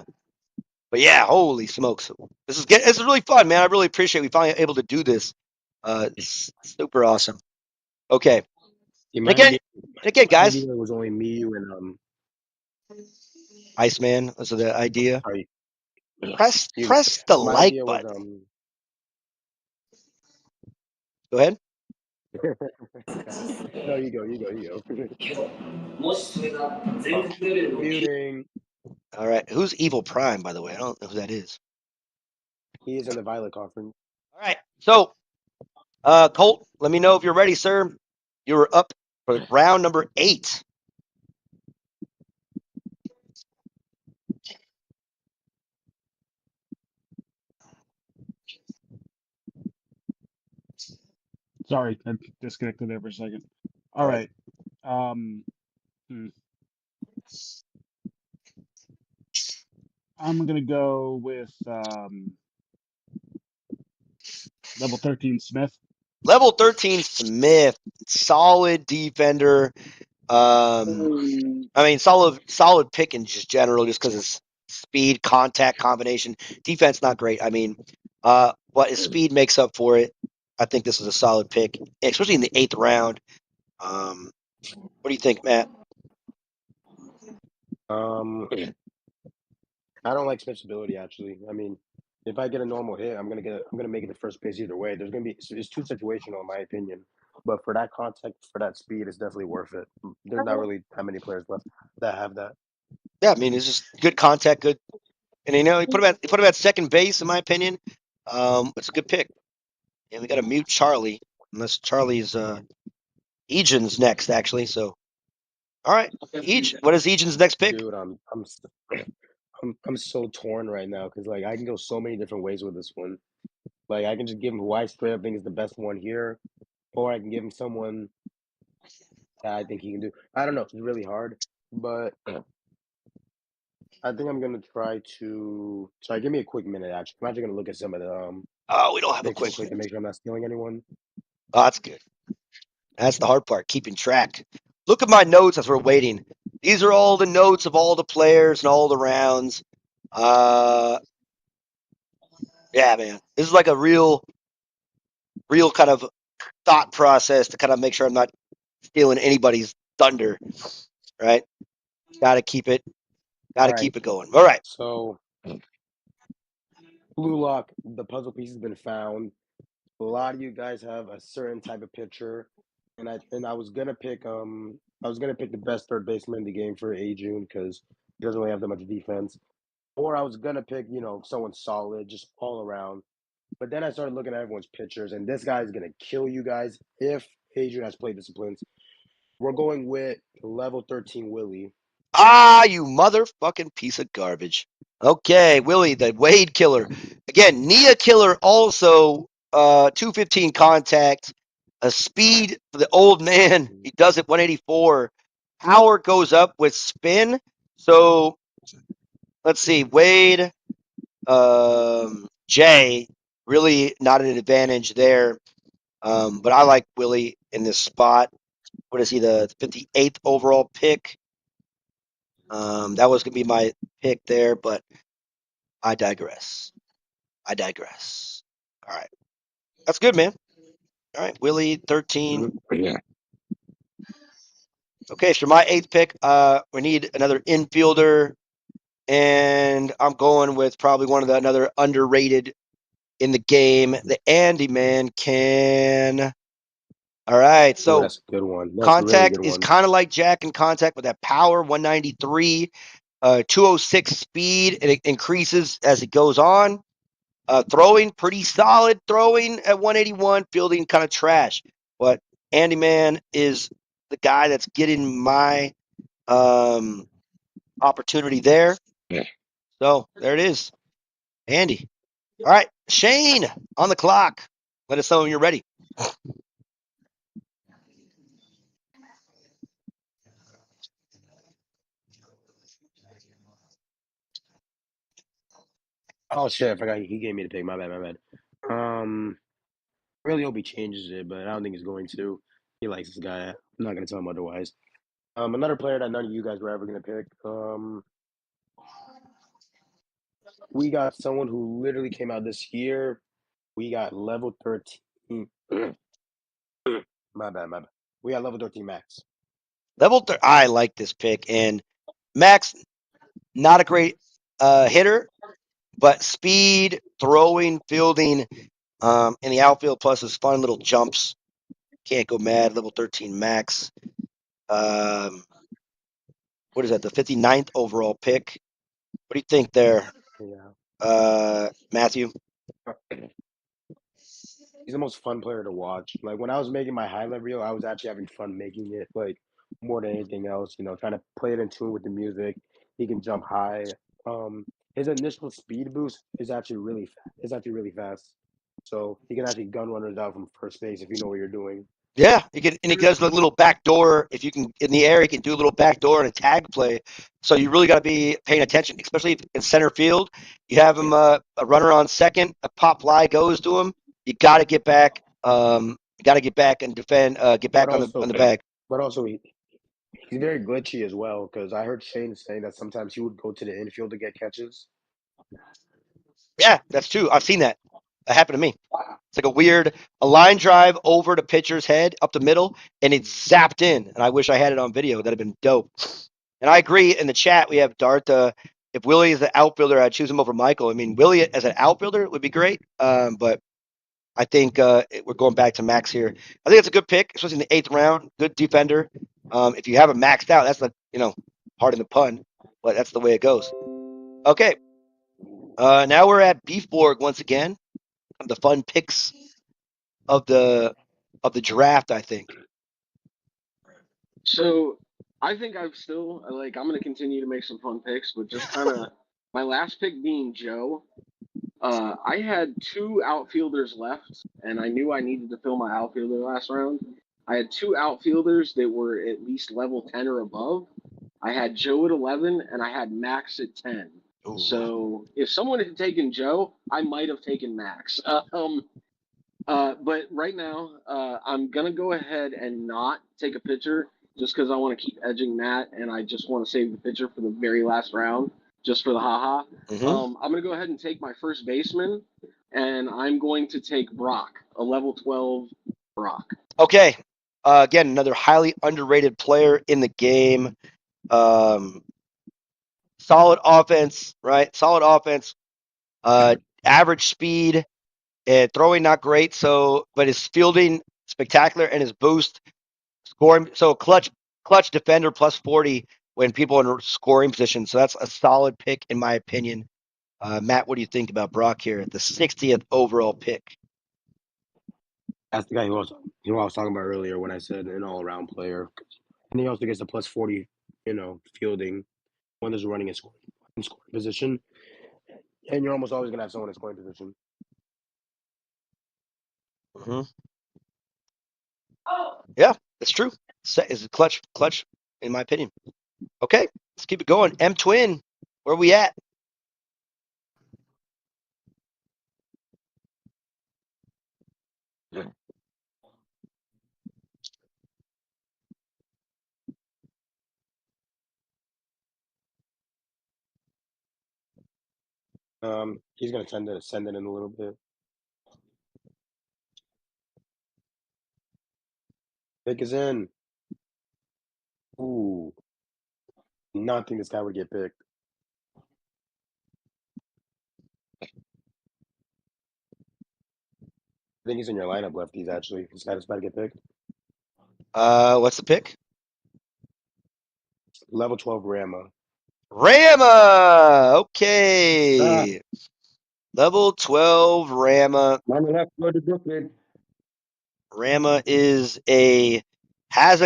yeah, holy smokes, this is really fun, man. I really appreciate we finally able to do this. It's super awesome. Okay, It and might again, be. guys, It was only me, you, and Iceman was the idea. Sorry. Press You, the my like idea was button. Go ahead. No, you go. Muting. All right. Who's Evil Prime, by the way? I don't know who that is. He is in the Violet Conference. All right. So, Colt, let me know if you're ready, sir. You're up for round number 8. Sorry, I disconnected there for a second. All All right. I'm gonna go with level 13 Smith. Level 13 Smith, solid defender. I mean, solid pick in just general, just because it's speed, contact, combination. Defense not great. I mean, but his speed makes up for it. I think this is a solid pick, especially in the 8th round. What do you think, Matt? I don't like Smith's ability actually. I mean, if I get a normal hit, I'm gonna make it the first base either way. It's too situational in my opinion. But for that contact, for that speed, it's definitely worth it. There's not really that many players left that have that. Yeah, I mean, it's just good contact, good, and you put him at second base, in my opinion. It's a good pick. And we got to mute Charlie, unless Charlie's Egan's next, actually. So, all right, what is Egan's next pick? Dude, I'm so torn right now because like I can go so many different ways with this one. Like I can just give him who I straight up think is the best one here, or I can give him someone that I think he can do. I don't know. It's really hard, but I think I'm gonna try to. Sorry, give me a quick minute. Actually, I'm actually gonna look at some of the Oh, we don't have a picks real quick quick to minute. make sure I'm not stealing anyone. Oh, that's good. That's the hard part, keeping track. Look at my notes as we're waiting. These are all the notes of all the players and all the rounds. Yeah, man, this is like a real kind of thought process to kind of make sure I'm not stealing anybody's thunder. Right? Got to keep it All right, going. All right. so blue lock, the puzzle piece has been found. A lot of you guys have a certain type of pitcher, and I was gonna pick the best third baseman in the game for A June because he doesn't really have that much defense. Or I was gonna pick someone solid, just all around. But then I started looking at everyone's pitchers, and this guy is gonna kill you guys if Adrian has play disciplines. We're going with level 13 Willie. Ah, you motherfucking piece of garbage. Okay, Willie, the Wade killer. Again, Nia killer also 215 contact, a speed for the old man. He does it 184. Power goes up with spin. So let's see, Wade, Jay, really not an advantage there. But I like Willie in this spot. What is he, the 58th overall pick? That was going to be my pick there, but I digress. All right. That's good, man. All right. Willie, 13. Yeah. Okay, so my 8th pick, we need another infielder. And I'm going with probably another underrated in the game. The Andy man can. All right. Ooh, So that's a good one. That's a really contact good is one. kind of like Jack in contact with that power, 193, 206 speed, and it increases as it goes on. Throwing, pretty solid throwing at 181, fielding kind of trash. But Andy Man is the guy that's getting my opportunity there. Yeah. So there it is. Andy. All right. Shane on the clock. Let us know when you're ready. Oh shit, I forgot he gave me the pick. My bad. I really hope he changes it, but I don't think he's going to. He likes this guy. I'm not gonna tell him otherwise. Another player that none of you guys were ever gonna pick. We got someone who literally came out this year. We got level 13. My bad. We got level 13 Max. I like this pick. And Max, not a great hitter, but speed, throwing, fielding, in the outfield, plus his fun little jumps. Can't go mad. Level 13 max. What is that? The 59th overall pick. What do you think there, Matthew? He's the most fun player to watch. Like when I was making my highlight reel, I was actually having fun making it. Like more than anything else, trying to play it in tune with the music. He can jump high. His initial speed boost is actually really fast. So he can actually gun runners out from first base if you know what you're doing. Yeah, he does a little back door. If you can in the air, he can do a little back door and a tag play. So you really got to be paying attention, especially if in center field. You have him a runner on second, a pop fly goes to him. You got to get back. You got to get back and defend. Get back But on the bag. also he's very glitchy as well because I heard Shane saying that sometimes he would go to the infield to get catches. Yeah, that's true. I've seen that. That happened to me. It's like a line drive over the pitcher's head up the middle, and it's zapped in. And I wish I had it on video. That'd have been dope. And I agree. In the chat, we have Dart. If Willie is the outfielder, I'd choose him over Michael. I mean, Willie as an outfielder would be great. But I think we're going back to Max here. I think it's a good pick, especially in the 8th round. Good defender. If you have him maxed out, that's not, pardon the pun, but that's the way it goes. Okay. Now we're at Beefborg once again. The fun picks of the draft, I think. So I think I'm still like I'm gonna continue to make some fun picks, but just kind of my last pick being Joe. I had 2 outfielders left, and I knew I needed to fill my outfielder last round. I had 2 outfielders that were at least level 10 or above. I had Joe at 11, and I had Max at 10. Ooh. So if someone had taken Joe, I might have taken Max. But right now, I'm gonna go ahead and not take a pitcher just because I want to keep edging Matt, and I just want to save the pitcher for the very last round, just for the haha. Mhm. I'm gonna go ahead and take my first baseman, and I'm going to take Brock, a level 12 Brock. Okay. Again, another highly underrated player in the game. Solid offense, right? Solid offense. Average speed. Throwing not great, but his fielding spectacular, and his boost scoring. So clutch defender plus 40 when people are in scoring position. So that's a solid pick in my opinion. Matt, what do you think about Brock here at the 60th overall pick? That's the guy who I was talking about earlier when I said an all-around player, and he also gets a plus 40, fielding when there's running in scoring position, and you're almost always gonna have someone in scoring position. Mm-hmm. Yeah, that's true. Is a clutch in my opinion. Okay, let's keep it going. M Twin, where are we at? He's gonna tend to send it in a little bit. Pick is in. Ooh, not think this guy would get picked. I think he's in your lineup, lefties. Actually, this guy that's about to get picked. What's the pick? Level 12 Rama. Rama. Okay. Level 12 Rama. Rama left, go to Brooklyn. Rama has a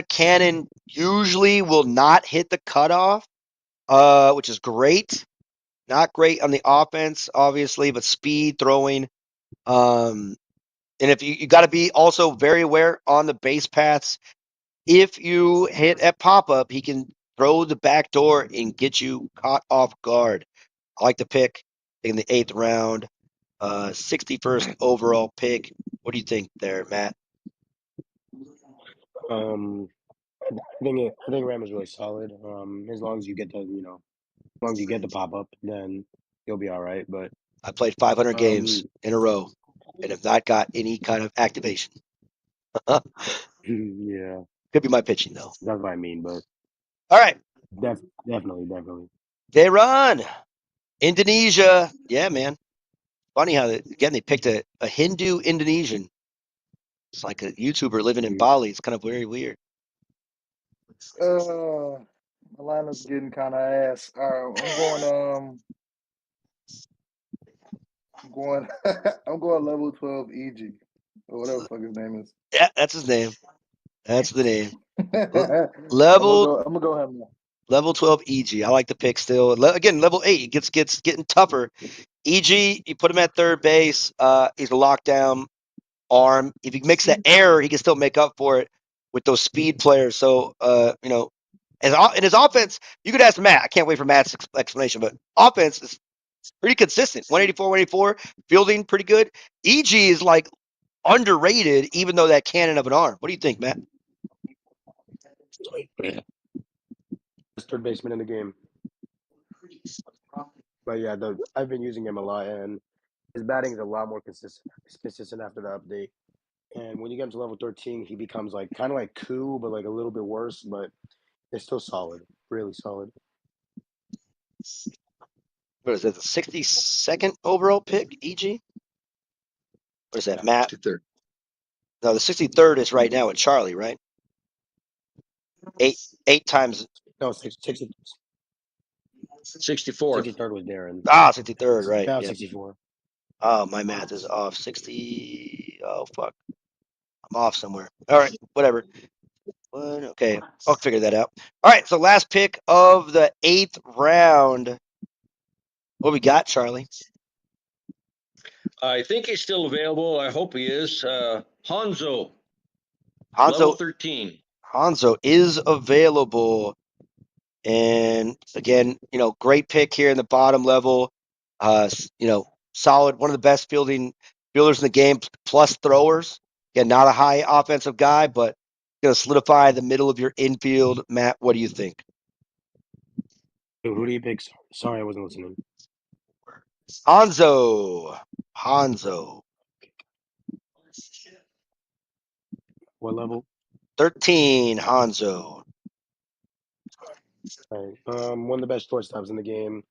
cannon, usually will not hit the cutoff, which is great. Not great on the offense, obviously, but speed, throwing. And if you got to be also very aware on the base paths. If you hit at pop up, he can throw the back door and get you caught off guard. I like the pick in the 8th round, 61st overall pick. What do you think there, Matt? I think Ram is really solid. As long as you get the pop up, then you'll be all right. But I played 500 games in a row and have not got any kind of activation. yeah, Could be my pitching though. that's what I mean. But All right. definitely. They run. Indonesia. Yeah, man. Funny how, they picked a Hindu Indonesian. It's like a YouTuber living in Bali. It's kind of very weird. My lineup's getting kind of ass. I'm going. I'm going. I'm going level 12 EG or whatever the fuck his name is. Yeah, that's his name. That's the name. I'm Level gonna go him. level 12 EG. I like the pick still. Again, level 8. It gets getting tougher. EG, you put him at third base. He's a lockdown arm. If he makes that error, he can still make up for it with those speed players. So, in his offense, you could ask Matt. I can't wait for Matt's explanation, but offense is pretty consistent. 184, 184, fielding pretty good. EG is like underrated, even though that cannon of an arm. What do you think, Matt? Best third baseman in the game. But yeah, I've been using him a lot, and his batting is a lot more consistent after the update. And when you get him to level 13, he becomes like kind of like Koo, but like a little bit worse. But it's still solid, really solid. What is that? The 62nd overall pick, EG? What is that, Matt? 63rd. No, the 63rd is right now with Charlie, right? Eight times. No, 64. 63rd was Darren. 63rd, right? Now Yeah. 64. Oh, my math is off. 60. Oh, fuck. I'm off somewhere. All right, whatever. Okay, I'll figure that out. All right, so last pick of the 8th round. What we got, Charlie? I think he's still available. I hope he is. Hanzo, level 13. Hanzo is available. And again, great pick here in the bottom level. Solid, one of the best fielders in the game, plus throwers. Again, not a high offensive guy, but going to solidify the middle of your infield. Matt, what do you think? Who do you pick? Sorry, I wasn't listening. Hanzo. What level? 13, Hanzo. Right. One of the best shortstops in the game.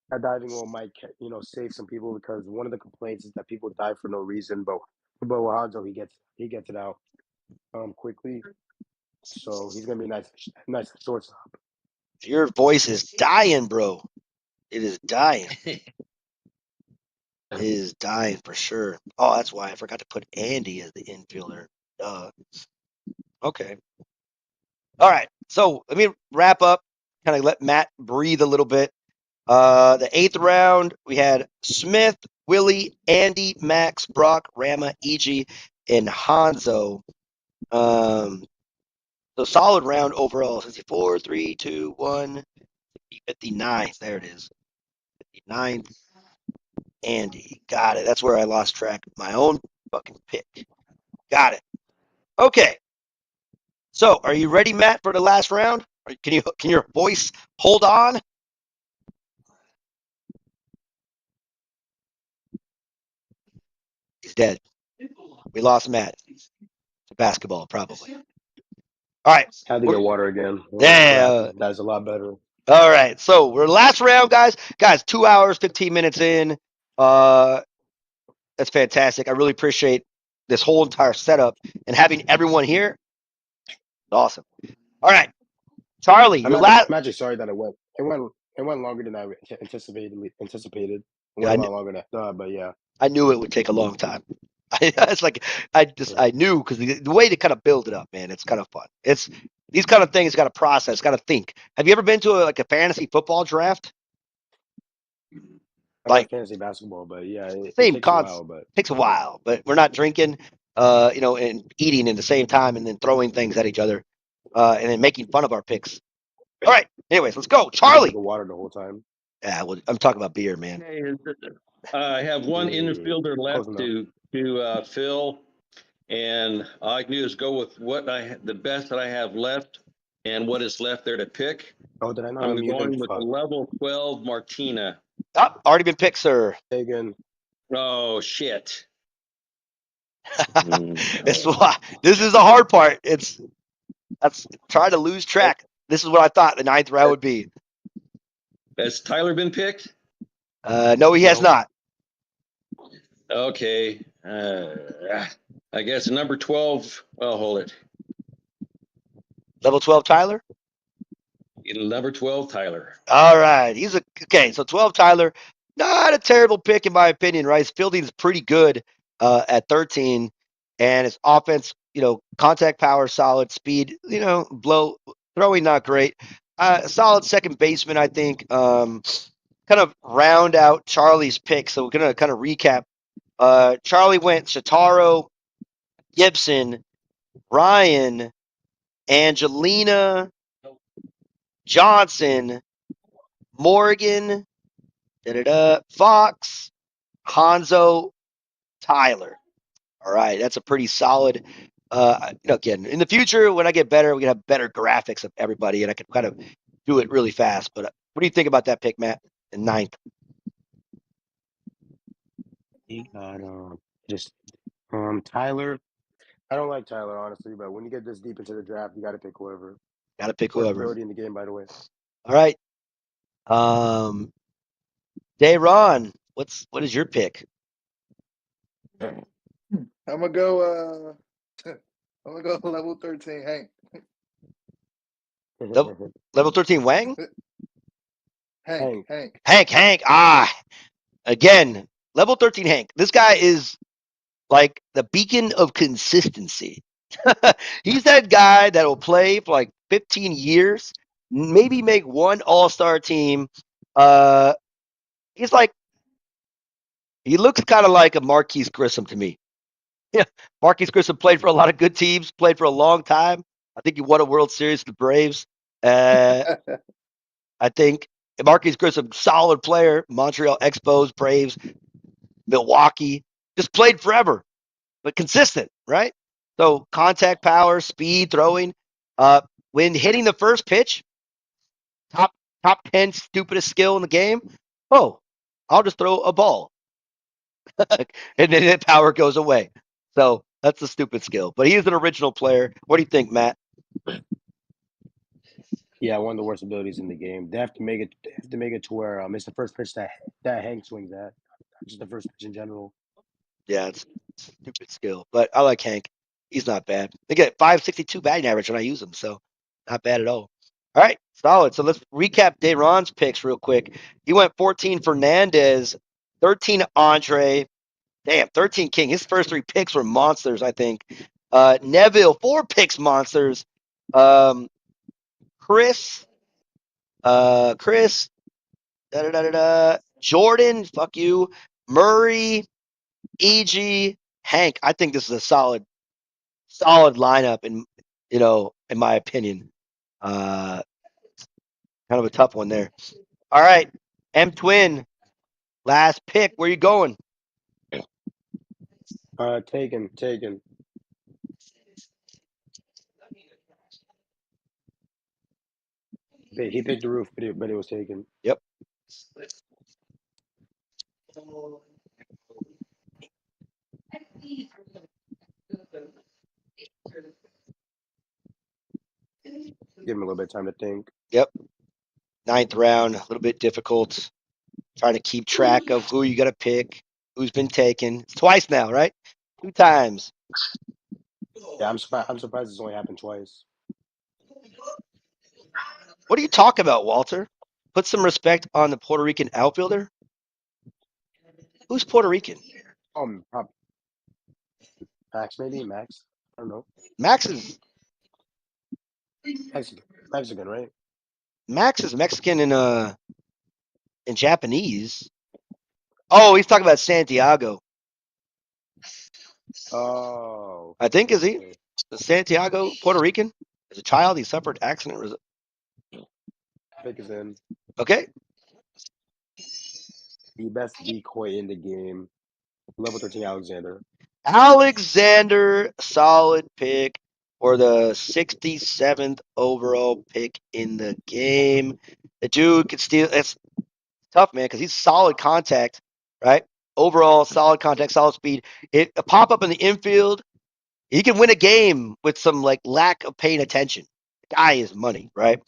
That diving will might save some people because one of the complaints is that people dive for no reason, but with Hanzo he gets it out quickly, so he's gonna be nice shortstop. Your voice is dying, bro. It is dying. It is dying for sure. Oh, that's why I forgot to put Andy as the infielder. Okay. All right. So let me wrap up, kind of let Matt breathe a little bit. The 8th round, we had Smith, Willie, Andy, Max, Brock, Rama, EG, and Hanzo. So solid round overall. 64, 3, 2, 1, 59. There it is. 59. Andy. Got it. That's where I lost track of my own fucking pick. Got it. Okay. So, are you ready, Matt, for the last round? Can your voice hold on? He's dead. We lost Matt to basketball, probably. All right. Had to get water again. Yeah. That's a lot better. All right. So we're last round, guys. Guys, 2 hours, 15 minutes in. That's fantastic. I really appreciate this whole entire setup and having everyone here. Awesome. All right. Charlie, I'm actually sorry that it went longer than I anticipated. It went a lot longer than I thought, but yeah. I knew it would take a long time. It's like I knew because the way to kind of build it up, man, it's kind of fun. It's these kind of things got to process, got to think. Have you ever been to a fantasy football draft? I like fantasy basketball, but yeah, it takes a while. But takes a while. But we're not drinking, and eating at the same time, and then throwing things at each other, and then making fun of our picks. All right. Anyways, let's go, Charlie. Water the whole time. Yeah, well, I'm talking about beer, man. I have one infielder left to fill, and all I can do is go with the best that I have left, and what is left there to pick. Oh, did I not? I'm going with the level 12 Martina. Oh, already been picked, sir. Again. Oh shit. This is the hard part. That's trying to lose track. This is what I thought the 9th round would be. Has Tyler been picked? No, he has No. not. Okay. I guess number 12. Well, hold it. Level 12, Tyler. Number 12, Tyler. All right. Okay. So 12, Tyler. Not a terrible pick in my opinion, right? His fielding is pretty good at 13, and his offense, contact power, solid speed, throwing not great. Solid second baseman, I think. Kind of round out Charlie's pick. So we're gonna kind of recap. Charlie went Shotaro, Gibson, Ryan, Angelina, Johnson, Morgan, Fox, Hanzo, Tyler. All right, that's a pretty solid. Again, in the future, when I get better, we can have better graphics of everybody, and I can kind of do it really fast. But what do you think about that pick, Matt? In ninth, He got just Tyler. I don't like Tyler honestly, but when you get this deep into the draft, you got to pick whoever. got to pick Worst whoever. ability in the game, by the way. All right, Dayron, what is your pick? I'm gonna go. I'm gonna go level 13, Hank. Level 13, Wang, Hank. Hank. Hank. Again, level 13, Hank. This guy is like the beacon of consistency. He's that guy that will play for like 15 years, maybe make one all-star team. He's like, he looks kind of like a Marquise Grissom to me. Yeah, Marquise Grissom played for a lot of good teams, played for a long time. I think he won a World Series with the Braves. I think Marquise Grissom, solid player, Montreal Expos, Braves, Milwaukee, just played forever, but consistent, right? So contact power, speed, throwing. When hitting the first pitch, top 10 stupidest skill in the game. Oh, I'll just throw a ball, and then the power goes away. So that's a stupid skill. But he's an original player. What do you think, Matt? Yeah, one of the worst abilities in the game. They have to make it. They have to make it to where it's the first pitch that Hank swings at, just the first pitch in general. Yeah, it's a stupid skill, but I like Hank. He's not bad. They get 562 batting average when I use him, so not bad at all. All right, solid. So let's recap Dayron's picks real quick. He went 14 Fernandez, 13 Andre. Damn, 13 King. His first three picks were monsters, I think. Neville, 4 picks monsters. Chris, Chris, Jordan, fuck you. Murray, EG, Hank. I think this is a solid lineup in my opinion. Kind of a tough one there. All right, M Twin, last pick. Where you going? Taken. He picked the roof, but it was taken. Yep. Give him a little bit of time to think. Yep. Ninth round, a little bit difficult. Trying to keep track of who you got to pick, who's been taken. It's twice now, right? 2 times. Yeah, I'm surprised this only happened twice. What are you talking about, Walter? Put some respect on the Puerto Rican outfielder. Who's Puerto Rican? Max maybe Max. I don't know. Max is Mexican, right? Mexican in Japanese. Oh, he's talking about Santiago. Oh. I think is he? Okay. Is Santiago Puerto Rican? As a child, he suffered accident. Pick is in. Okay. The best decoy in the game. Level 13 Alexander. Alexander, solid pick for the 67th overall pick in the game. The dude could steal. It's tough, man, because he's solid contact, right? Overall, solid contact, solid speed. A pop up in the infield. He can win a game with some like lack of paying attention. The guy is money, right?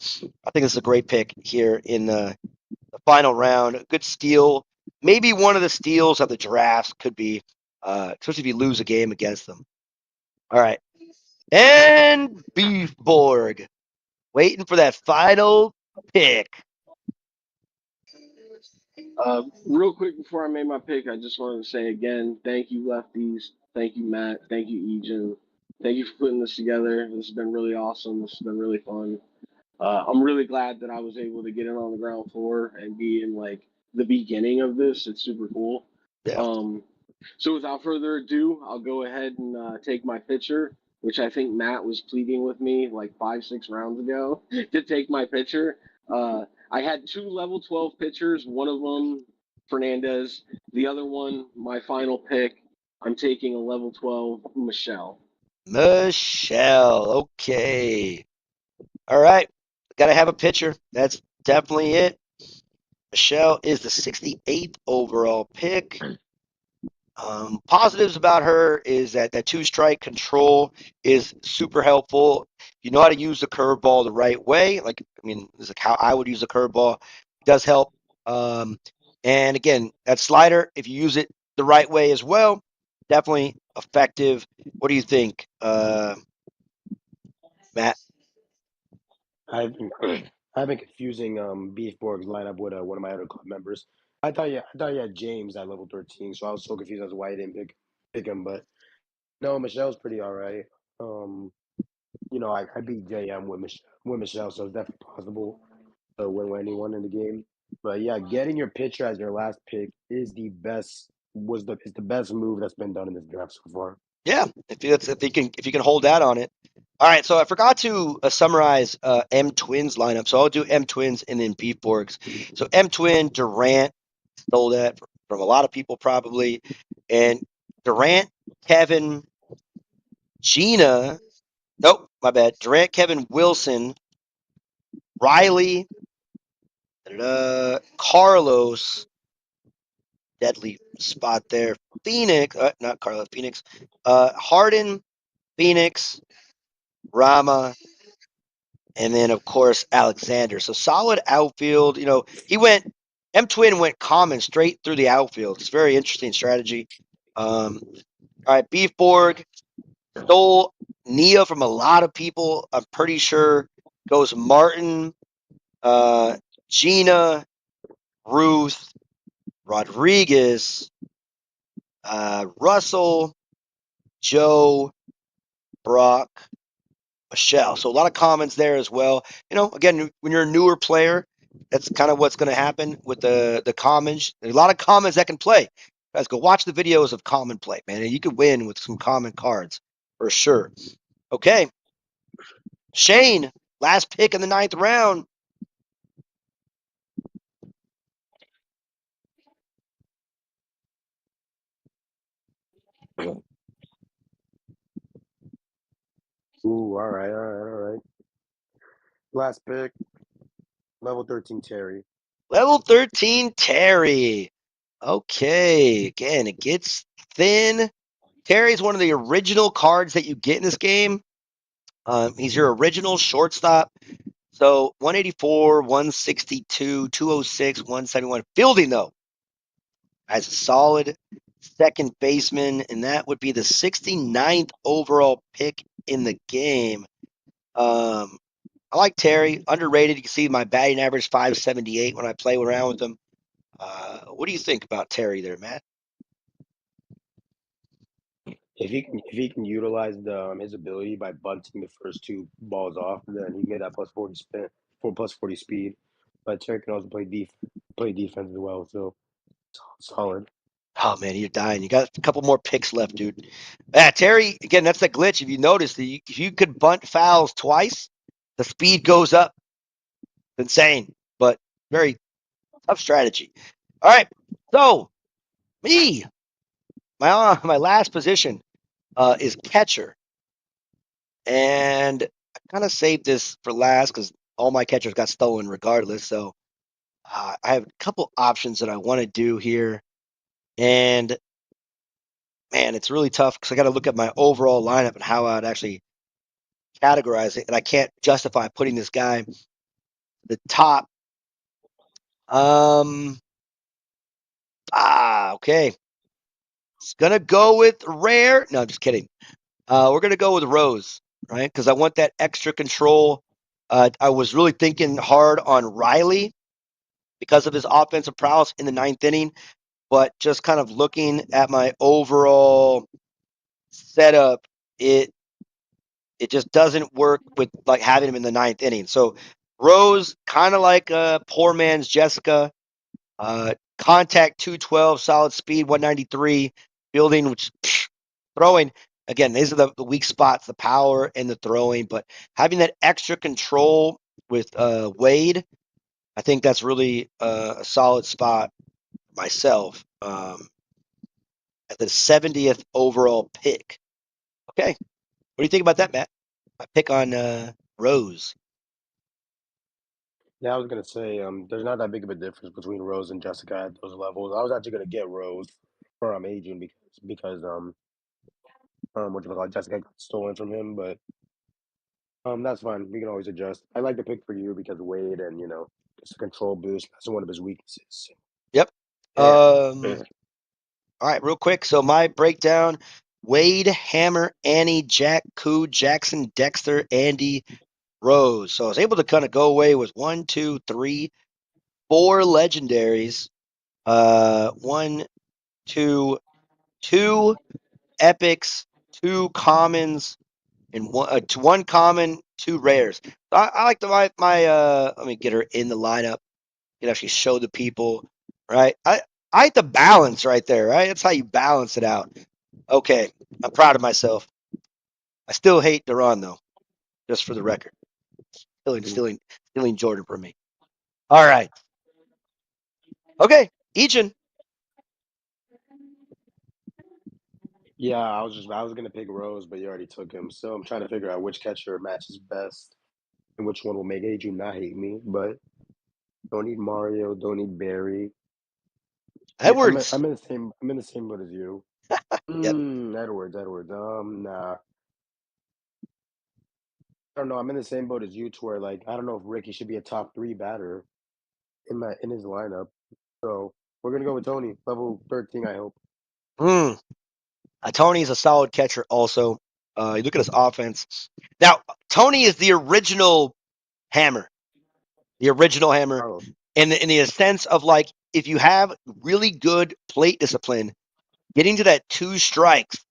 I think it's a great pick here in the final round. A good steal. Maybe one of the steals of the drafts could be, especially if you lose a game against them. All right. And Beefborg. Waiting for that final pick. Real quick before I make my pick, I just wanted to say again, thank you, lefties. Thank you, Matt. Thank you, Ejan. Thank you for putting this together. This has been really awesome. This has been really fun. I'm really glad that I was able to get in on the ground floor and be in like the beginning of this. It's super cool. Yeah. So without further ado, I'll go ahead and take my pitcher, which I think Matt was pleading with me like 5-6 rounds ago to take my pitcher. I had two level 12 pitchers. One of them, Fernandez. The other one, my final pick. I'm taking a level 12, Michelle. Michelle. Okay. All right. Got to have a pitcher. That's definitely it. Michelle is the 68th overall pick. Positives about her is that two-strike control is super helpful. You know how to use the curveball the right way. Like, I mean, this is like how I would use the curveball. It does help. And again, that slider, if you use it the right way as well, definitely effective. What do you think, Matt? I've been confusing Beefborg's lineup with one of my other club members. I thought you had James at level 13, so I was so confused as to why I didn't pick him. But no, Michelle's pretty all right. I beat JM with Michelle, so it's definitely possible to win with anyone in the game. But yeah, getting your pitcher as your last pick is the best move that's been done in this draft so far. Yeah, if you can hold that on it. All right, so I forgot to summarize M Twins lineup. So I'll do M Twins and then Beefborgs. So M Twin Durant stole that from a lot of people probably, and Durant, Kevin, Gina. Nope, my bad. Durant, Kevin, Wilson, Riley, Carlos. Deadly spot there. Phoenix, not Carlos. Phoenix. Harden, Phoenix, Rama, and then of course Alexander. So solid outfield. M Twin went common straight through the outfield. It's a very interesting strategy. All right, Beefborg stole Nia from a lot of people. I'm pretty sure goes Martin, Gina, Ruth, Rodriguez, Russell, Joe, Brock, Michelle. So a lot of comments there as well. Again, when you're a newer player, that's kind of what's going to happen with the commons. There's a lot of commons that can play. Guys, go watch the videos of common play, man, and you could win with some common cards for sure. Okay, Shane, last pick in the 9th round. Ooh, all right. Last pick, level 13, Terry. Level 13, Terry. Okay, again, it gets thin. Terry's one of the original cards that you get in this game. He's your original shortstop. So 184, 162, 206, 171. Fielding, though, as a solid second baseman, and that would be the 69th overall pick in the game. I like Terry, underrated. You can see my batting average 578 when I play around with him. What do you think about Terry there, Matt? If he can utilize his ability by bunting the first two balls off, then he can get that plus 40 spin, plus 40 speed. But Terry can also play defense as well, so solid. Oh man, you're dying. You got a couple more picks left, dude. Yeah, Terry. Again, that's the glitch. If you notice, if you could bunt fouls twice, the speed goes up. It's insane, but very tough strategy. All right, so me, my last position is catcher, and I kind of saved this for last because all my catchers got stolen regardless. So I have a couple options that I want to do here, and man, it's really tough because I got to look at my overall lineup and how I'd actually categorize it, and I can't justify putting this guy the top Okay. It's gonna go with rare. No, I'm just kidding. We're gonna go with Rose, right? Because I want that extra control. I was really thinking hard on Riley because of his offensive prowess in the ninth inning, but just kind of looking at my overall setup, it just doesn't work with like having him in the ninth inning. So Rose, kind of like a poor man's Jessica. Contact 212, solid speed 193, fielding, which throwing. Again, these are the weak spots, the power and the throwing. But having that extra control with Wade, I think that's really a solid spot myself at the 70th overall pick. Okay. What do you think about that, Matt? My pick on Rose. Yeah, I was gonna say, there's not that big of a difference between Rose and Jessica at those levels. I was actually gonna get Rose for aging because what you call it, Jessica got stolen from him, but that's fine. We can always adjust. I like the pick for you because Wade and just a control boost. That's one of his weaknesses. Yep. Yeah. All right, real quick. So my breakdown: Wade, Hammer, Annie, Jack, Koo, Jackson, Dexter, Andy, Rose. So I was able to kind of go away with 1, 2, 3, 4 legendaries. 1, 2, 2 epics, 2 commons, and one common, 2 rares. So I like my let me get her in the lineup. You can actually show the people, right? I like the balance right there, right? That's how you balance it out. Okay, I'm proud of myself. I still hate Duran though, just for the record. Stealing Jordan from me. All right. Okay, Ejin. Yeah, I was gonna pick Rose, but you already took him. So I'm trying to figure out which catcher matches best and which one will make Adrian not hate me. But don't need Mario, don't need Barry. Yeah, Edwards. I'm in the same boat as you. Yep. Edwards. Nah. I don't know. I'm in the same boat as you, to where like I don't know if Ricky should be a top 3 batter in his lineup. So we're gonna go with Tony, level 13. I hope. Hmm. Tony's a solid catcher also. You look at his offense. Now, Tony is the original hammer. The original hammer. Oh, In the sense of like, if you have really good plate discipline, getting to that 2 strikes,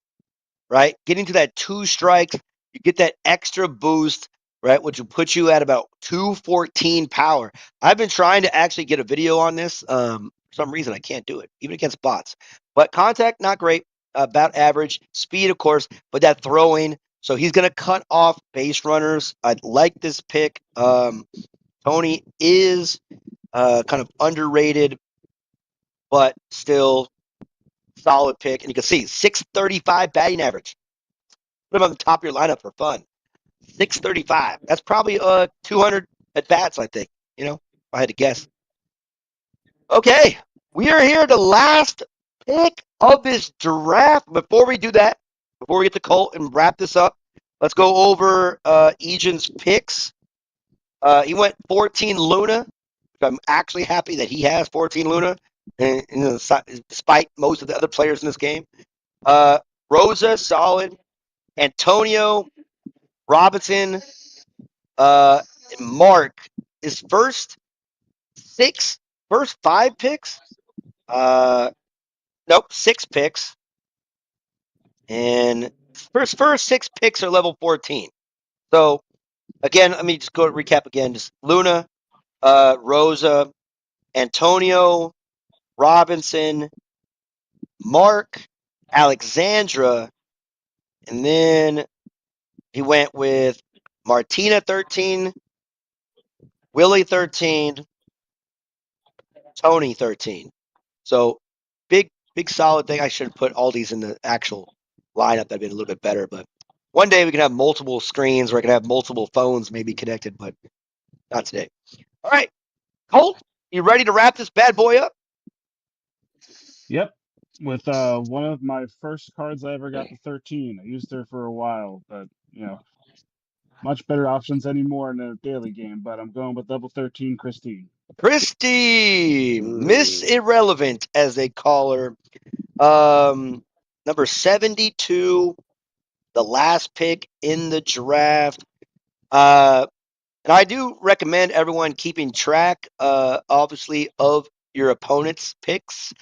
right? Getting to that 2 strikes, you get that extra boost, right? Which will put you at about 214 power. I've been trying to actually get a video on this. For some reason, I can't do it, even against bots. But contact, not great. About average. Speed, of course, but that throwing. So he's going to cut off base runners. I like this pick. Tony is kind of underrated, but still solid pick. And you can see 635 batting average. Put him on the top of your lineup for fun. 635. That's probably 200 at bats, I think. If I had to guess. Okay, we are here, the last pick of this draft. Before we do that, before we get to Colt and wrap this up, let's go over Ejin's picks. He went 14 Luna. I'm actually happy that he has 14 Luna, and despite most of the other players in this game. Rosa, solid. Antonio, Robinson, Mark, his first 5 picks. Nope, 6 picks, and first 6 picks are level 14. So again, let me just go recap again. Just Luna, Rosa, Antonio, Robinson, Mark, Alexandra, and then he went with Martina 13, Willie 13, Tony 13. So big solid thing. I should have put all these in the actual lineup. That'd been a little bit better. But one day we can have multiple screens, or I can have multiple phones maybe connected, but not today. All right, Colt, you ready to wrap this bad boy up? Yep. With one of my first cards I ever got, the 13. I used her for a while, but much better options anymore in a daily game. But I'm going with level 13, Christine. Christy, Miss Irrelevant, as they call her. Number 72, the last pick in the draft. And I do recommend everyone keeping track, obviously, of your opponent's picks.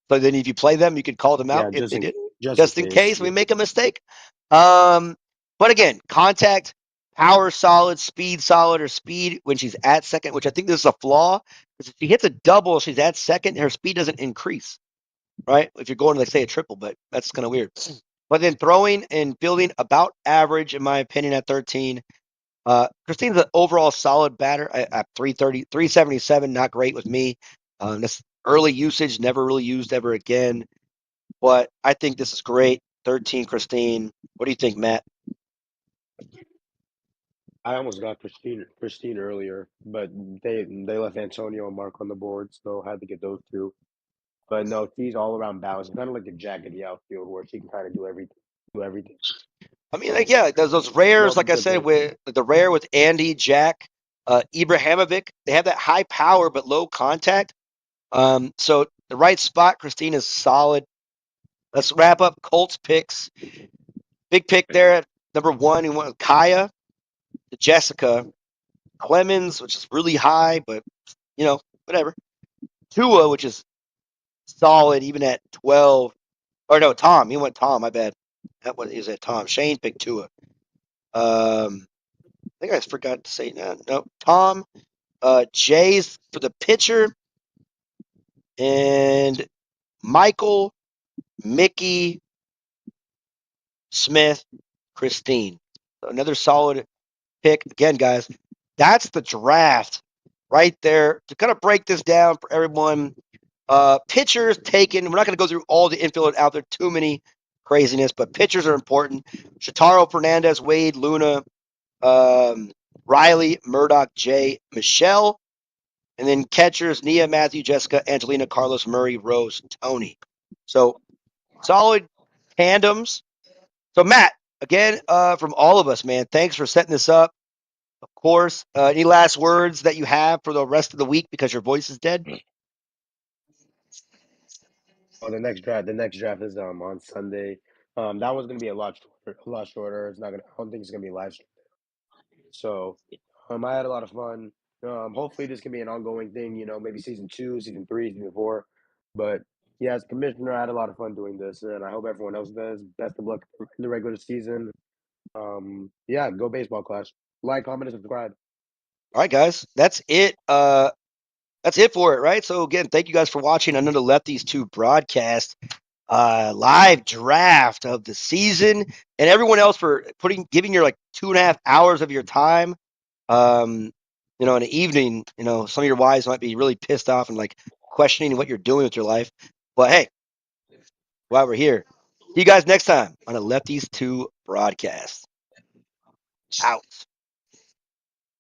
So then if you play them, you can call them out Yeah, if they did. just In case yeah. we make a mistake. But again, contact, power solid, speed solid, or speed when she's at second, which I think this is a flaw. Because if she hits a double, she's at second, her speed doesn't increase, right? If you're going to, like, say, a triple, but that's kind of weird. But then throwing and fielding about average, in my opinion, at 13. Christine's an overall solid batter at 330, 377, not great with me. This early usage, never really used ever again. But I think this is great. 13, Christine. What do you think, Matt? I almost got Christine earlier, but they left Antonio and Mark on the board, so I had to get those two. But no, she's all around balance. Kind of like the Jack of the outfield, where she can kind of do everything. Do everything. I mean, like, yeah, those rares, Love like I good said, pick. with the rare with Andy, Jack, Ibrahimovic, they have that high power but low contact. So the right spot, Christine, is solid. Let's wrap up Colts picks. Big pick there at number 1. You went Kaya to Jessica. Clemens, which is really high, but whatever. Tua, which is solid even at 12. Or no, Tom. He went Tom, my bad. That was is it Tom. Shane picked Tua. I think I forgot to say that. No, Tom. Jay's for the pitcher. And Michael, Mickey, Smith, Christine. Another solid pick. Again, guys, that's the draft right there. To kind of break this down for everyone, pitchers taken. We're not going to go through all the infield out there. Too many craziness, but pitchers are important. Shotaro, Fernandez, Wade, Luna, Riley, Murdoch, Jay, Michelle. And then catchers, Nia, Matthew, Jessica, Angelina, Carlos, Murray, Rose, Tony. So solid tandems. So Matt, again, from all of us, man, thanks for setting this up. Of course, any last words that you have for the rest of the week because your voice is dead? Oh, the next draft is on Sunday. That one's gonna be a lot shorter. A lot shorter. It's not gonna. I don't think it's gonna be live stream. So, I had a lot of fun. Hopefully this can be an ongoing thing. Maybe season 2, season 3, season 4. But yeah, as commissioner, I had a lot of fun doing this, and I hope everyone else does. Best of luck in the regular season. Yeah, go baseball class. Like, comment, and subscribe. All right, guys, that's it. That's it for it, right? So again, thank you guys for watching another Lefties 2 broadcast. Live draft of the season, and everyone else for giving your like 2.5 hours of your time. In an evening, some of your wives might be really pissed off and like questioning what you're doing with your life. But hey, while we're here, see you guys next time on a Lefties 2 broadcast. Out.